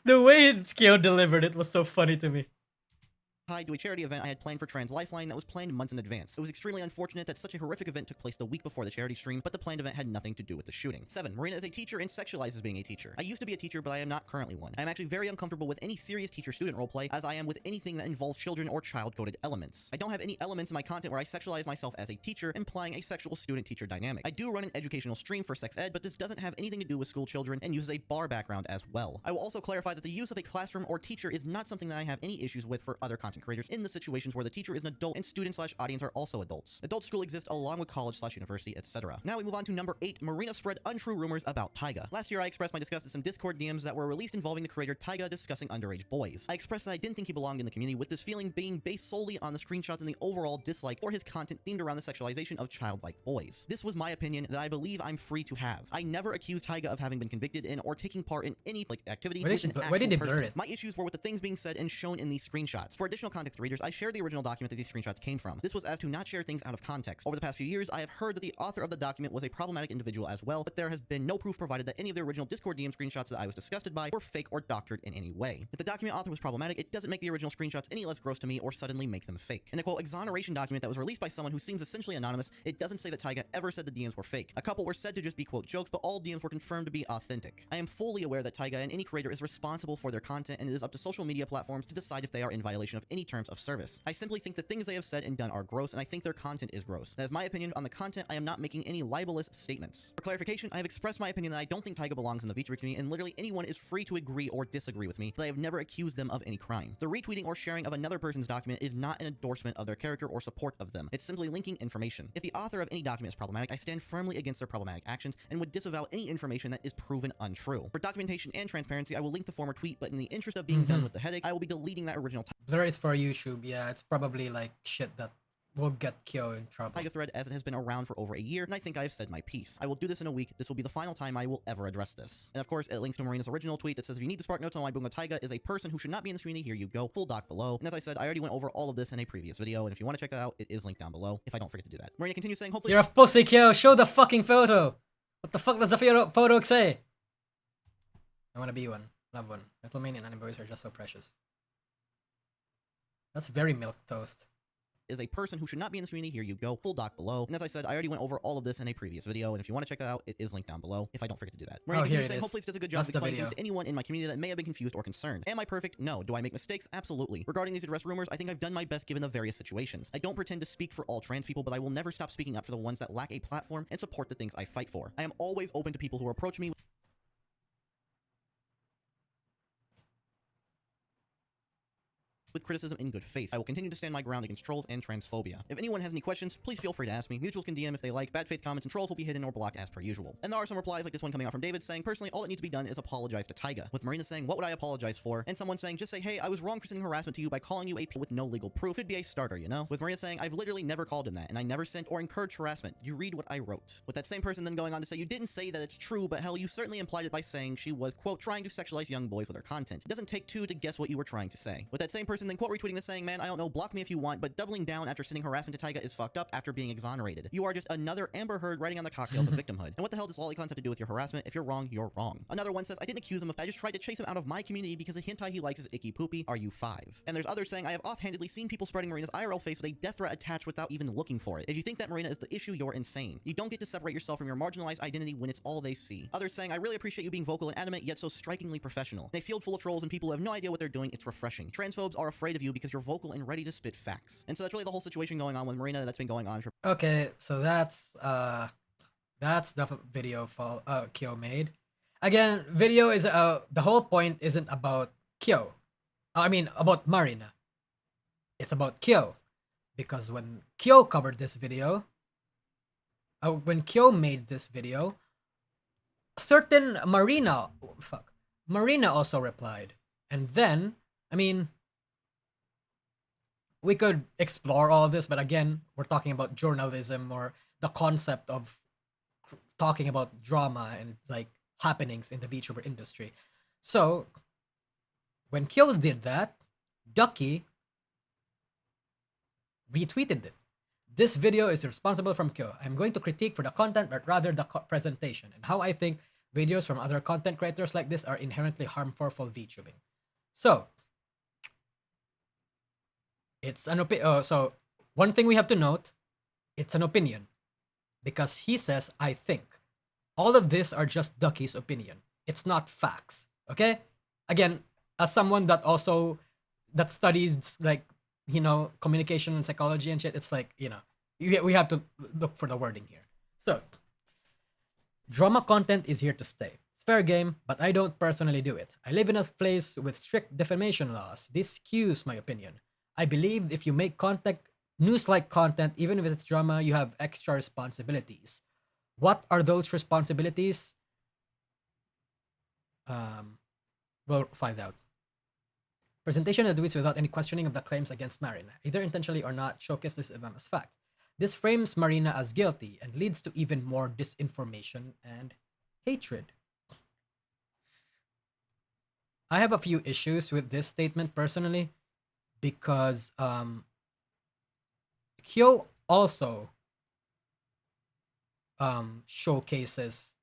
The way Kyo delivered it was so funny to me. tied to a charity event I had planned for Trans Lifeline that was planned months in advance. It was extremely unfortunate that such a horrific event took place the week before the charity stream, but the planned event had nothing to do with the shooting. 7. Marina is a teacher and sexualizes being a teacher. I used to be a teacher, but I am not currently one. I am actually very uncomfortable with any serious teacher-student roleplay, as I am with anything that involves children or child-coded elements. I don't have any elements in my content where I sexualize myself as a teacher, implying a sexual student-teacher dynamic. I do run an educational stream for sex ed, but this doesn't have anything to do with school children and uses a bar background as well. I will also clarify that the use of a classroom or teacher is not something that I have any issues with for other content creators in the situations where the teacher is an adult and student/audience are also adults. Adult school exists along with college/university, etc. Now we move on to number 8. Marina spread untrue rumors about Taiga. Last year I expressed my disgust at some Discord DMs that were released involving the creator Taiga discussing underage boys. I expressed that I didn't think he belonged in the community, with this feeling being based solely on the screenshots and the overall dislike for his content themed around the sexualization of childlike boys. This was my opinion that I believe I'm free to have. I never accused Taiga of having been convicted in or taking part in any activity with an Why did actual they blur person. it? My issues were with the things being said and shown in these screenshots. For additional context readers, I shared the original document that these screenshots came from. This was as to not share things out of context. Over the past few years, I have heard that the author of the document was a problematic individual as well, but there has been no proof provided that any of the original Discord DM screenshots that I was disgusted by were fake or doctored in any way. If the document author was problematic, it doesn't make the original screenshots any less gross to me or suddenly make them fake. In a quote exoneration document that was released by someone who seems essentially anonymous, it doesn't say that Taiga ever said the DMs were fake. A couple were said to just be quote jokes, but all DMs were confirmed to be authentic. I am fully aware that Taiga and any creator is responsible for their content, and it is up to social media platforms to decide if they are in violation of any terms of service. I simply think the things they have said and done are gross, and I think their content is gross. That is my opinion on the content. I am not making any libelous statements. For clarification, I have expressed my opinion that I don't think Taiga belongs in the VTuber community, and literally anyone is free to agree or disagree with me, but I have never accused them of any crime. The retweeting or sharing of another person's document is not an endorsement of their character or support of them. It's simply linking information. If the author of any document is problematic, I stand firmly against their problematic actions and would disavow any information that is proven untrue. For documentation and transparency, I will link the former tweet, but in the interest of being done with the headache, I will be deleting that original Blur is for YouTube. Yeah, it's probably like shit that will get Kyo in trouble. Taiga thread as it has been around for over a year, and I think I have said my piece. I will do this in a week. This will be the final time I will ever address this. And of course, it links to Marina's original tweet that says, if you need the spark notes on why Bungo Taiga is a person who should not be in this community, here you go. Full doc below. And as I said, I already went over all of this in a previous video, and if you want to check that out, it is linked down below, if I don't forget to do that. Marina continues saying, hopefully— You're a pussy, Kyo. Show the fucking photo. What the fuck does the photo say? I want to be one. Love one. Metalmania and anime boys are just so precious. That's very milquetoast. is a person who should not be in this community, here you go. Full doc below. And as I said, I already went over all of this in a previous video, and if you want to check that out, it is linked down below, if I don't forget to do that. Marina here continues it saying, is. hopefully this does a good job That's of the explaining video. things to anyone in my community that may have been confused or concerned. Am I perfect? No. Do I make mistakes? Absolutely. Regarding these address rumors, I think I've done my best given the various situations. I don't pretend to speak for all trans people, but I will never stop speaking up for the ones that lack a platform and support the things I fight for. I am always open to people who approach me with criticism in good faith. I will continue to stand my ground against trolls and transphobia. If anyone has any questions, please feel free to ask me. Mutuals can DM if they like. Bad faith comments and trolls will be hidden or blocked as per usual. And there are some replies like this one coming out from David saying, personally, all that needs to be done is apologize to Taiga. With Marina saying, what would I apologize for? And someone saying, just say, hey, I was wrong for sending harassment to you by calling you a p with no legal proof. Could be a starter, you know? With Marina saying, I've literally never called him that, and I never sent or encouraged harassment. You read what I wrote. With that same person then going on to say, you didn't say that it's true, but hell, you certainly implied it by saying she was, quote, trying to sexualize young boys with her content. It doesn't take two to guess what you were trying to say. With that same person then quote retweeting this saying, man, I don't know, block me if you want, but doubling down after sending harassment to Taiga is fucked up after being exonerated. You are just another Amber Heard writing on the cocktails of victimhood. And what the hell does lolicons have to do with your harassment? If you're wrong, you're wrong. Another one says, I didn't accuse him of, I just tried to chase him out of my community because the hentai he likes is icky poopy. Are you 5? And there's others saying, I have offhandedly seen people spreading Marina's IRL face with a death threat attached without even looking for it. If you think that Marina is the issue, you're insane. You don't get to separate yourself from your marginalized identity when it's all they see. Others saying, I really appreciate you being vocal and adamant, yet so strikingly professional. In a field full of trolls and people who have no idea what they're doing, it's refreshing. Transphobes are afraid of you because you're vocal and ready to spit facts. And so that's really the whole situation going on with Marina that's been going on for— Okay, so that's the video Kyo made. Again, video is the whole point isn't about Kyo. I mean about Marina. It's about Kyo. Because when Kyo covered this video, when Kyo made this video, certain Marina also replied. And then, I mean, we could explore all of this, but again, we're talking about journalism or the concept of talking about drama and like happenings in the VTuber industry. So when Kyo did that, Ducky retweeted it. This video is responsible from Kyo. I'm going to critique for the content, but rather the presentation and how I think videos from other content creators like this are inherently harmful for VTubing. So it's an opinion. So one thing we have to note, it's an opinion. Because he says, I think. All of this are just Ducky's opinion. It's not facts. Okay? Again, as someone that studies like, you know, communication and psychology and shit, it's like, you know, we have to look for the wording here. So, drama content is here to stay. It's fair game, but I don't personally do it. I live in a place with strict defamation laws. This skews my opinion. I believe if you make news-like content, even if it's drama, you have extra responsibilities. What are those responsibilities? We'll find out. Presentation of the tweets without any questioning of the claims against Marina, either intentionally or not, showcase this event as fact. This frames Marina as guilty and leads to even more disinformation and hatred. I have a few issues with this statement personally, because Kyo also showcases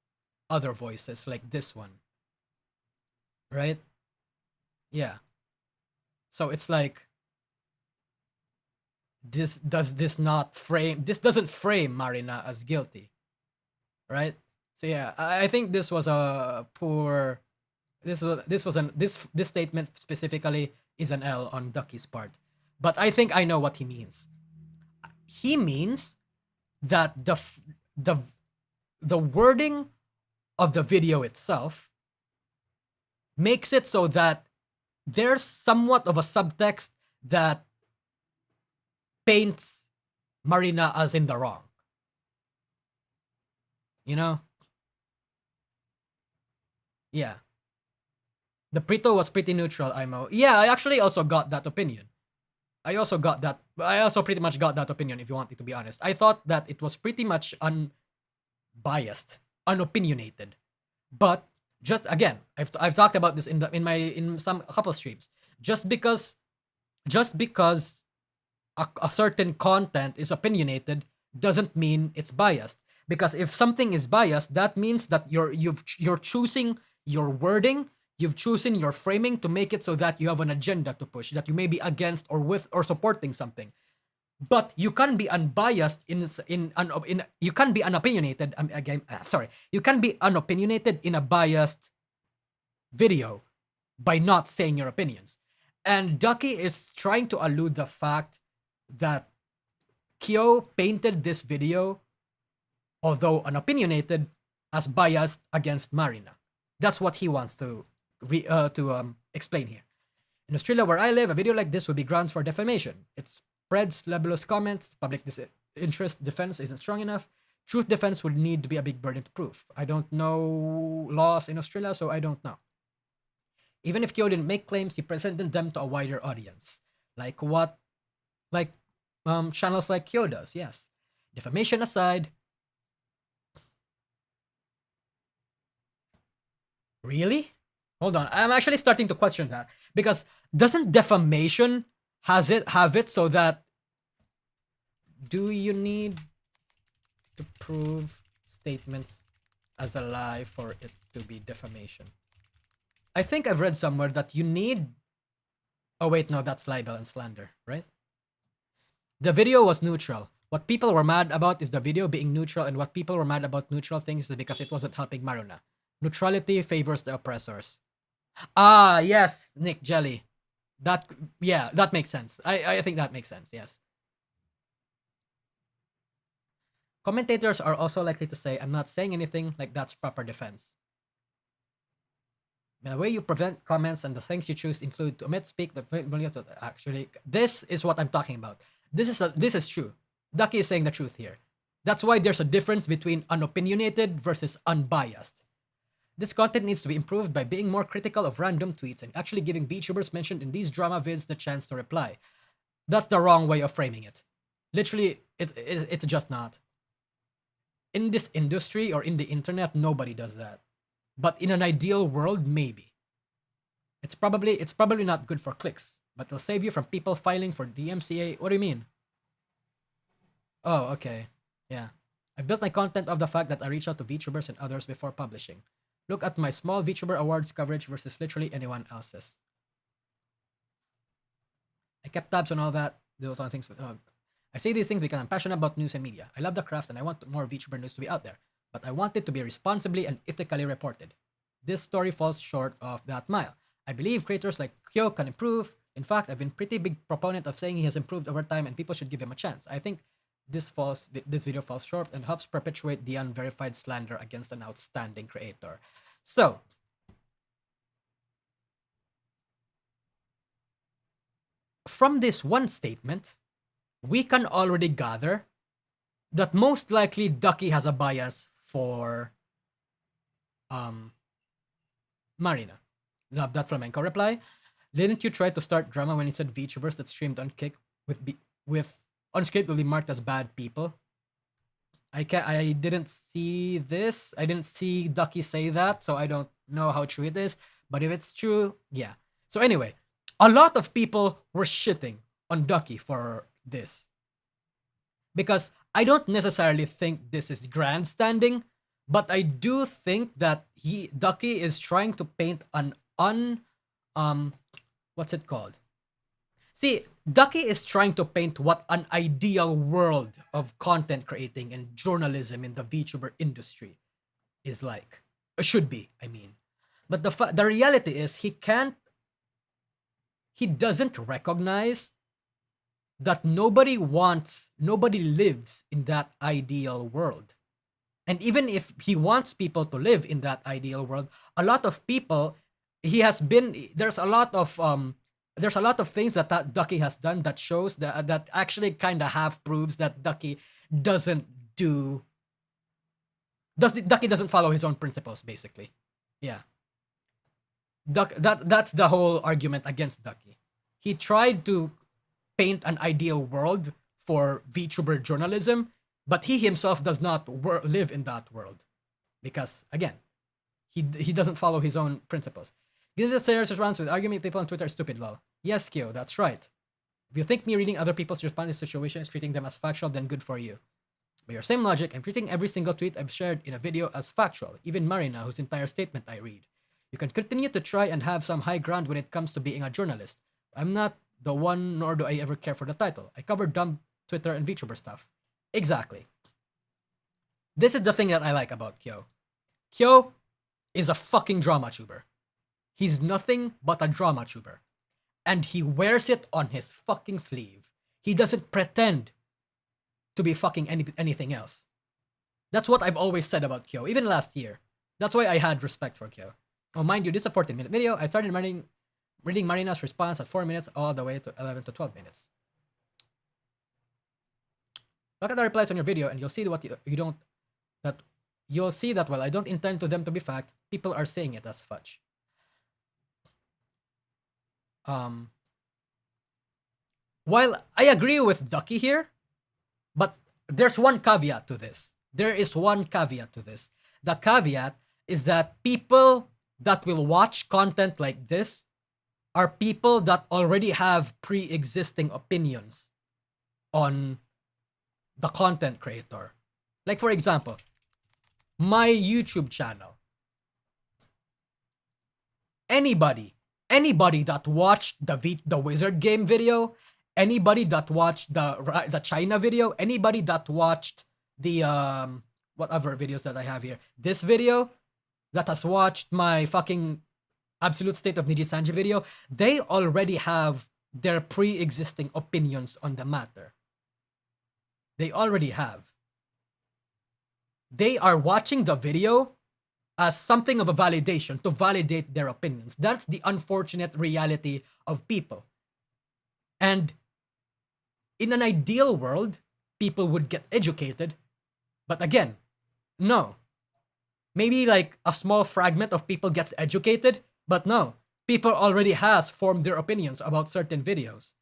other voices like this one, right? Yeah. So it's like this doesn't frame Marina as guilty, right? So yeah, I think this was a poor this statement specifically is an L on Ducky's part. But I think I know what he means. He means that the wording of the video itself makes it so that there's somewhat of a subtext that paints Marina as in the wrong. You know? Yeah. The Prito was pretty neutral, Imo. Yeah, I actually also got that opinion. I also pretty much got that opinion, if you want me to be honest. I thought that it was pretty much unbiased, unopinionated. But just again, I've talked about this in a couple of streams. Just because a certain content is opinionated doesn't mean it's biased. Because if something is biased, that means that you're choosing your wording, you've chosen your framing to make it so that you have an agenda to push, that you may be against or with or supporting something. But you can be unbiased you can be unopinionated. You can be unopinionated in a biased video by not saying your opinions. And Ducky is trying to allude the fact that Kyo painted this video, although unopinionated, as biased against Marina. That's what he wants to explain here. In Australia, where I live, a video like this would be grounds for defamation. It spreads libelous comments, public interest defense isn't strong enough. Truth defense would need to be a big burden to prove. I don't know laws in Australia, so I don't know. Even if Kyo didn't make claims, he presented them to a wider audience. Like channels like Kyo does, yes. Defamation aside, really? Hold on, I'm actually starting to question that. Because doesn't defamation have it so that do you need to prove statements as a lie for it to be defamation? I think I've read somewhere that you need... Oh wait, no, that's libel and slander, right? The video was neutral. What people were mad about is the video being neutral, and what people were mad about neutral things is because it wasn't helping Maruna. Neutrality favors the oppressors. Ah, yes, Nick Jelly. That makes sense. I think that makes sense, yes. Commentators are also likely to say, I'm not saying anything, like that's proper defense. The way you prevent comments and the things you choose include to omit, speak, actually, this is what I'm talking about. This is true. Ducky is saying the truth here. That's why there's a difference between unopinionated versus unbiased. This content needs to be improved by being more critical of random tweets and actually giving VTubers mentioned in these drama vids the chance to reply. That's the wrong way of framing it. Literally, it's just not. In this industry or in the internet, nobody does that. But in an ideal world, maybe. It's probably not good for clicks, but it'll save you from people filing for DMCA. What do you mean? Oh, okay. Yeah. I've built my content of the fact that I reach out to VTubers and others before publishing. Look at my small VTuber awards coverage versus literally anyone else's. I kept tabs on all that. Those are things. I say these things because I'm passionate about news and media. I love the craft and I want more VTuber news to be out there. But I want it to be responsibly and ethically reported. This story falls short of that mile. I believe creators like Kyo can improve. In fact, I've been pretty big proponent of saying he has improved over time and people should give him a chance. I think this video falls short and helps perpetuate the unverified slander against an outstanding creator. So, from this one statement, we can already gather that most likely Ducky has a bias for Marina. Love that flamenco reply. Didn't you try to start drama when you said VTubers that streamed on Kick with unscripted will be marked as bad people? I didn't see this. I didn't see Ducky say that, so I don't know how true it is. But if it's true, yeah. So anyway, a lot of people were shitting on Ducky for this. Because I don't necessarily think this is grandstanding, but I do think that Ducky is trying to paint an what's it called? See, Ducky is trying to paint what an ideal world of content creating and journalism in the VTuber industry is like. Should be, I mean. But the reality is he doesn't recognize that nobody lives in that ideal world. And even if he wants people to live in that ideal world, a lot of people, there's a lot of things that Ducky has done that shows that actually kind of half proves that Ducky doesn't follow his own principles, basically. Yeah. That's the whole argument against Ducky. He tried to paint an ideal world for VTuber journalism, but he himself does not live in that world. Because, again, he doesn't follow his own principles. Given the serious response with arguing people on Twitter are stupid, lol. Yes, Kyo, that's right. If you think me reading other people's response to situations, treating them as factual, then good for you. By your same logic, I'm treating every single tweet I've shared in a video as factual, even Marina, whose entire statement I read. You can continue to try and have some high ground when it comes to being a journalist. I'm not the one, nor do I ever care for the title. I cover dumb Twitter and VTuber stuff. Exactly. This is the thing that I like about Kyo. Kyo is a fucking drama tuber. He's nothing but a drama tuber. And he wears it on his fucking sleeve. He doesn't pretend to be fucking anything else. That's what I've always said about Kyo, even last year. That's why I had respect for Kyo. Oh, mind you, this is a 14-minute video. I started reading Marina's response at 4 minutes all the way to 11 to 12 minutes. Look at the replies on your video and you'll see you'll see that while I don't intend to them to be fact, people are saying it as fudge. While I agree with Ducky here, but there's one caveat to this. There is one caveat to this. The caveat is that people that will watch content like this are people that already have pre-existing opinions on the content creator. Like, for example, my YouTube channel. Anybody that watched the Wizard game video, anybody that watched the China video, anybody that watched the what other videos that I have here, this video, that has watched my fucking Absolute State of Nijisanji video, they already have their pre-existing opinions on the matter. They already have. They are watching the video as something of a validation to validate their opinions. That's the unfortunate reality of people. And in an ideal world, people would get educated. But again, no. Maybe like a small fragment of people gets educated, but no. People already has formed their opinions about certain videos.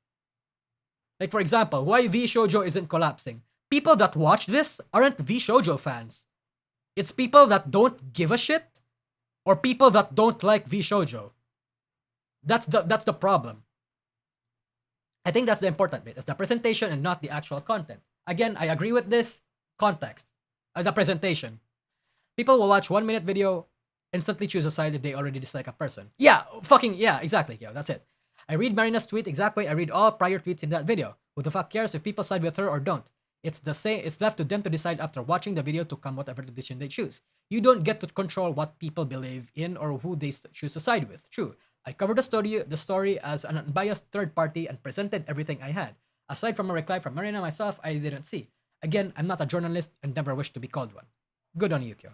Like, for example, why V-Shoujo isn't collapsing. People that watch this aren't V-Shoujo fans. It's people that don't give a shit or people that don't like V-Shoujo. That's the problem. I think that's the important bit. It's the presentation and not the actual content. Again, I agree with this. Context. The presentation. People will watch 1 minute video, instantly choose a side if they already dislike a person. Yeah, fucking, yeah, exactly. Yeah, that's it. I read Marina's tweet exactly. I read all prior tweets in that video. Who the fuck cares if people side with her or don't? It's the same. It's left to them to decide after watching the video to come whatever decision they choose. You don't get to control what people believe in or who they choose to side with. True. I covered the story as an unbiased third party and presented everything I had. Aside from a reply from Marina myself, I didn't see. Again, I'm not a journalist and never wish to be called one. Good on you, Kyo.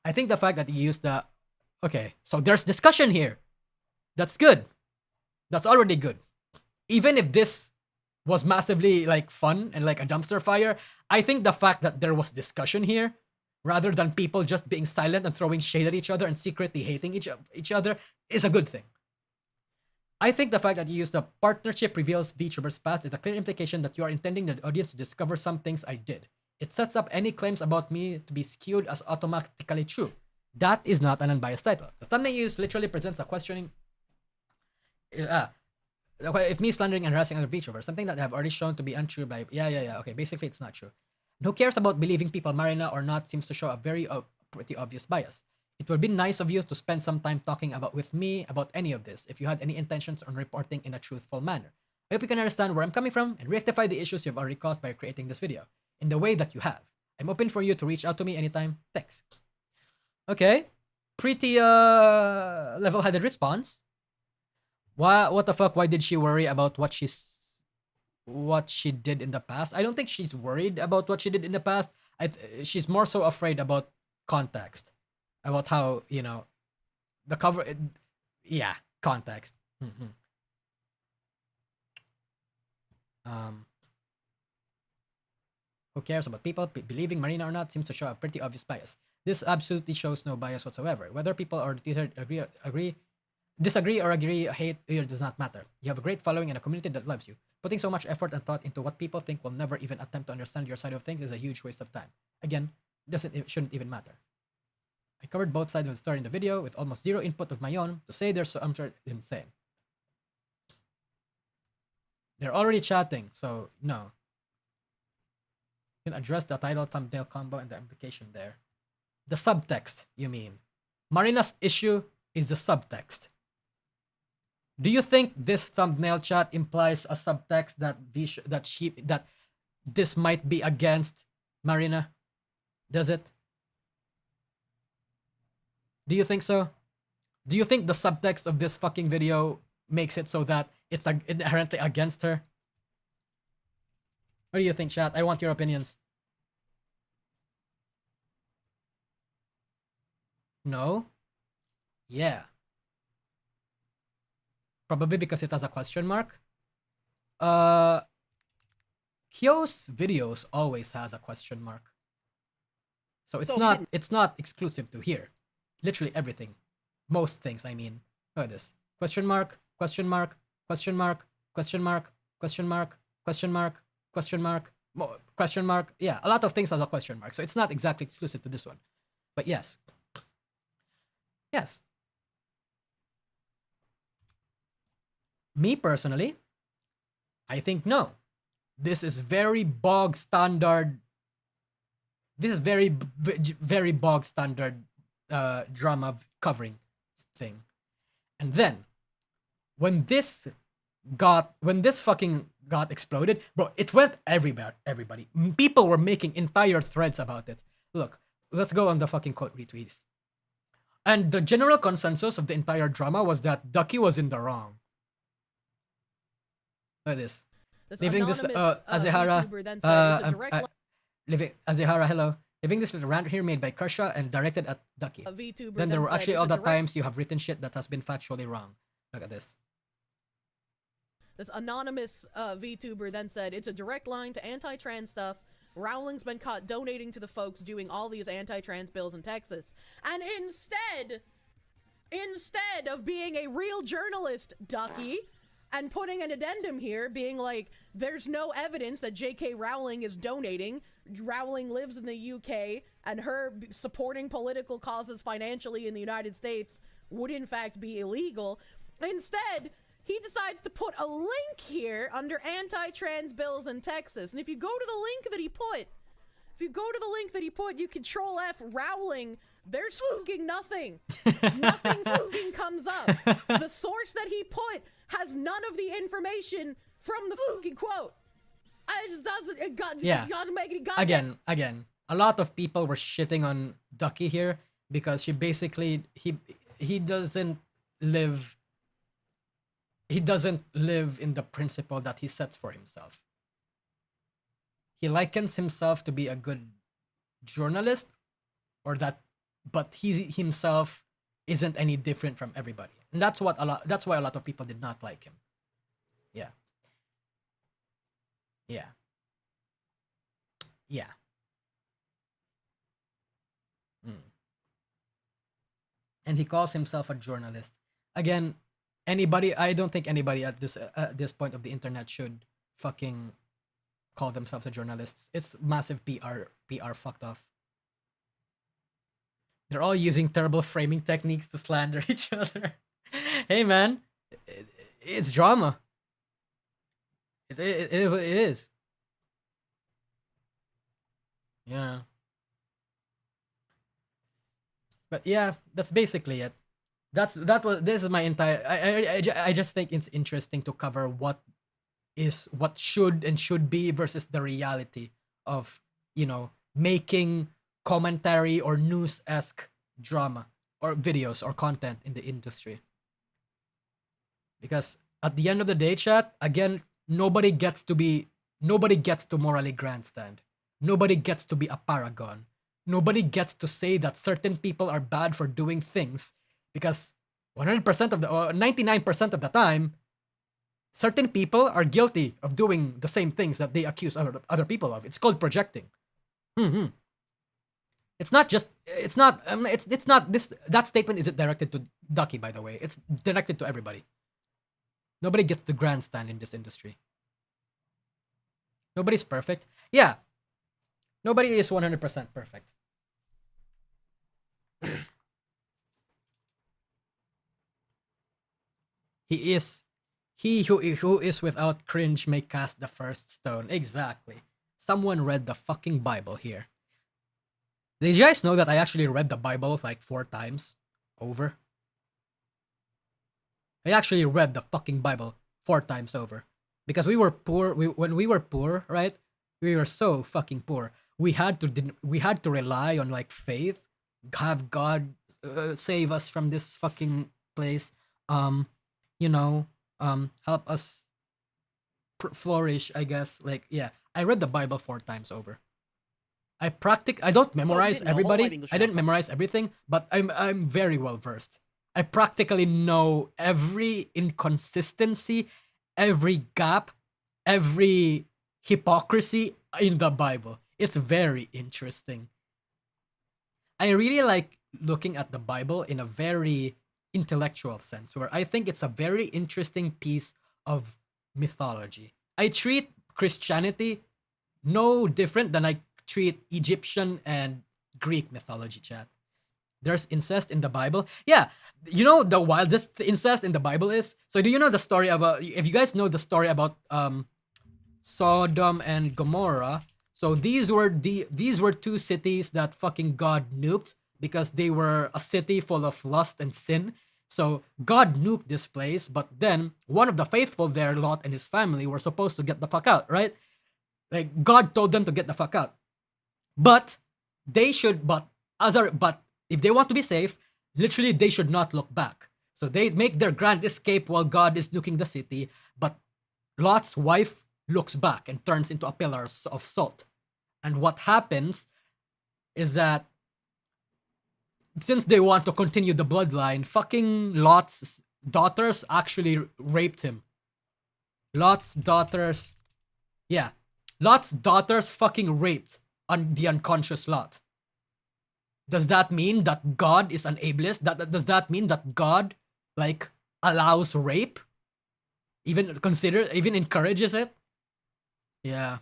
I think the fact that you used the... Okay, so there's discussion here. That's good. That's already good. Even if this was massively like fun and like a dumpster fire, I think the fact that there was discussion here, rather than people just being silent and throwing shade at each other and secretly hating each other, is a good thing. I think the fact that you used the partnership reveals VTubers past is a clear implication that you are intending the audience to discover some things I did. It sets up any claims about me to be skewed as automatically true. That is not an unbiased title. The thumbnail used literally presents a questioning... Okay, if me slandering and harassing other VTubers, something that I have already shown to be untrue by yeah. Okay, basically it's not true. And who cares about believing people Marina or not seems to show a very pretty obvious bias. It would be nice of you to spend some time talking about with me about any of this if you had any intentions on reporting in a truthful manner. I hope you can understand where I'm coming from and rectify the issues you've already caused by creating this video in the way that you have. I'm open for you to reach out to me anytime. Thanks. Okay. Pretty level-headed response. What the fuck? Why did she worry about what she did in the past? I don't think she's worried about what she did in the past. She's more so afraid about context, about how the cover. Yeah, context. Who cares about people believing Marina or not seems to show a pretty obvious bias. This absolutely shows no bias whatsoever. Whether people or disagree or agree, hate, it does not matter. You have a great following and a community that loves you. Putting so much effort and thought into what people think will never even attempt to understand your side of things is a huge waste of time. Again, it shouldn't even matter. I covered both sides of the story in the video with almost zero input of my own. To say there's so insane. They're already chatting, so no. You can address the title thumbnail combo and the implication there. The subtext, you mean. Marina's issue is the subtext. Do you think this thumbnail chat implies a subtext that this might be against Marina? Does it? Do you think so? Do you think the subtext of this fucking video makes it so that it's inherently against her? What do you think, chat? I want your opinions. No? Yeah. Probably because it has a question mark. Kyo's videos always has a question mark. So it's not exclusive to here. Literally everything. Most things, I mean. Look at this. Question mark, question mark, question mark, question mark, question mark, question mark, question mark, question mark. Yeah, a lot of things have a question mark. So it's not exactly exclusive to this one. But yes. Yes. Me personally, I think no. This is very bog standard. This is very bog standard drama covering thing. And then when this fucking got exploded, bro, it went everywhere. Everybody, people were making entire threads about it. Look, let's go on the fucking quote retweets. And the general consensus of the entire drama was that Ducky was in the wrong. Look at this. Leaving this Azehara Azehara, hello. Leaving this little rant here made by Kersha and directed at Ducky. Then there were actually all the times you have written shit that has been factually wrong. Look at this. This anonymous VTuber then said, it's a direct line to anti-trans stuff. Rowling's been caught donating to the folks doing all these anti-trans bills in Texas. And instead of being a real journalist, Ducky, and putting an addendum here being like, there's no evidence that J.K. Rowling is donating. Rowling lives in the UK, and her supporting political causes financially in the United States would in fact be illegal. Instead, he decides to put a link here under anti-trans bills in Texas. And if you go to the link that he put, you control F Rowling, there's fucking nothing. Nothing fucking comes up. The source that he put has none of the information from the fucking quote. It just doesn't, it doesn't make any goddamn... Again, a lot of people were shitting on Ducky here because she basically, he doesn't live in the principle that he sets for himself. He likens himself to be a good journalist, but he himself isn't any different from everybody. And that's why a lot of people did not like him. Yeah. And he calls himself a journalist. Again, I don't think anybody at this point of the internet should fucking call themselves a journalist. It's massive PR fucked off. They're all using terrible framing techniques to slander each other. Hey man, it's drama. It is. Yeah. But yeah, that's basically it. This is my entire. I just think it's interesting to cover what should and should be versus the reality of making commentary or news-esque drama or videos or content in the industry. Because at the end of the day, chat, again, nobody gets to morally grandstand. Nobody gets to be a paragon. Nobody gets to say that certain people are bad for doing things because 100% of the 99% of the time, certain people are guilty of doing the same things that they accuse other people of. It's called projecting. Hmm. It's not just. It's not. It's not this. That statement isn't directed to Ducky, by the way. It's directed to everybody. Nobody gets to grandstand in this industry. Nobody's perfect. Yeah. Nobody is 100% perfect. He who is without cringe may cast the first stone. Exactly. Someone read the fucking Bible here. Did you guys know that I actually read the Bible like 4 times over? I actually read the fucking Bible 4 times over. Because we were poor, when we were poor, right? We were so fucking poor. We had to rely on like faith, have God save us from this fucking place. Help us flourish, I guess. Like, yeah, I read the Bible 4 times over. I don't memorize everybody. I didn't memorize everything, but I'm very well versed. I practically know every inconsistency, every gap, every hypocrisy in the Bible. It's very interesting. I really like looking at the Bible in a very intellectual sense, where I think it's a very interesting piece of mythology. I treat Christianity no different than I treat Egyptian and Greek mythology, chat. There's incest in the Bible. Yeah, you know the wildest incest in the Bible is? So do you know the story about, if you guys know the story about Sodom and Gomorrah, so these were 2 cities that fucking God nuked because they were a city full of lust and sin. So God nuked this place, but then one of the faithful there, Lot and his family, were supposed to get the fuck out, right? Like God told them to get the fuck out. But if they want to be safe, literally they should not look back. So they make their grand escape while God is nuking the city, but Lot's wife looks back and turns into a pillar of salt. And what happens is that since they want to continue the bloodline, fucking Lot's daughters actually raped him. Lot's daughters fucking raped the unconscious Lot. Does that mean that God is an ableist? Does that mean that God like allows rape? Even encourages it? Yeah.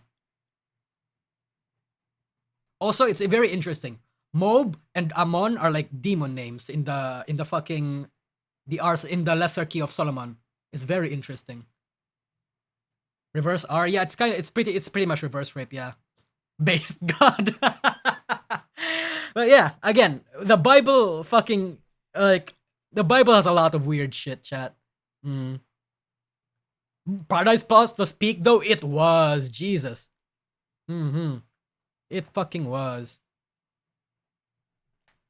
Also, it's very interesting. Moab and Ammon are like demon names in the lesser key of Solomon. It's very interesting. Reverse R, yeah, it's pretty much reverse rape, yeah. Based God. But yeah, again, the Bible fucking the Bible has a lot of weird shit, chat. Paradise Lost was peak though. It was, Jesus. It fucking was.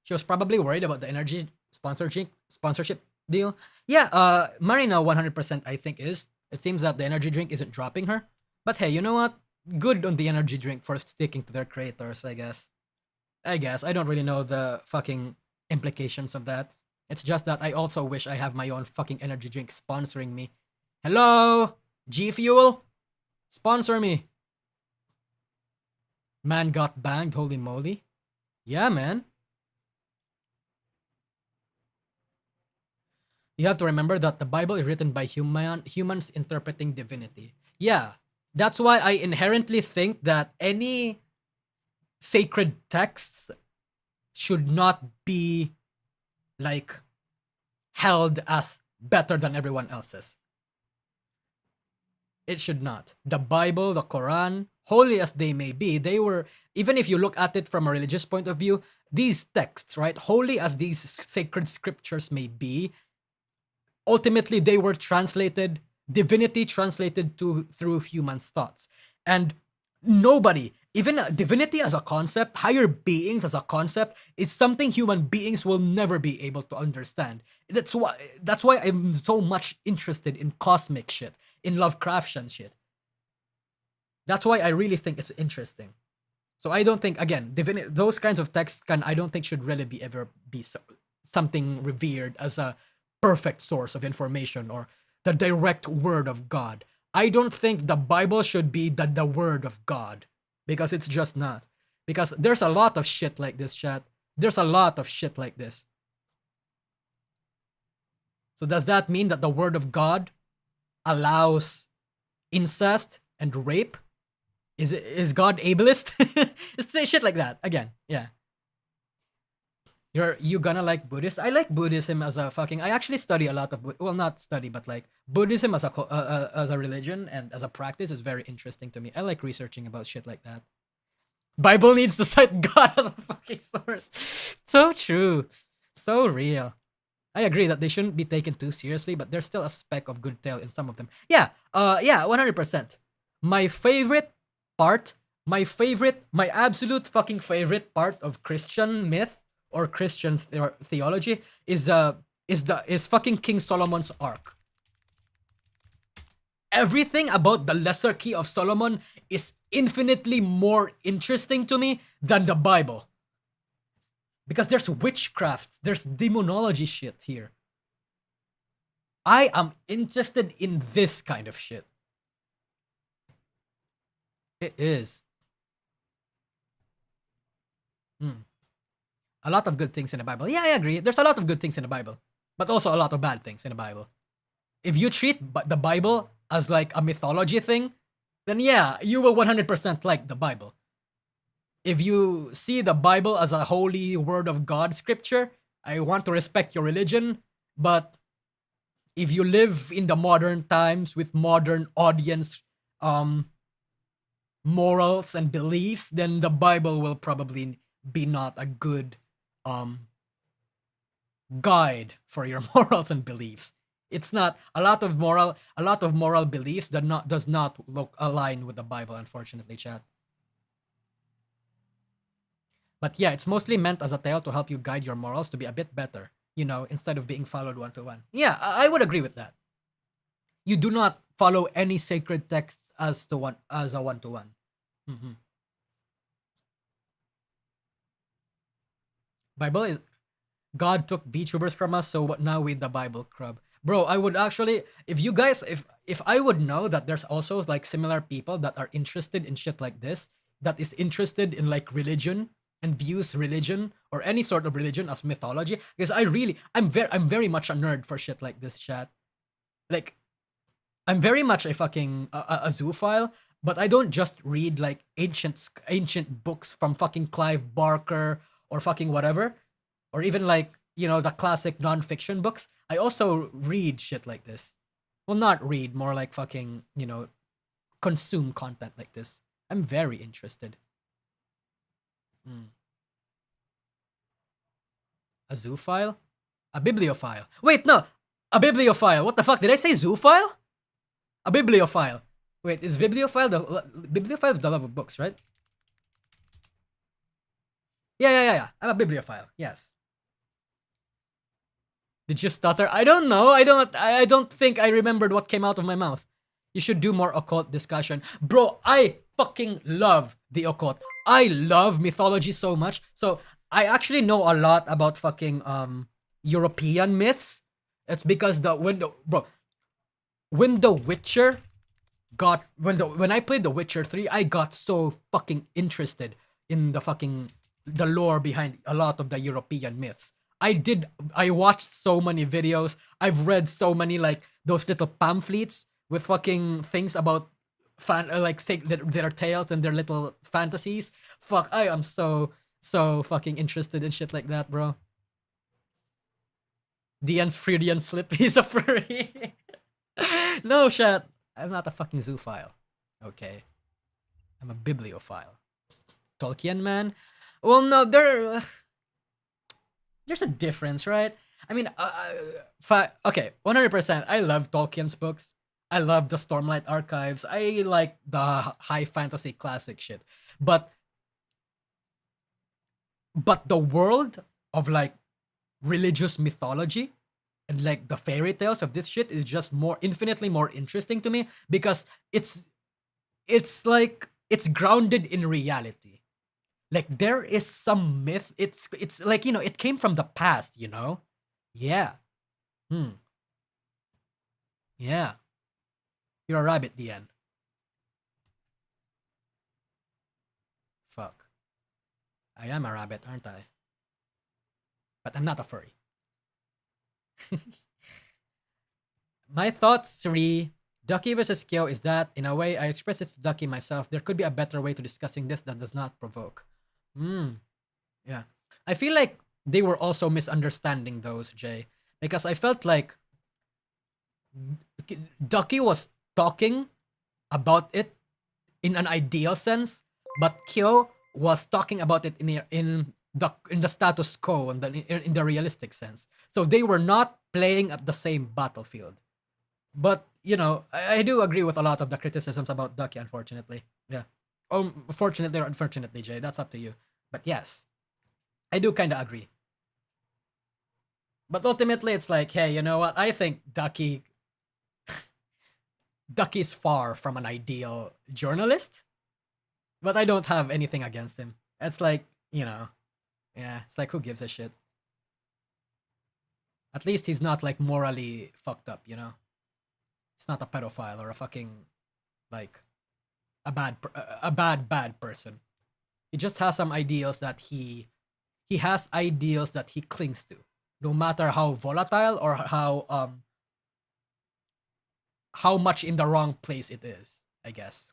She was probably worried about the energy sponsorship deal. Yeah, Marina 100% I think is. It seems that the energy drink isn't dropping her. But hey, you know what? Good on the energy drink for sticking to their creators, I guess. I don't really know the fucking implications of that. It's just that I also wish I have my own fucking energy drink sponsoring me. Hello? G Fuel? Sponsor me. Man got banged, holy moly. Yeah, man. You have to remember that the Bible is written by humans interpreting divinity. Yeah, that's why I inherently think that any sacred texts should not be like held as better than everyone else's. It should not. The Bible, the Quran, holy as they may be, they were, even if you look at it from a religious point of view, these texts, right, holy as these sacred scriptures may be, ultimately they were translated, divinity translated to through humans' thoughts. And nobody, even divinity as a concept, higher beings as a concept, is something human beings will never be able to understand. That's why I'm so much interested in cosmic shit, in Lovecraftian shit. That's why I really think it's interesting. So I don't think, again, those kinds of texts I don't think should really ever be something revered as a perfect source of information or the direct word of God. I don't think the Bible should be the word of God, because it's just not. Because there's a lot of shit like this, chat. There's a lot of shit like this. So does that mean that the word of God allows incest and rape? Is God ableist? It's shit like that. Again, yeah. You gonna like Buddhist? I like Buddhism as a fucking. I actually study a lot of well, not study, but like Buddhism as a religion and as a practice is very interesting to me. I like researching about shit like that. Bible needs to cite God as a fucking source. So true, so real. I agree that they shouldn't be taken too seriously, but there's still a speck of good tale in some of them. Yeah, 100%. My favorite part, my absolute fucking favorite part of Christian myth or Christian theology is fucking King Solomon's Ark. Everything about the Lesser Key of Solomon is infinitely more interesting to me than the Bible. Because there's witchcraft, there's demonology shit here. I am interested in this kind of shit. It is. A lot of good things in the Bible. Yeah, I agree. There's a lot of good things in the Bible, but also a lot of bad things in the Bible. If you treat the Bible as like a mythology thing, then yeah, you will 100% like the Bible. If you see the Bible as a holy word of God scripture, I want to respect your religion, but if you live in the modern times with modern audience morals and beliefs, then the Bible will probably be not a good guide for your morals and beliefs. It's not a lot of moral beliefs that does not look align with the Bible, unfortunately, chat. But yeah, it's mostly meant as a tale to help you guide your morals to be a bit better, instead of being followed one-to-one. Yeah, I would agree with that. You do not follow any sacred texts as a one-to-one. Mm-hmm. Bible is God took VTubers from us, so what now with the Bible crub? Bro, I would actually, if I would know that there's also like similar people that are interested in shit like this, that is interested in like religion and views religion or any sort of religion as mythology, because I'm very much a nerd for shit like this, chat. Like, I'm very much a fucking a zoophile, but I don't just read like ancient books from fucking Clive Barker or fucking whatever, or even like, the classic non-fiction books. I also read shit like this. Well, not read, more like fucking, consume content like this. I'm very interested. A zoophile? A bibliophile. Wait, no! A bibliophile. What the fuck? Did I say zoophile? A bibliophile. Wait, is bibliophile bibliophile is the love of books, right? Yeah. I'm a bibliophile. Yes. Did you stutter? I don't know. I don't think I remembered what came out of my mouth. You should do more occult discussion. Bro, I fucking love the occult. I love mythology so much. So I actually know a lot about fucking European myths. It's because when The Witcher when I played The Witcher 3, I got so fucking interested in the lore behind a lot of the European myths. I watched so many videos. I've read so many like those little pamphlets with fucking things about their tales and their little fantasies. Fuck, I am so fucking interested in shit like that, bro. Dian's Freudian slip, he's a furry. No, chat. I'm not a fucking zoophile. Okay. I'm a bibliophile. Tolkien man? Well, no, there's a difference, right? I mean, okay, 100%. I love Tolkien's books. I love the Stormlight Archives. I like the high fantasy classic shit. But the world of like religious mythology and like the fairy tales of this shit is just infinitely more interesting to me because it's like it's grounded in reality. Like there is some myth. It's like, you know, it came from the past, you know? Yeah. Yeah. You're a rabbit, the end. Fuck. I am a rabbit, aren't I? But I'm not a furry. My thoughts, 3. Ducky versus Kyo is that, in a way, I expressed this to Ducky myself. There could be a better way to discussing this that does not provoke. Yeah. I feel like they were also misunderstanding those, Jay. Because I felt like Ducky was talking about it in an ideal sense, but Kyo was talking about it in the status quo and in the realistic sense. So they were not playing at the same battlefield. But you know, I do agree with a lot of the criticisms about Ducky, unfortunately. Yeah. Fortunately or unfortunately, Jay, that's up to you. But yes, I do kind of agree. But ultimately, it's like, hey, you know what? I think Ducky's far from an ideal journalist, but I don't have anything against him. It's like, you know, yeah, it's like, who gives a shit? At least he's not like morally fucked up, you know? He's not a pedophile or a fucking, like, a bad person. He just has some ideals that he has ideals that he clings to, no matter how volatile or how much in the wrong place it is, I guess.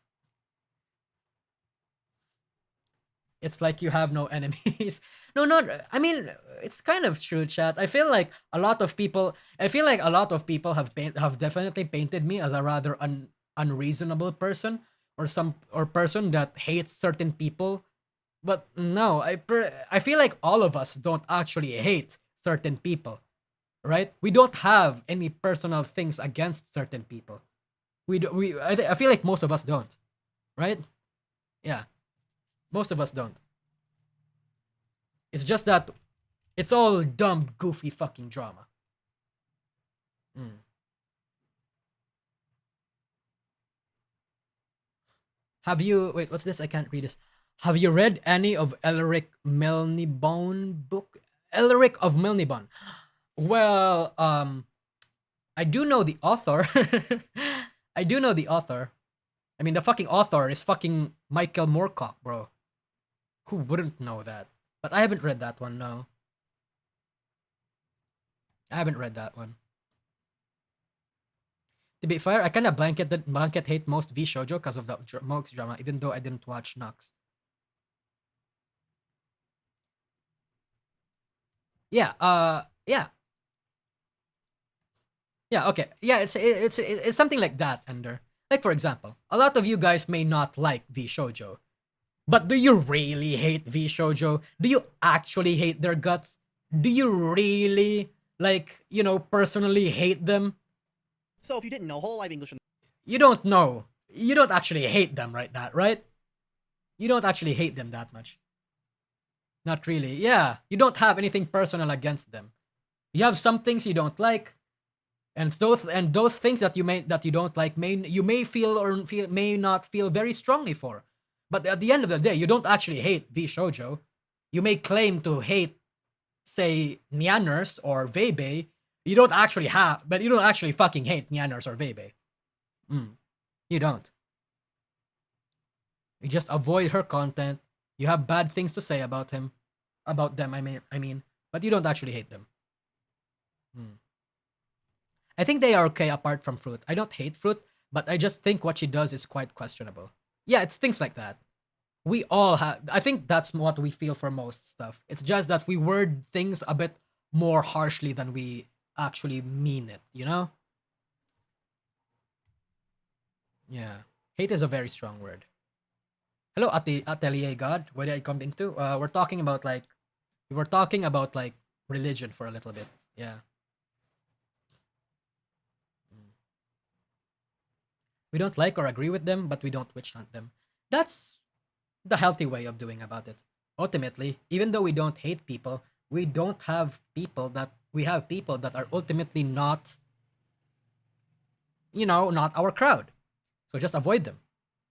It's like you have no enemies. No, I mean, it's kind of true, chat. I feel like a lot of people have definitely painted me as a rather unreasonable person or person that hates certain people. But no, I feel like all of us don't actually hate certain people, right? We don't have any personal things against certain people. I feel like most of us don't, right? Yeah, most of us don't. It's just that it's all dumb, goofy fucking drama. Have you wait? What's this? I can't read this. Have you read any of Elric Melnibone book? Elric of Melnibone. Well, I do know the author. I do know the author. I mean, the fucking author is fucking Michael Moorcock, bro. Who wouldn't know that? But I haven't read that one, no. I haven't read that one. To be fair, I kind of blanket hate most V shoujo because of the most drama, even though I didn't watch Nux. Yeah, yeah. Yeah, okay. Yeah, it's something like that, Ender. Like, for example, a lot of you guys may not like V shoujo, but do you really hate V shoujo? Do you actually hate their guts? Do you really, like, you know, personally hate them? So if you didn't know, whole live English. You don't know. You don't actually hate them right? You don't actually hate them that much. Not really. Yeah, you don't have anything personal against them. You have some things you don't like, and those things that you don't like you may not feel very strongly for. But at the end of the day, you don't actually hate V shoujo. You may claim to hate, say, Nyanners or Vebe. You don't actually fucking hate Nyanners or Vebe. You don't. You just avoid her content. You have bad things to say about them. I mean, but you don't actually hate them. I think they are okay apart from Fruit. I don't hate Fruit, but I just think what she does is quite questionable. Yeah, it's things like that. We all have. I think that's what we feel for most stuff. It's just that we word things a bit more harshly than we actually mean it, you know? Yeah. Hate is a very strong word. Hello, Atelier God. Where did I come into? We're talking about like religion for a little bit. Yeah. We don't like or agree with them, but we don't witch hunt them. That's the healthy way of doing about it. Ultimately, even though we don't hate people, we have people that are ultimately not, not our crowd. So just avoid them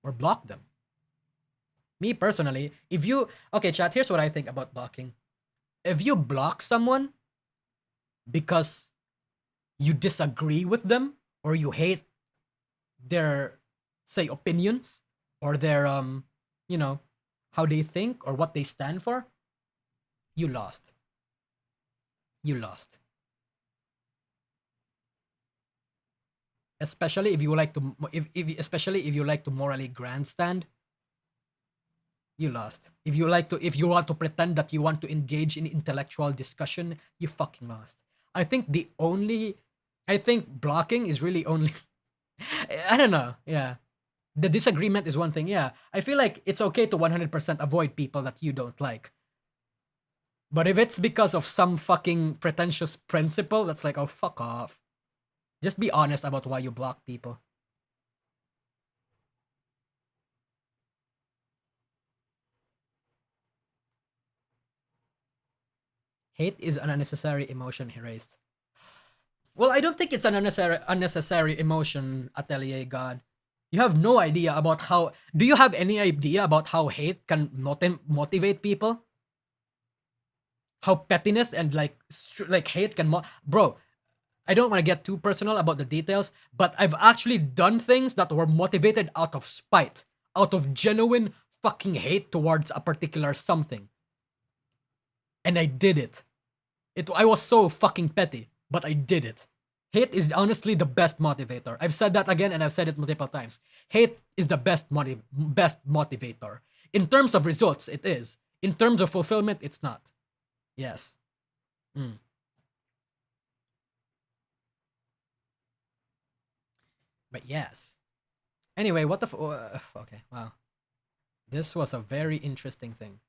or block them. Me personally, okay, chat, here's what I think about blocking. If you block someone because you disagree with them or you hate their, say, opinions or their how they think or what they stand for, you lost. Especially if you like to especially if you like to morally grandstand, you lost. If you want to pretend that you want to engage in intellectual discussion, you fucking lost. I think blocking is really only I don't know. Yeah. The disagreement is one thing. Yeah. I feel like it's okay to 100% avoid people that you don't like. But if it's because of some fucking pretentious principle, that's like, oh, fuck off. Just be honest about why you block people. Hate is an unnecessary emotion, he raised. Well, I don't think it's an unnecessary emotion, Atelier God. You have no idea about how... Do you have any idea about how hate can motivate people? How pettiness and like hate can... Bro, I don't want to get too personal about the details, but I've actually done things that were motivated out of spite, out of genuine fucking hate towards a particular something. And I did it. I was so fucking petty, but I did it. Hate is honestly the best motivator. I've said that again and I've said it multiple times. Hate is the best motivator. In terms of results, it is. In terms of fulfillment, it's not. Yes. But yes. Anyway, what the okay, wow. This was a very interesting thing.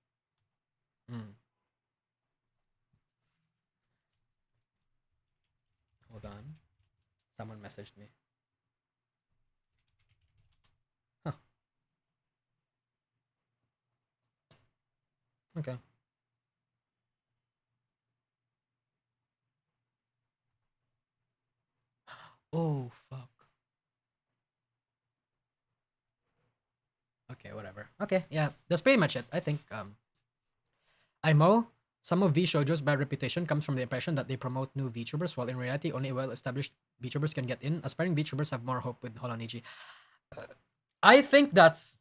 Hold on. Someone messaged me. Huh. Okay. Oh, fuck. Okay, whatever. Okay, yeah, that's pretty much it. I think, some of VShojo's bad reputation comes from the impression that they promote new VTubers, while in reality, only well-established VTubers can get in. Aspiring VTubers have more hope with Holoniji. I think that's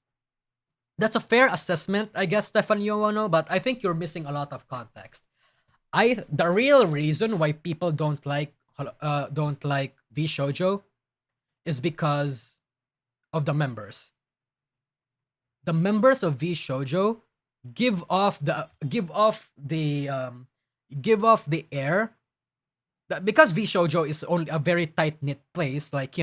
a fair assessment, I guess, Stefan Yoano, but I think you're missing a lot of context. The real reason why people don't like VShojo is because of the members. The members of VShojo give off the air that because VShojo is only a very tight-knit place, like,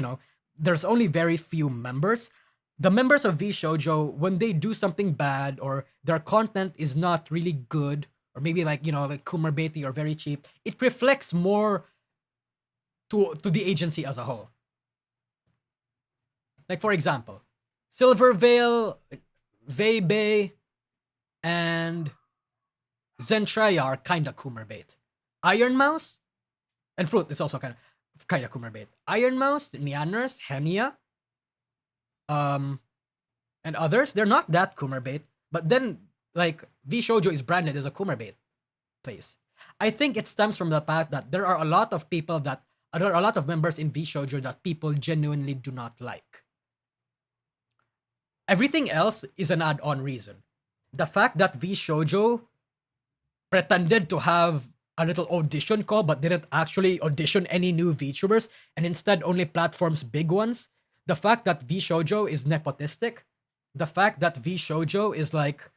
there's only very few members. The members of VShojo, when they do something bad or their content is not really good, or maybe like Kumarbaity or very cheap, it reflects more to the agency as a whole. Like, for example, Silverveil, Veibe, and Zentraya are kinda Kumerbait. Iron Mouse and Fruit is also kinda Kumerbait. Iron Mouse, Neanners, Henia, and others, they're not that Kumerbait, but then like VShojo is branded as a Kumerbait place. I think it stems from the fact that there are a lot of members in VShojo that people genuinely do not like. Everything else is an add-on reason. The fact that VShojo pretended to have a little audition call but didn't actually audition any new VTubers and instead only platforms big ones. The fact that VShojo is nepotistic. The fact that VShojo is like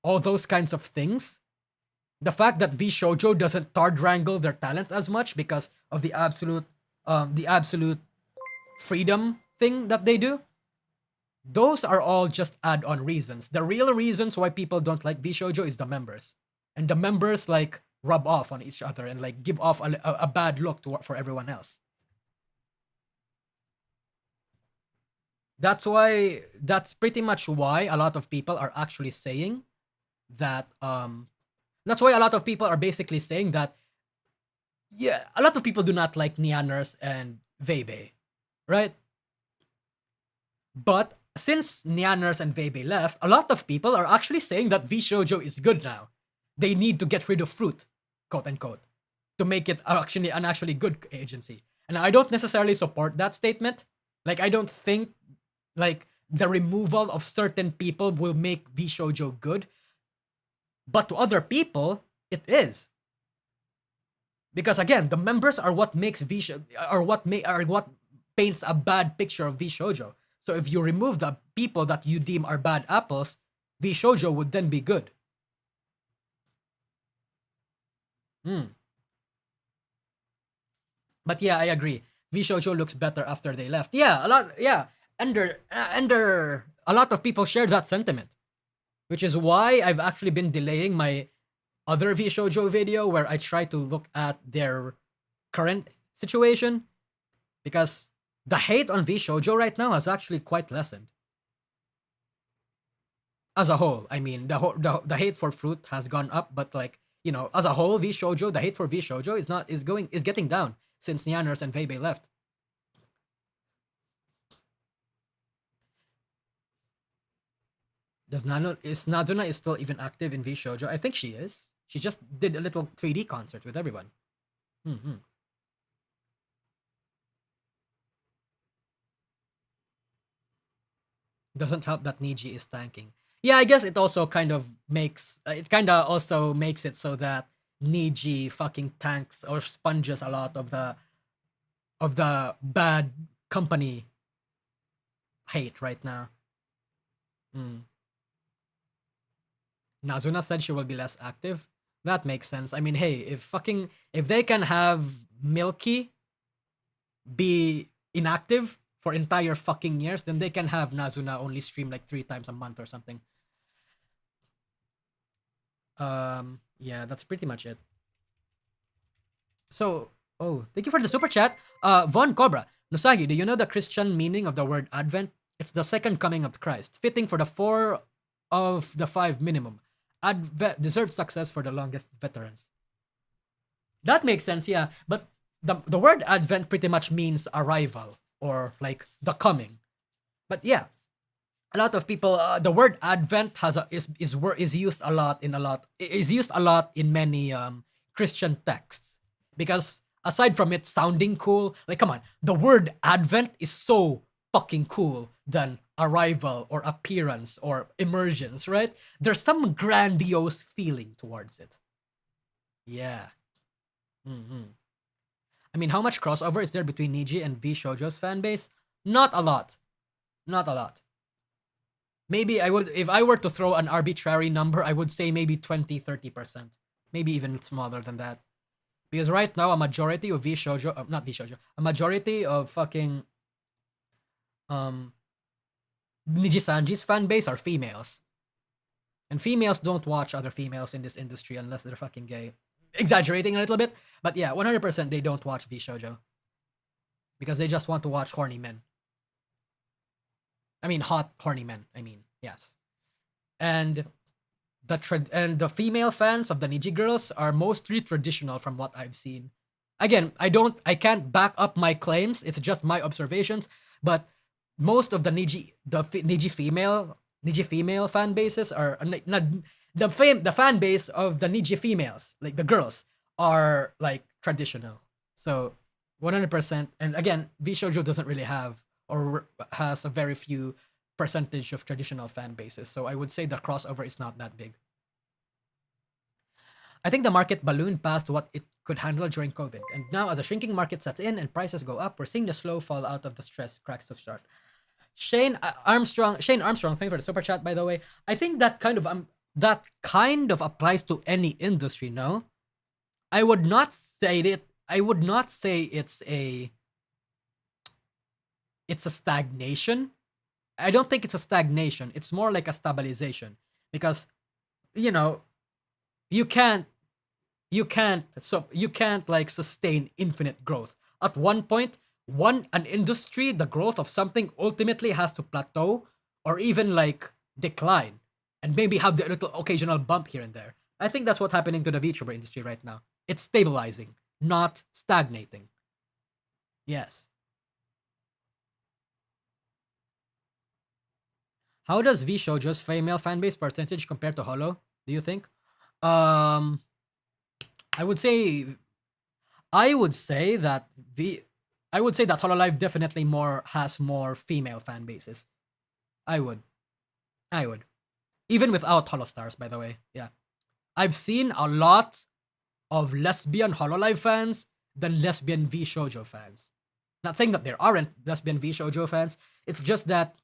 all those kinds of things. The fact that VShojo doesn't third wrangle their talents as much because of the absolute freedom thing that they do, those are all just add-on reasons. The real reasons why people don't like VShojo is the members. And the members like rub off on each other and like give off a bad look for everyone else. That's pretty much why a lot of people are actually saying that that's why a lot of people are basically saying that yeah, a lot of people do not like Nianers and Vebe, right? But since Nianers and Vebe left, a lot of people are actually saying that VShojo is good now. They need to get rid of fruit, quote unquote, to make it actually an actually good agency. And I don't necessarily support that statement. Like, I don't think like the removal of certain people will make VShojo good. But to other people, it is. Because again, the members are what makes are what paints a bad picture of VShojo. So if you remove the people that you deem are bad apples, VShojo would then be good. But yeah, I agree. VShojo looks better after they left. Yeah, a lot. Yeah, under a lot of people share that sentiment, which is why I've actually been delaying my other VShojo video where I try to look at their current situation, because the hate on VShojo right now has actually quite lessened. As a whole, I mean, the hate for fruit has gone up, but like, you know, as a whole, VShojo, the hate for VShojo is getting down since Nianers and Vebe left. Is Nazuna still even active in VShojo? I think she is. She just did a little 3D concert with everyone. Doesn't help that Niji is tanking. Yeah, I guess it also kind of makes it so that Niji fucking tanks or sponges a lot of the bad company hate right now. Nazuna said she will be less active. That makes sense. I mean, hey, if they can have Milky be inactive for entire fucking years, then they can have Nazuna only stream like 3 times a month or something. Yeah, that's pretty much it. So, thank you for the super chat. Von Cobra. Nusagi, do you know the Christian meaning of the word Advent? It's the second coming of Christ, fitting for the 4 of the 5 minimum. Advent deserved success for the longest veterans. That makes sense, yeah. But the word Advent pretty much means arrival or like the coming. But yeah, a lot of people, the word Advent is used a lot in many Christian texts, because aside from it sounding cool, like come on, the word Advent is so fucking cool than arrival or appearance or emergence, right? There's some grandiose feeling towards it. Yeah. I mean, how much crossover is there between Niji and VShojo's fan base? Not a lot. Not a lot. Maybe if I were to throw an arbitrary number, I would say maybe 20-30%. Maybe even smaller than that. Because right now, a majority of a majority of fucking Niji Sanji's fan base are females. And females don't watch other females in this industry unless they're fucking gay. Exaggerating a little bit, but yeah, 100% they don't watch VShojo. Because they just want to watch horny men. I mean, hot, horny men, yes. And the female fans of the Niji girls are mostly traditional from what I've seen. Again, I can't back up my claims, it's just my observations, but most of the Niji female fan bases are the fan base of the Niji females, like the girls, are like traditional. So 100%, and again, VShojo doesn't really have or has a very few percentage of traditional fan bases. So I would say the crossover is not that big. I think the market ballooned past what it could handle during COVID. And now as a shrinking market sets in and prices go up, we're seeing the slow fall out of the stress cracks to start. Shane Armstrong, thank you for the super chat, by the way. I think that kind of applies to any industry, no? I would not say it's a it's a stagnation. I don't think it's a stagnation. It's more like a stabilization because you know you can't you can't like sustain infinite growth. At one point, an industry, the growth of something ultimately has to plateau or even like decline and maybe have the little occasional bump here and there. I think that's what's happening to the VTuber industry right now. It's stabilizing, not stagnating. Yes. How does V Shoujo's female fanbase percentage compare to Holo, do you think? Um I would say I would say that Hololive definitely has more female fan bases. I would. I would. Even without Holostars, by the way. Yeah. I've seen a lot of lesbian Hololive fans than lesbian V Shoujo fans. Not saying that there aren't lesbian V Shoujo fans. It's just that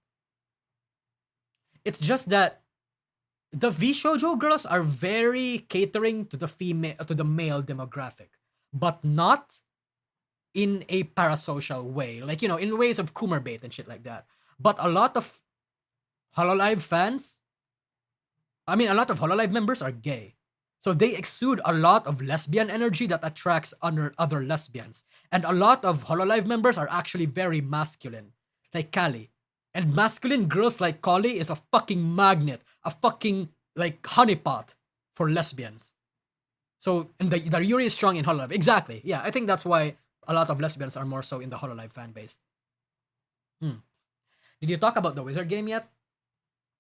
the V Shoujo girls are very catering to the male demographic, but not in a parasocial way, like in ways of Coomer bait and shit like that. But a lot of Hololive fans, a lot of Hololive members are gay, so they exude a lot of lesbian energy that attracts other lesbians, and a lot of Hololive members are actually very masculine, like Kali. And masculine girls like Kali is a fucking magnet, a fucking like honeypot for lesbians. So, and the Yuri is strong in Hololive. Exactly. Yeah, I think that's why a lot of lesbians are more so in the Hololive fan base. Did you talk about the wizard game yet?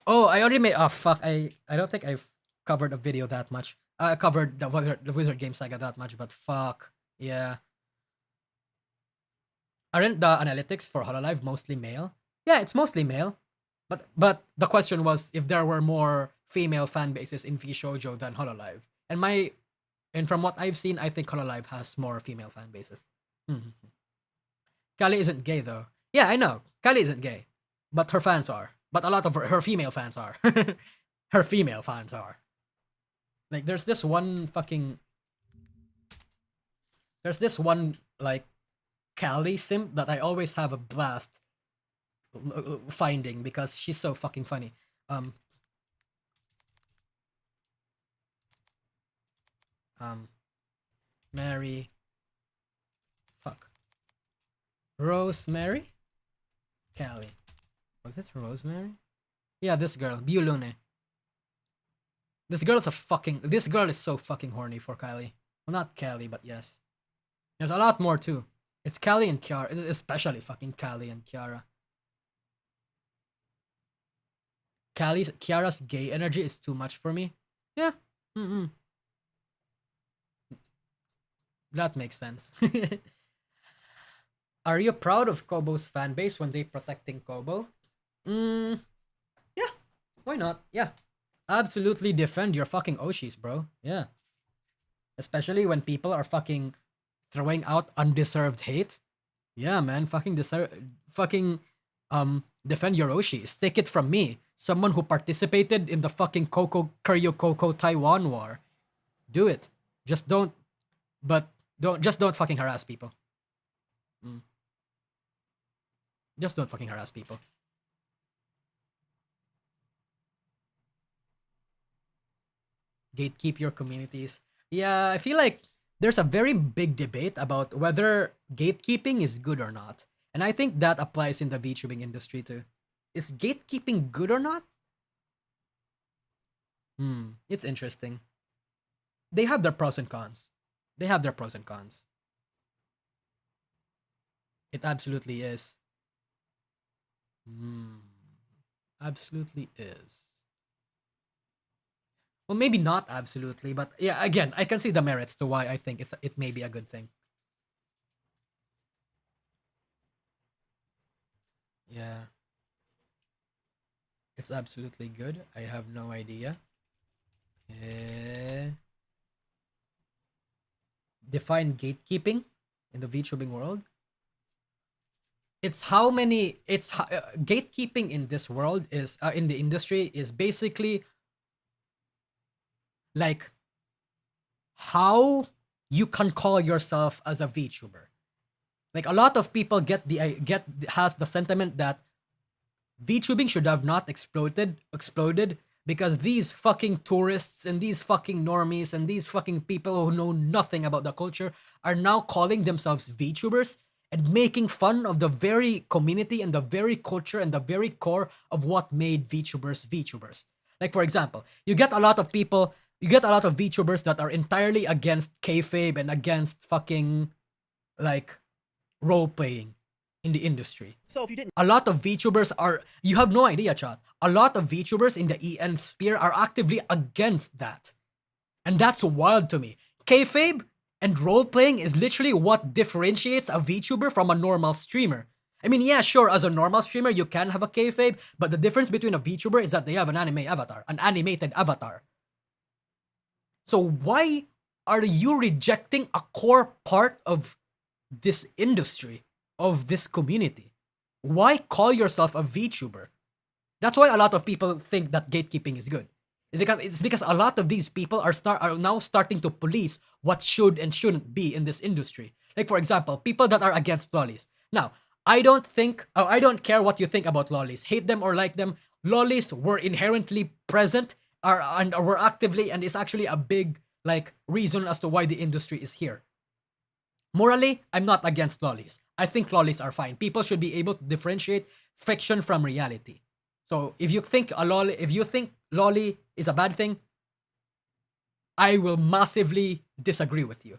Oh, I already made. Oh fuck! I don't think I've covered a video that much. I covered the wizard game saga that much, but fuck yeah. Aren't the analytics for Hololive mostly male? Yeah, it's mostly male. But the question was if there were more female fan bases in V Shoujo than Hololive. And from what I've seen, I think Hololive has more female fan bases. Kali isn't gay though. Yeah, I know. Kali isn't gay. But her fans are. But a lot of her female fans are. Her female fans are. Like there's this one like Kali simp that I always have a blast finding because she's so fucking funny. Mary. Fuck. Rosemary? Callie. Was it Rosemary? Yeah, this girl, Biulune. This girl is so fucking horny for Kylie. Well, not Callie, but yes. There's a lot more too. It's Callie and Kiara, especially fucking Callie and Kiara. Kiara's gay energy is too much for me. Yeah. That makes sense. Are you proud of Kobo's fan base when they protecting Kobo? Yeah. Why not? Yeah. Absolutely defend your fucking Oshis, bro. Yeah. Especially when people are fucking throwing out undeserved hate. Yeah, man. Fucking defend your Oshis. Take it from me, someone who participated in the fucking Kuryo Koko Taiwan war. Do it. Just don't fucking harass people. Just don't fucking harass people. Gatekeep your communities. Yeah, I feel like there's a very big debate about whether gatekeeping is good or not. And I think that applies in the VTubing industry too. Is gatekeeping good or not? It's interesting. They have their pros and cons. It absolutely is. Absolutely is. Well, maybe not absolutely, but yeah, again, I can see the merits to why I think it may be a good thing. Yeah. It's absolutely good. I have no idea. Define gatekeeping in the VTubing world. Gatekeeping in this world is in the industry is basically like how you can call yourself as a VTuber. Like a lot of people has the sentiment that VTubing should have not exploded because these fucking tourists and these fucking normies and these fucking people who know nothing about the culture are now calling themselves VTubers and making fun of the very community and the very culture and the very core of what made VTubers VTubers. Like for example, you get a lot of VTubers that are entirely against kayfabe and against fucking like role playing in the industry. So if you didn't A lot of VTubers you have no idea, chat. A lot of VTubers in the EN sphere are actively against that. And that's wild to me. Kayfabe and role playing is literally what differentiates a VTuber from a normal streamer. I mean, yeah, sure, as a normal streamer, you can have a kayfabe, but the difference between a VTuber is that they have an animated avatar. So why are you rejecting a core part of this industry, of this community? Why call yourself a VTuber? That's why a lot of people think that gatekeeping is good. It's because a lot of these people are now starting to police what should and shouldn't be in this industry. Like for example, people that are against lollies. Now, I don't care what you think about lollies. Hate them or like them. Lollies were inherently present and were actively, and is actually a big like reason as to why the industry is here. Morally, I'm not against lollies. I think lollies are fine. People should be able to differentiate fiction from reality. So if you think lolly is a bad thing, I will massively disagree with you.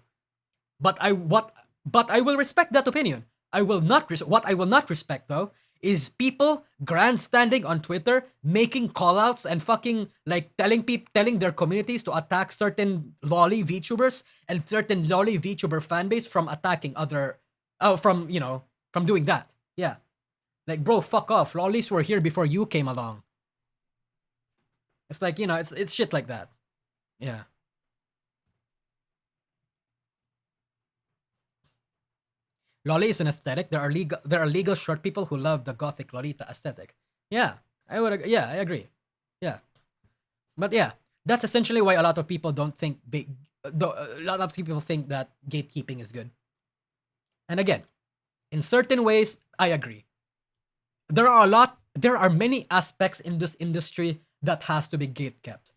But I will respect that opinion. What I will not respect though is people grandstanding on Twitter, making callouts and fucking like telling their communities to attack certain lolly VTubers and certain lolly VTuber fanbase from attacking from doing that. Yeah. Like, bro, fuck off. Lollies were here before you came along. It's like, it's shit like that. Yeah. Lolly is an aesthetic. There are legal short people who love the gothic Lolita aesthetic. Yeah, I agree. Yeah. But yeah, that's essentially why a lot of people a lot of people think that gatekeeping is good. And again, in certain ways, I agree. There are many aspects in this industry that has to be gatekept.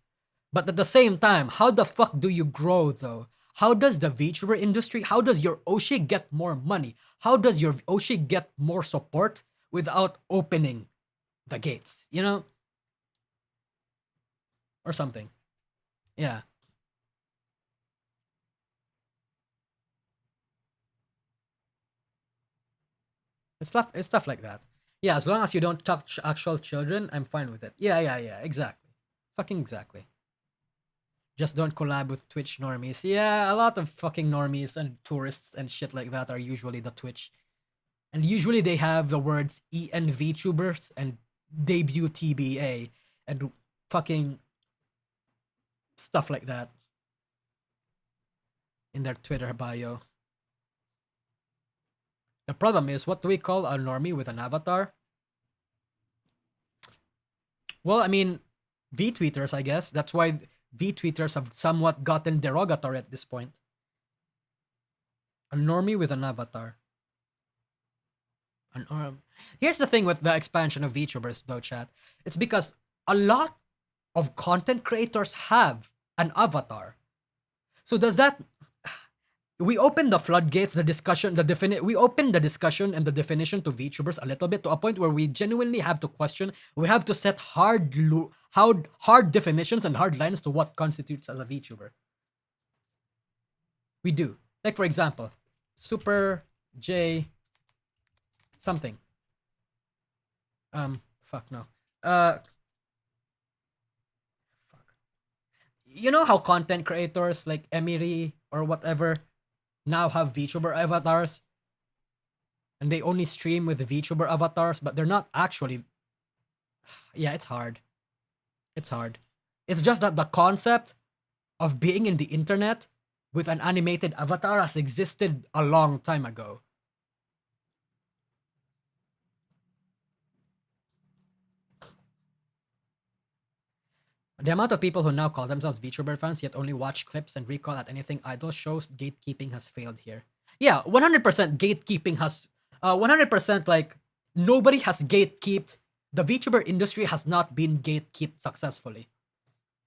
But at the same time, how the fuck do you grow though? How does the VTuber industry, how does your Oshi get more money? How does your Oshi get more support without opening the gates, Or something. Yeah. It's stuff like that. Yeah, as long as you don't touch actual children, I'm fine with it. Yeah, exactly. Fucking exactly. Just don't collab with Twitch normies. Yeah, a lot of fucking normies and tourists and shit like that are usually the Twitch. And usually they have the words ENVTubers and debut TBA and fucking stuff like that in their Twitter bio. The problem is, what do we call a normie with an avatar? Well, I mean, V-tweeters, I guess. That's why V-tweeters have somewhat gotten derogatory at this point. A normie with an avatar. Here's the thing with the expansion of VTubers, though, chat. It's because a lot of content creators have an avatar. So does that... We opened the floodgates, we opened the discussion and the definition to VTubers a little bit to a point where we genuinely have to question. We have to set hard definitions and hard lines to what constitutes as a VTuber. We do. Like for example, Super J something. Fuck no. Fuck. You know how content creators like Emery or whatever now have VTuber avatars, and they only stream with the VTuber avatars, but they're not actually. Yeah, it's hard. It's hard. It's just that the concept of being in the internet with an animated avatar has existed a long time ago. The amount of people who now call themselves VTuber fans yet only watch clips and recall at anything idol shows gatekeeping has failed here. yeah, 100% gatekeeping has 100% like nobody has gatekeeped. The VTuber industry has not been gatekeeped successfully.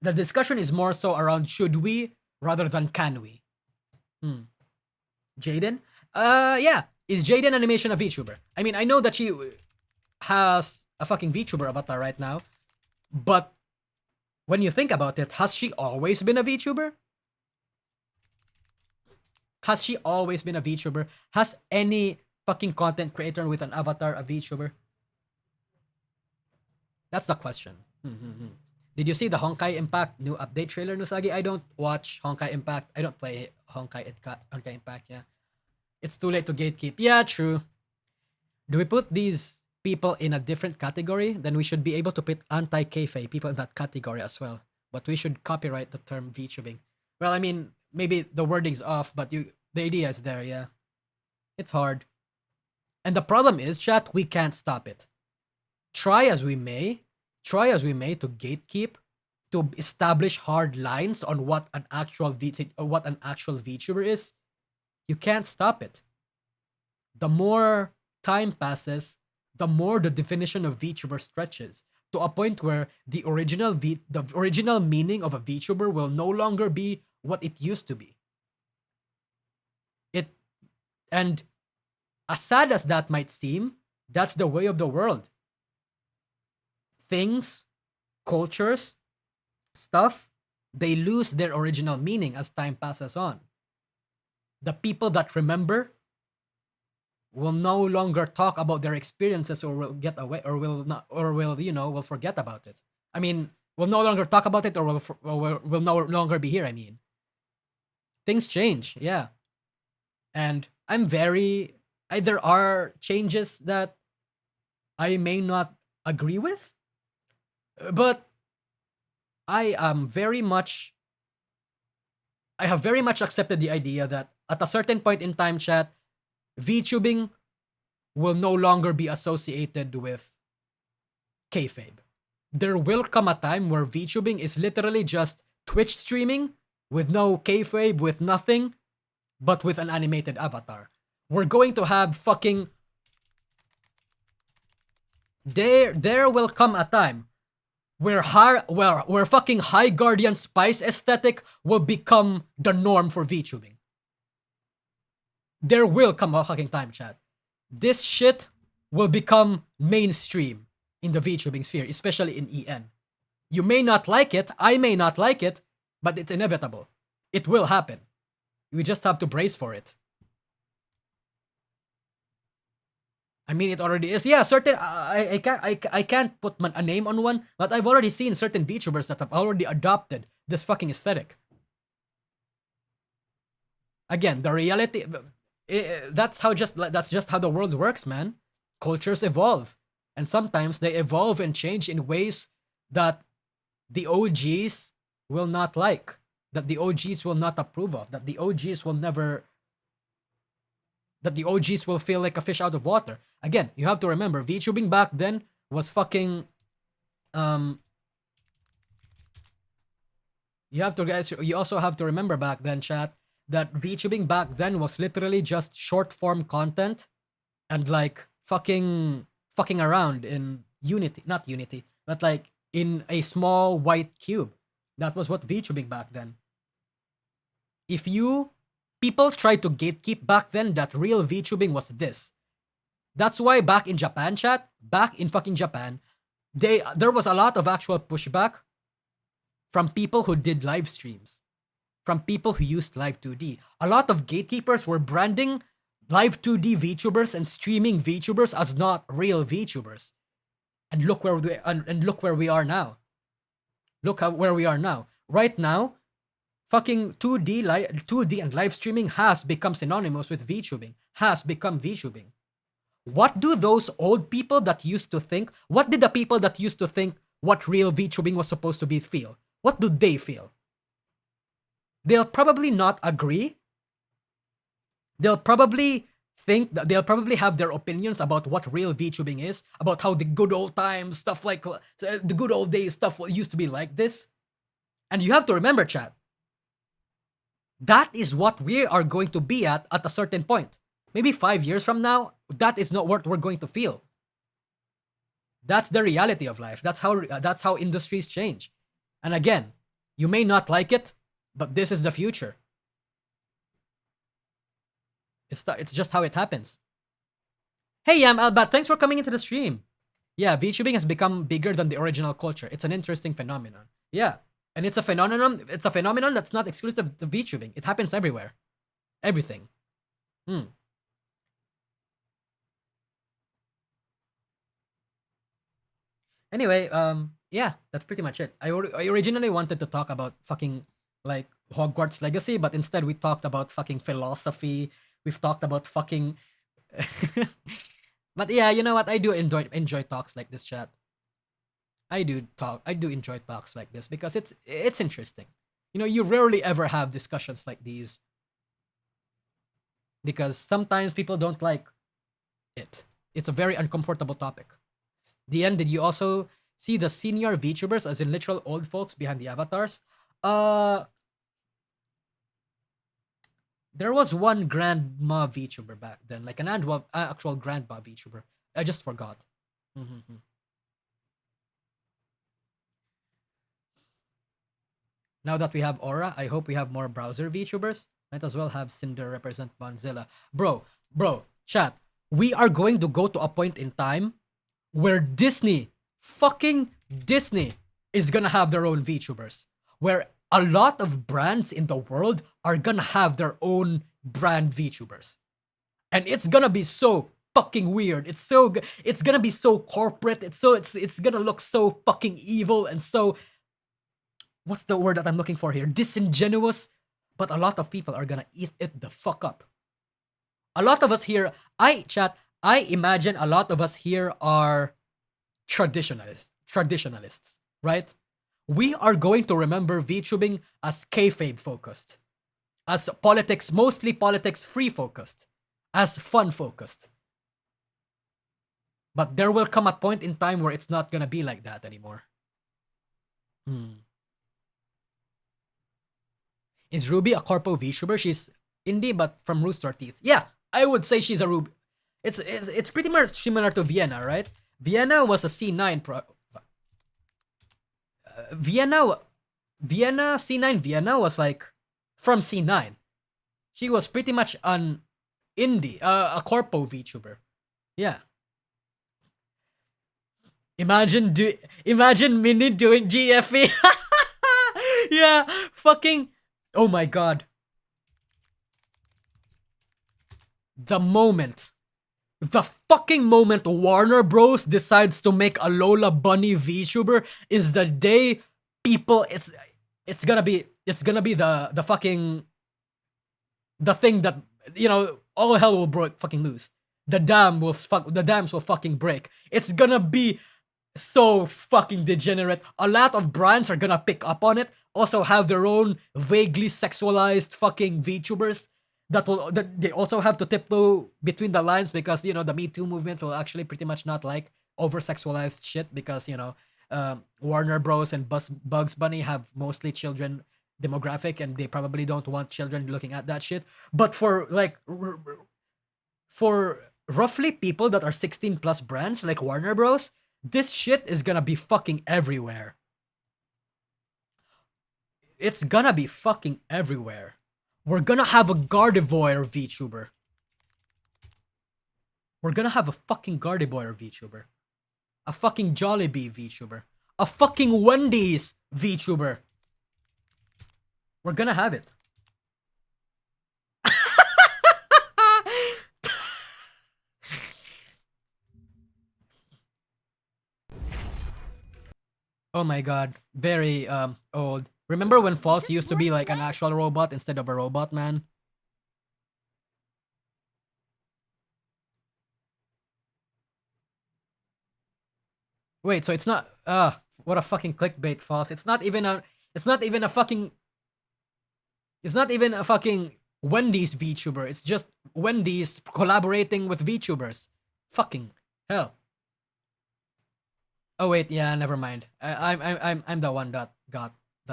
The discussion is more so around should we rather than can we. Jaden? Yeah. Is Jaden Animation a VTuber? I mean, I know that she has a fucking VTuber avatar right now, but when you think about it, has she always been a VTuber? Has she always been a VTuber? Has any fucking content creator with an avatar a VTuber? That's the question. Did you see the Honkai Impact new update trailer, Nusagi? I don't watch Honkai Impact. I don't play Honkai Impact, yeah. It's too late to gatekeep. Yeah, true. Do we put these people in a different category? Then we should be able to put anti-kayfabe people in that category as well. But we should copyright the term VTubing. Well, I mean, maybe the wording's off, but the idea is there, yeah. It's hard. And the problem is, chat, we can't stop it. Try as we may to gatekeep, to establish hard lines on what an actual VTuber is. You can't stop it. The more time passes, the more the definition of VTuber stretches to a point where the original meaning of a VTuber will no longer be what it used to be. And as sad as that might seem, that's the way of the world. Things, cultures, stuff, they lose their original meaning as time passes on. The people that remember will no longer talk about their experiences or will get away or will not or will forget about it. I mean, will no longer talk about it or will no longer be here, I mean. Things change, yeah. And there are changes that I may not agree with, but I have very much accepted the idea that at a certain point in time, chat, VTubing will no longer be associated with kayfabe. There will come a time where VTubing is literally just Twitch streaming with no kayfabe, with nothing, but with an animated avatar. We're going to have fucking... There will come a time where fucking High Guardian Spice aesthetic will become the norm for VTubing. There will come a fucking time, chat. This shit will become mainstream in the VTubing sphere, especially in EN. You may not like it, I may not like it, but it's inevitable. It will happen. We just have to brace for it. I mean, it already is. Yeah, certain. I can't put a name on one, but I've already seen certain VTubers that have already adopted this fucking aesthetic. Again, the reality. That's just how the world works, man. Cultures evolve, and sometimes they evolve and change in ways that the OGs will not like, that the OGs will not approve of, that the OGs will feel like a fish out of water. Again, you have to remember, VTubing back then was fucking you also have to remember back then, chat, that VTubing back then was literally just short form content and like fucking around in not Unity, but like in a small white cube. That was what VTubing back then. People tried to gatekeep back then that real VTubing was this. That's why back in Japan, chat, back in fucking Japan, there was a lot of actual pushback from people who did live streams, from people who used Live 2D. A lot of gatekeepers were branding Live 2D VTubers and streaming VTubers as not real VTubers. And look where we are now. Look where we are now. Right now, fucking 2D and live streaming has become synonymous with VTubing. Has become VTubing. What do those old people that used to think, what did the people that used to think what real VTubing was supposed to be feel? What do they feel? They'll probably not agree. They'll probably think that they'll probably have their opinions about what real VTubing is, about how the good old times stuff like the good old days stuff used to be like this. And you have to remember, chat, That is what we are going to be at a certain point. Maybe 5 years from now, that is not what we're going to feel. That's the reality of life. That's how industries change. And again, you may not like it, but this is the future. It's just how it happens. Hey, Albat, thanks for coming into the stream. Yeah, VTubing has become bigger than the original culture. It's an interesting phenomenon. Yeah, and it's a phenomenon. It's a phenomenon that's not exclusive to VTubing. It happens everywhere. Everything. Anyway, yeah, that's pretty much it. I originally wanted to talk about fucking like Hogwarts Legacy, but instead we talked about fucking philosophy. We've talked about fucking. But yeah, you know what? I do enjoy talks like this, chat. I do enjoy talks like this because it's interesting. You know, you rarely ever have discussions like these because sometimes people don't like it. It's a very uncomfortable topic. The end, did you also see the senior VTubers, as in literal old folks behind the avatars? There was one grandma VTuber back then, like an actual grandma VTuber. I just forgot. Now that we have Aura, I hope we have more browser VTubers. Might as well have Cinder represent Bonzilla. Bro, chat. We are going to go to a point in time where fucking Disney, is gonna have their own VTubers. Where a lot of brands in the world are gonna have their own brand VTubers. And it's gonna be so fucking weird. It's gonna be so corporate. It's gonna look so fucking evil and so, what's the word that I'm looking for here? Disingenuous. But a lot of people are gonna eat it the fuck up. A lot of us here, I imagine a lot of us here are traditionalists, right? We are going to remember VTubing as kayfabe focused, as politics, mostly politics free focused, as fun focused. But there will come a point in time where it's not gonna be like that anymore. Is Ruby a corpo VTuber? She's indie, but from Rooster Teeth. Yeah, I would say she's a Ruby. It's pretty much similar to Vienna, right? Vienna was a C9 pro. Vienna C9 Vienna was like from C9. She was pretty much an indie, a corpo VTuber. Yeah. Imagine Minnie doing GFE. Yeah, fucking. Oh my god. The fucking moment Warner Bros decides to make a Lola Bunny VTuber is the day people it's gonna be the fucking the thing that, you know, all hell will fucking loose. The dams will fucking break. It's gonna be so fucking degenerate. A lot of brands are gonna pick up on it. Also have their own vaguely sexualized fucking VTubers that they also have to tiptoe between the lines because, you know, the Me Too movement will actually pretty much not like over sexualized shit because, you know, Warner Bros and Bugs Bunny have mostly children demographic and they probably don't want children looking at that shit. But for like for roughly people that are 16 plus brands like Warner Bros, this shit is gonna be fucking everywhere. It's gonna be fucking everywhere. We're gonna have a Gardevoir VTuber. We're gonna have a fucking Gardevoir VTuber. A fucking Jollibee VTuber. A fucking Wendy's VTuber. We're gonna have it. Oh my god. Very old. Remember when Foss used to be like an actual robot instead of a robot man? Wait, so it's not what a fucking clickbait, Foss. It's not even a fucking Wendy's VTuber. It's just Wendy's collaborating with VTubers. Fucking hell. Oh wait, yeah, never mind. I'm the one that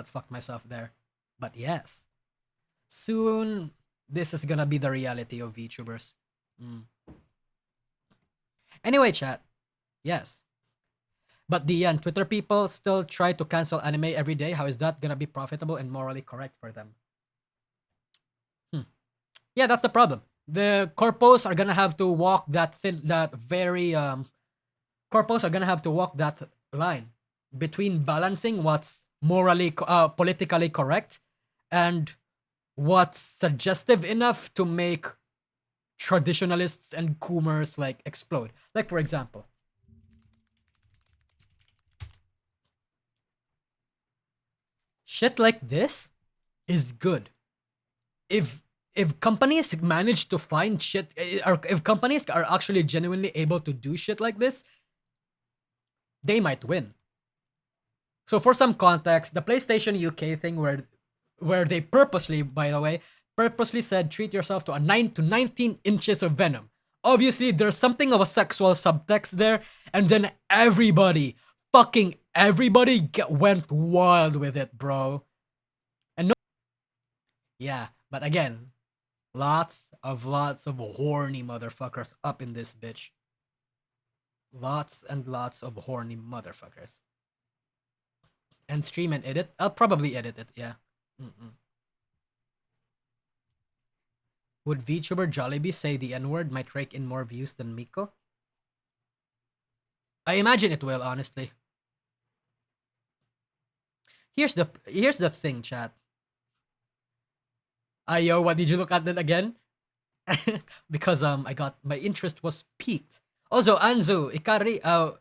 fucked myself there. But yes. Soon, this is gonna be the reality of VTubers. Anyway, chat. Yes. But the Twitter people still try to cancel anime every day. How is that gonna be profitable and morally correct for them? Yeah, that's the problem. The corpos are gonna have to walk corpos are gonna have to walk that line between balancing what's morally, politically correct and what's suggestive enough to make traditionalists and coomers like explode. Like, for example, shit like this is good. If companies manage to find shit, or if companies are actually genuinely able to do shit like this, they might win. So for some context, the PlayStation UK thing where they purposely, by the way, purposely said treat yourself to 9 to 19 inches of venom. Obviously, there's something of a sexual subtext there, and then fucking everybody went wild with it, bro. And no, yeah, but again, lots of horny motherfuckers up in this bitch. Lots and lots of horny motherfuckers. And stream and edit? I'll probably edit it, yeah. Would VTuber Jollibee say the N-word might rake in more views than Miko? I imagine it will, honestly. Here's the thing, chat. Ayo, what did you look at it again? Because my interest was piqued. Also, Anzu,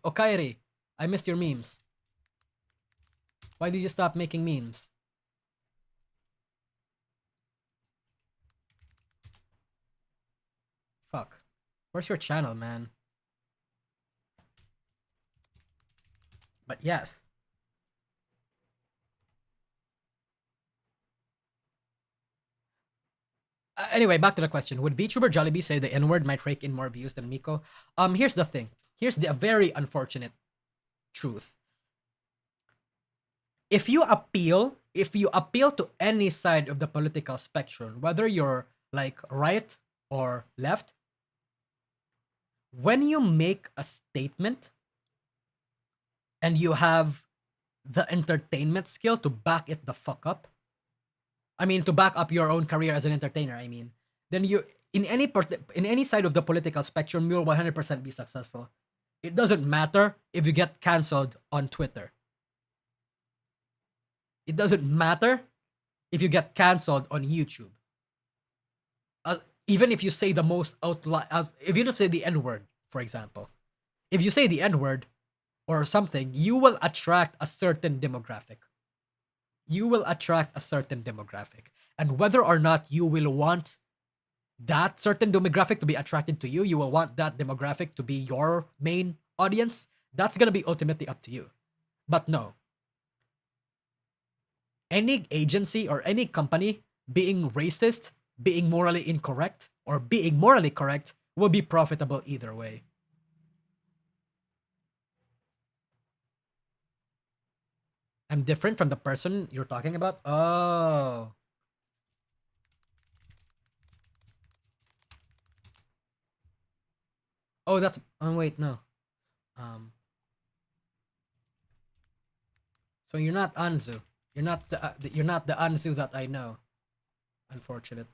Okairi, I missed your memes. Why did you stop making memes? Fuck. Where's your channel, man? But yes. Anyway, back to the question. Would VTuber Jollibee say the N-word might rake in more views than Miko? Here's the thing. Here's the very unfortunate truth. If you appeal to any side of the political spectrum, whether you're like right or left, when you make a statement and you have the entertainment skill to back it the fuck up, I mean, to back up your own career as an entertainer, I mean, then you in any side of the political spectrum, you'll 100% be successful. It doesn't matter if you get cancelled on Twitter. It doesn't matter if you get cancelled on YouTube. Even if you say the most if you say the N-word, for example. If you say the N-word or something, you will attract a certain demographic. You will attract a certain demographic. And whether or not you will want that certain demographic to be attracted to you, you will want that demographic to be your main audience, that's going to be ultimately up to you. But no. Any agency or any company being racist, being morally incorrect, or being morally correct will be profitable either way. I'm different from the person you're talking about? Oh. Oh, that's... Oh, wait, no. So you're not Anzu. You're not the Anzu that I know. Unfortunate.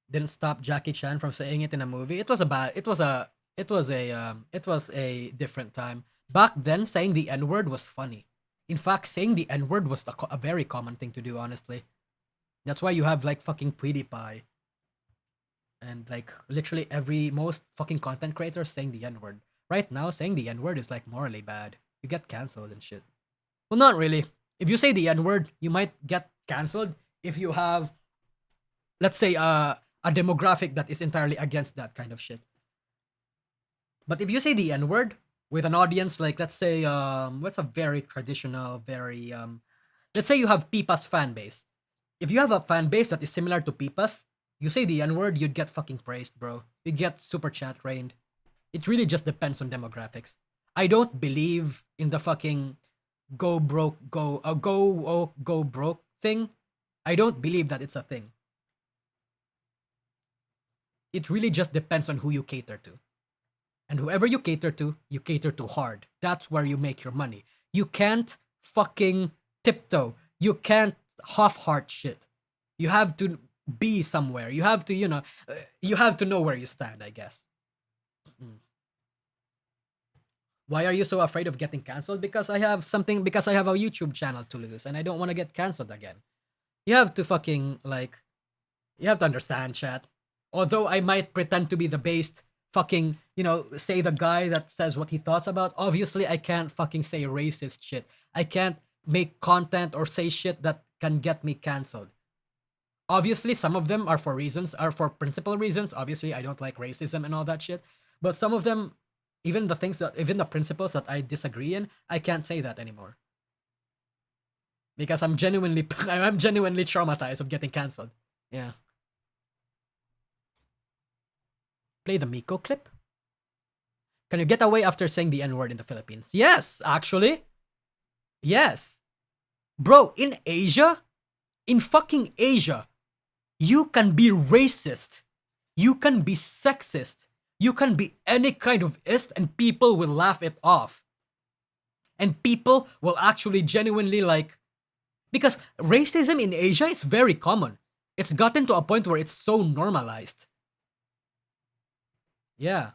Didn't stop Jackie Chan from saying it in a movie. It was a different time. Back then, saying the N-word was funny. In fact, saying the N-word was a very common thing to do, honestly. That's why you have like fucking PewDiePie. And like literally most fucking content creators saying the N-word. Right now, saying the N-word is like morally bad. You get cancelled and shit. Well, not really. If you say the N-word, you might get cancelled if you have, let's say, a demographic that is entirely against that kind of shit. But if you say the N-word with an audience like, let's say, what's a very traditional, let's say you have Pipa's fan base. If you have a fan base that is similar to Pipa's, you say the N-word, you'd get fucking praised, bro. You'd get Superchat rained. It really just depends on demographics. I don't believe in the go broke, go broke thing, I don't believe that it's a thing. It really just depends on who you cater to. And whoever you cater to hard. That's where you make your money. You can't fucking tiptoe. You can't half-heart shit. You have to be somewhere. You have to, you have to know where you stand, I guess. Why are you so afraid of getting canceled? Because I have a YouTube channel to lose and I don't want to get canceled again. You have to fucking, you have to understand, chat. Although I might pretend to be the based fucking, say the guy that says what he thoughts about, obviously I can't fucking say racist shit. I can't make content or say shit that can get me canceled. Obviously, some of them are for principal reasons. Obviously, I don't like racism and all that shit. But some of them, even the principles that I disagree in, I can't say that anymore. Because I'm genuinely traumatized of getting canceled. Yeah. Play the Miko clip? Can you get away after saying the N-word in the Philippines? Yes, actually. Yes. Bro, in fucking Asia, you can be racist. You can be sexist. You can be any kind of ist and people will laugh it off. And people will actually genuinely because racism in Asia is very common. It's gotten to a point where it's so normalized. Yeah.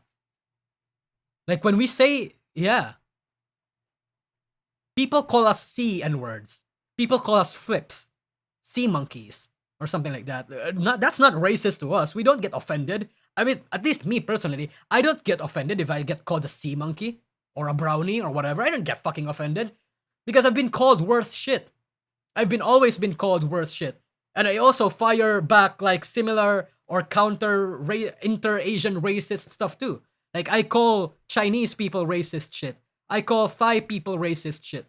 Like when we say, yeah. People call us sea N-words. People call us flips. Sea monkeys. Or something like that. That's not racist to us. We don't get offended. I mean, at least me personally, I don't get offended if I get called a sea monkey. Or a brownie or whatever. I don't get fucking offended. Because I've been called worse shit. I've always been called worse shit. And I also fire back similar or counter inter-Asian racist stuff too. Like I call Chinese people racist shit. I call Thai people racist shit.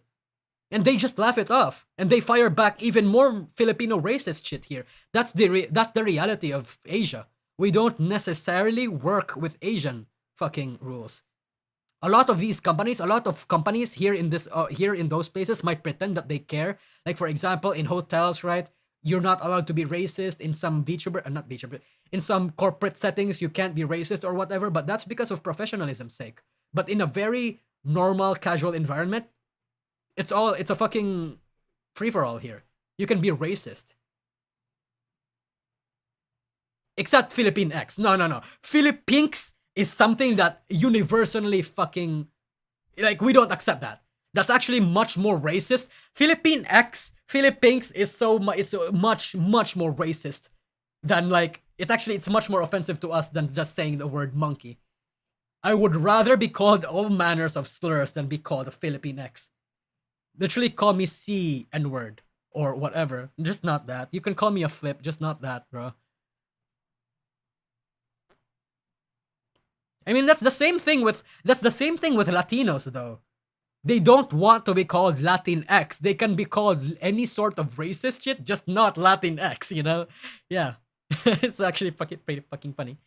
And they just laugh it off. And they fire back even more Filipino racist shit here. That's the reality of Asia. We don't necessarily work with Asian fucking rules. A lot of companies here in those places might pretend that they care. Like for example, in hotels, right? You're not allowed to be racist in some in some corporate settings. You can't be racist or whatever. But that's because of professionalism's sake. But in a very normal, casual environment, it's a fucking free for all here. You can be racist. Except Philippine X. No. Philippines is something that universally fucking we don't accept that. That's actually much more racist. Philippines is so much more racist than it's much more offensive to us than just saying the word monkey. I would rather be called all manners of slurs than be called a Philippine X. Literally call me C N-word or whatever. Just not that. You can call me a flip, just not that, bro. I mean, that's the same thing with Latinos though. They don't want to be called Latinx. They can be called any sort of racist shit, just not Latinx, Yeah. It's actually pretty fucking funny.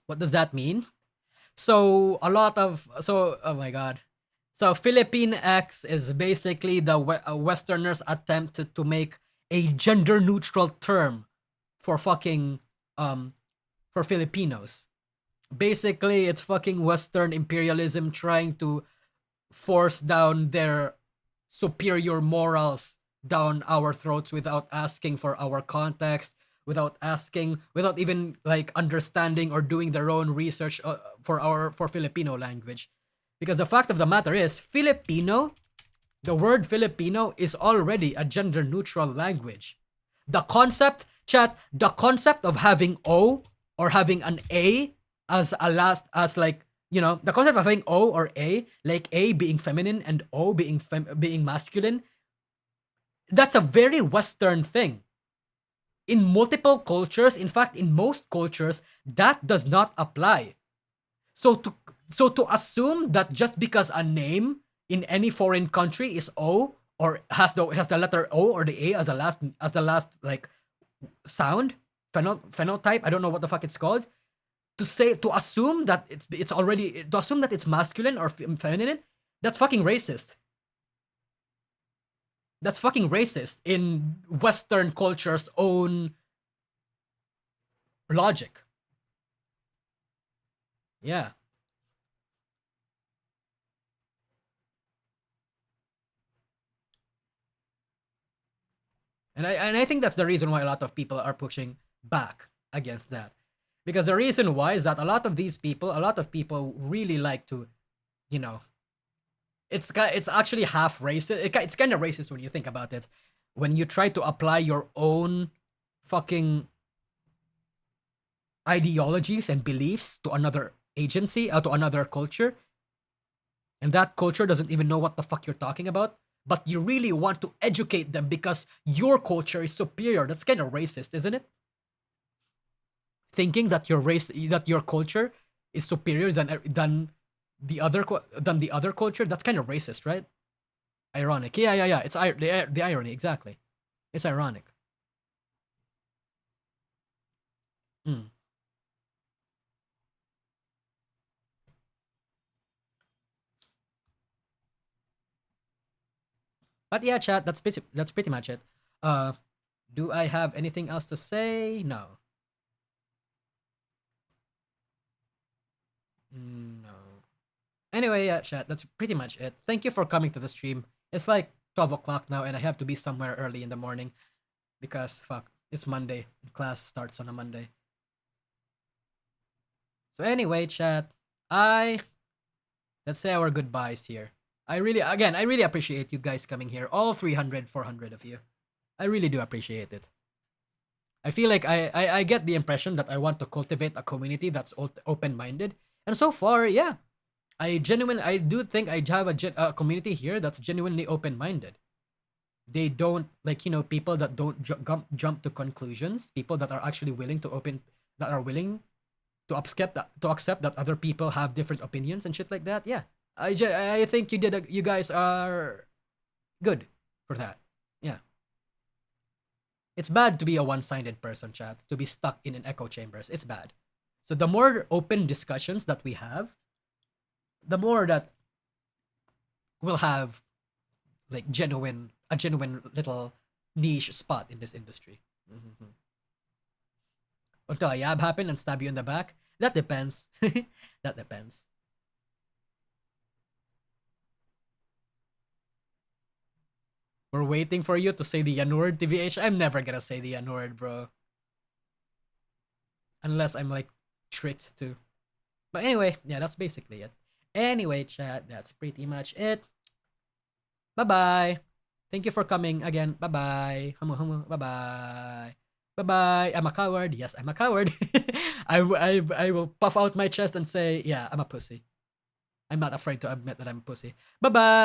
What does that mean? So oh my god. So Philippine X is basically the Westerners' attempt to make a gender neutral term for fucking for Filipinos. Basically, it's fucking Western imperialism trying to force down their superior morals down our throats without asking for our context, without even understanding or doing their own research for Filipino language. Because the fact of the matter is, the word Filipino is already a gender neutral language. The concept of having O or having an A the concept of having O or A, like A being feminine and O being masculine, that's a very Western thing. In multiple cultures, in fact, in most cultures, that does not apply. So to assume that just because a name in any foreign country is O or has the letter O or the A as the last sound phenotype, I don't know what the fuck it's called, to assume that it's masculine or feminine, That's fucking racist. That's fucking racist in Western culture's own logic. Yeah. And I think that's the reason why a lot of people are pushing back against that. Because the reason why is that a lot of people really like to, you know, it's actually half racist. It's kind of racist when you think about it. When you try to apply your own fucking ideologies and beliefs to another agency or to another culture, and that culture doesn't even know what the fuck you're talking about, but you really want to educate them because your culture is superior. That's kind of racist, isn't it? Thinking that your culture is superior than the other culture, that's kind of racist, right? Ironic. Yeah. It's the irony, exactly. It's ironic. Mm. But yeah, chat, that's pretty much it. Do I have anything else to say? No. No. Anyway, yeah, chat, that's pretty much it. Thank you for coming to the stream. It's like 12 o'clock now, and I have to be somewhere early in the morning because, fuck, it's Monday. Class starts on a Monday. So anyway, chat, let's say our goodbyes here. I really appreciate you guys coming here, all 300, 400 of you. I really do appreciate it. I feel like I get the impression that I want to cultivate a community that's open-minded. And so far, yeah, I do think I have a community here that's genuinely open-minded. They don't, like, you know, people that don't jump to conclusions, people that are actually willing to accept that other people have different opinions and shit like that. Yeah, I think you guys are good for that. Yeah. It's bad to be a one-sided person, chat, to be stuck in an echo chambers. It's bad. So the more open discussions that we have, the more that we'll have like a genuine little niche spot in this industry. Mm-hmm. Until a yab happen and stab you in the back, that depends. That depends. We're waiting for you to say the N-word, TVH. I'm never gonna say the N-word, bro. Unless I'm like tricked to. But anyway, yeah, that's basically it. Anyway, chat, that's pretty much it. Bye-bye. Thank you for coming again. Bye-bye. Humu. Bye-bye. Bye-bye. I'm a coward. Yes, I'm a coward. I will puff out my chest and say, yeah, I'm a pussy. I'm not afraid to admit that I'm a pussy. Bye-bye.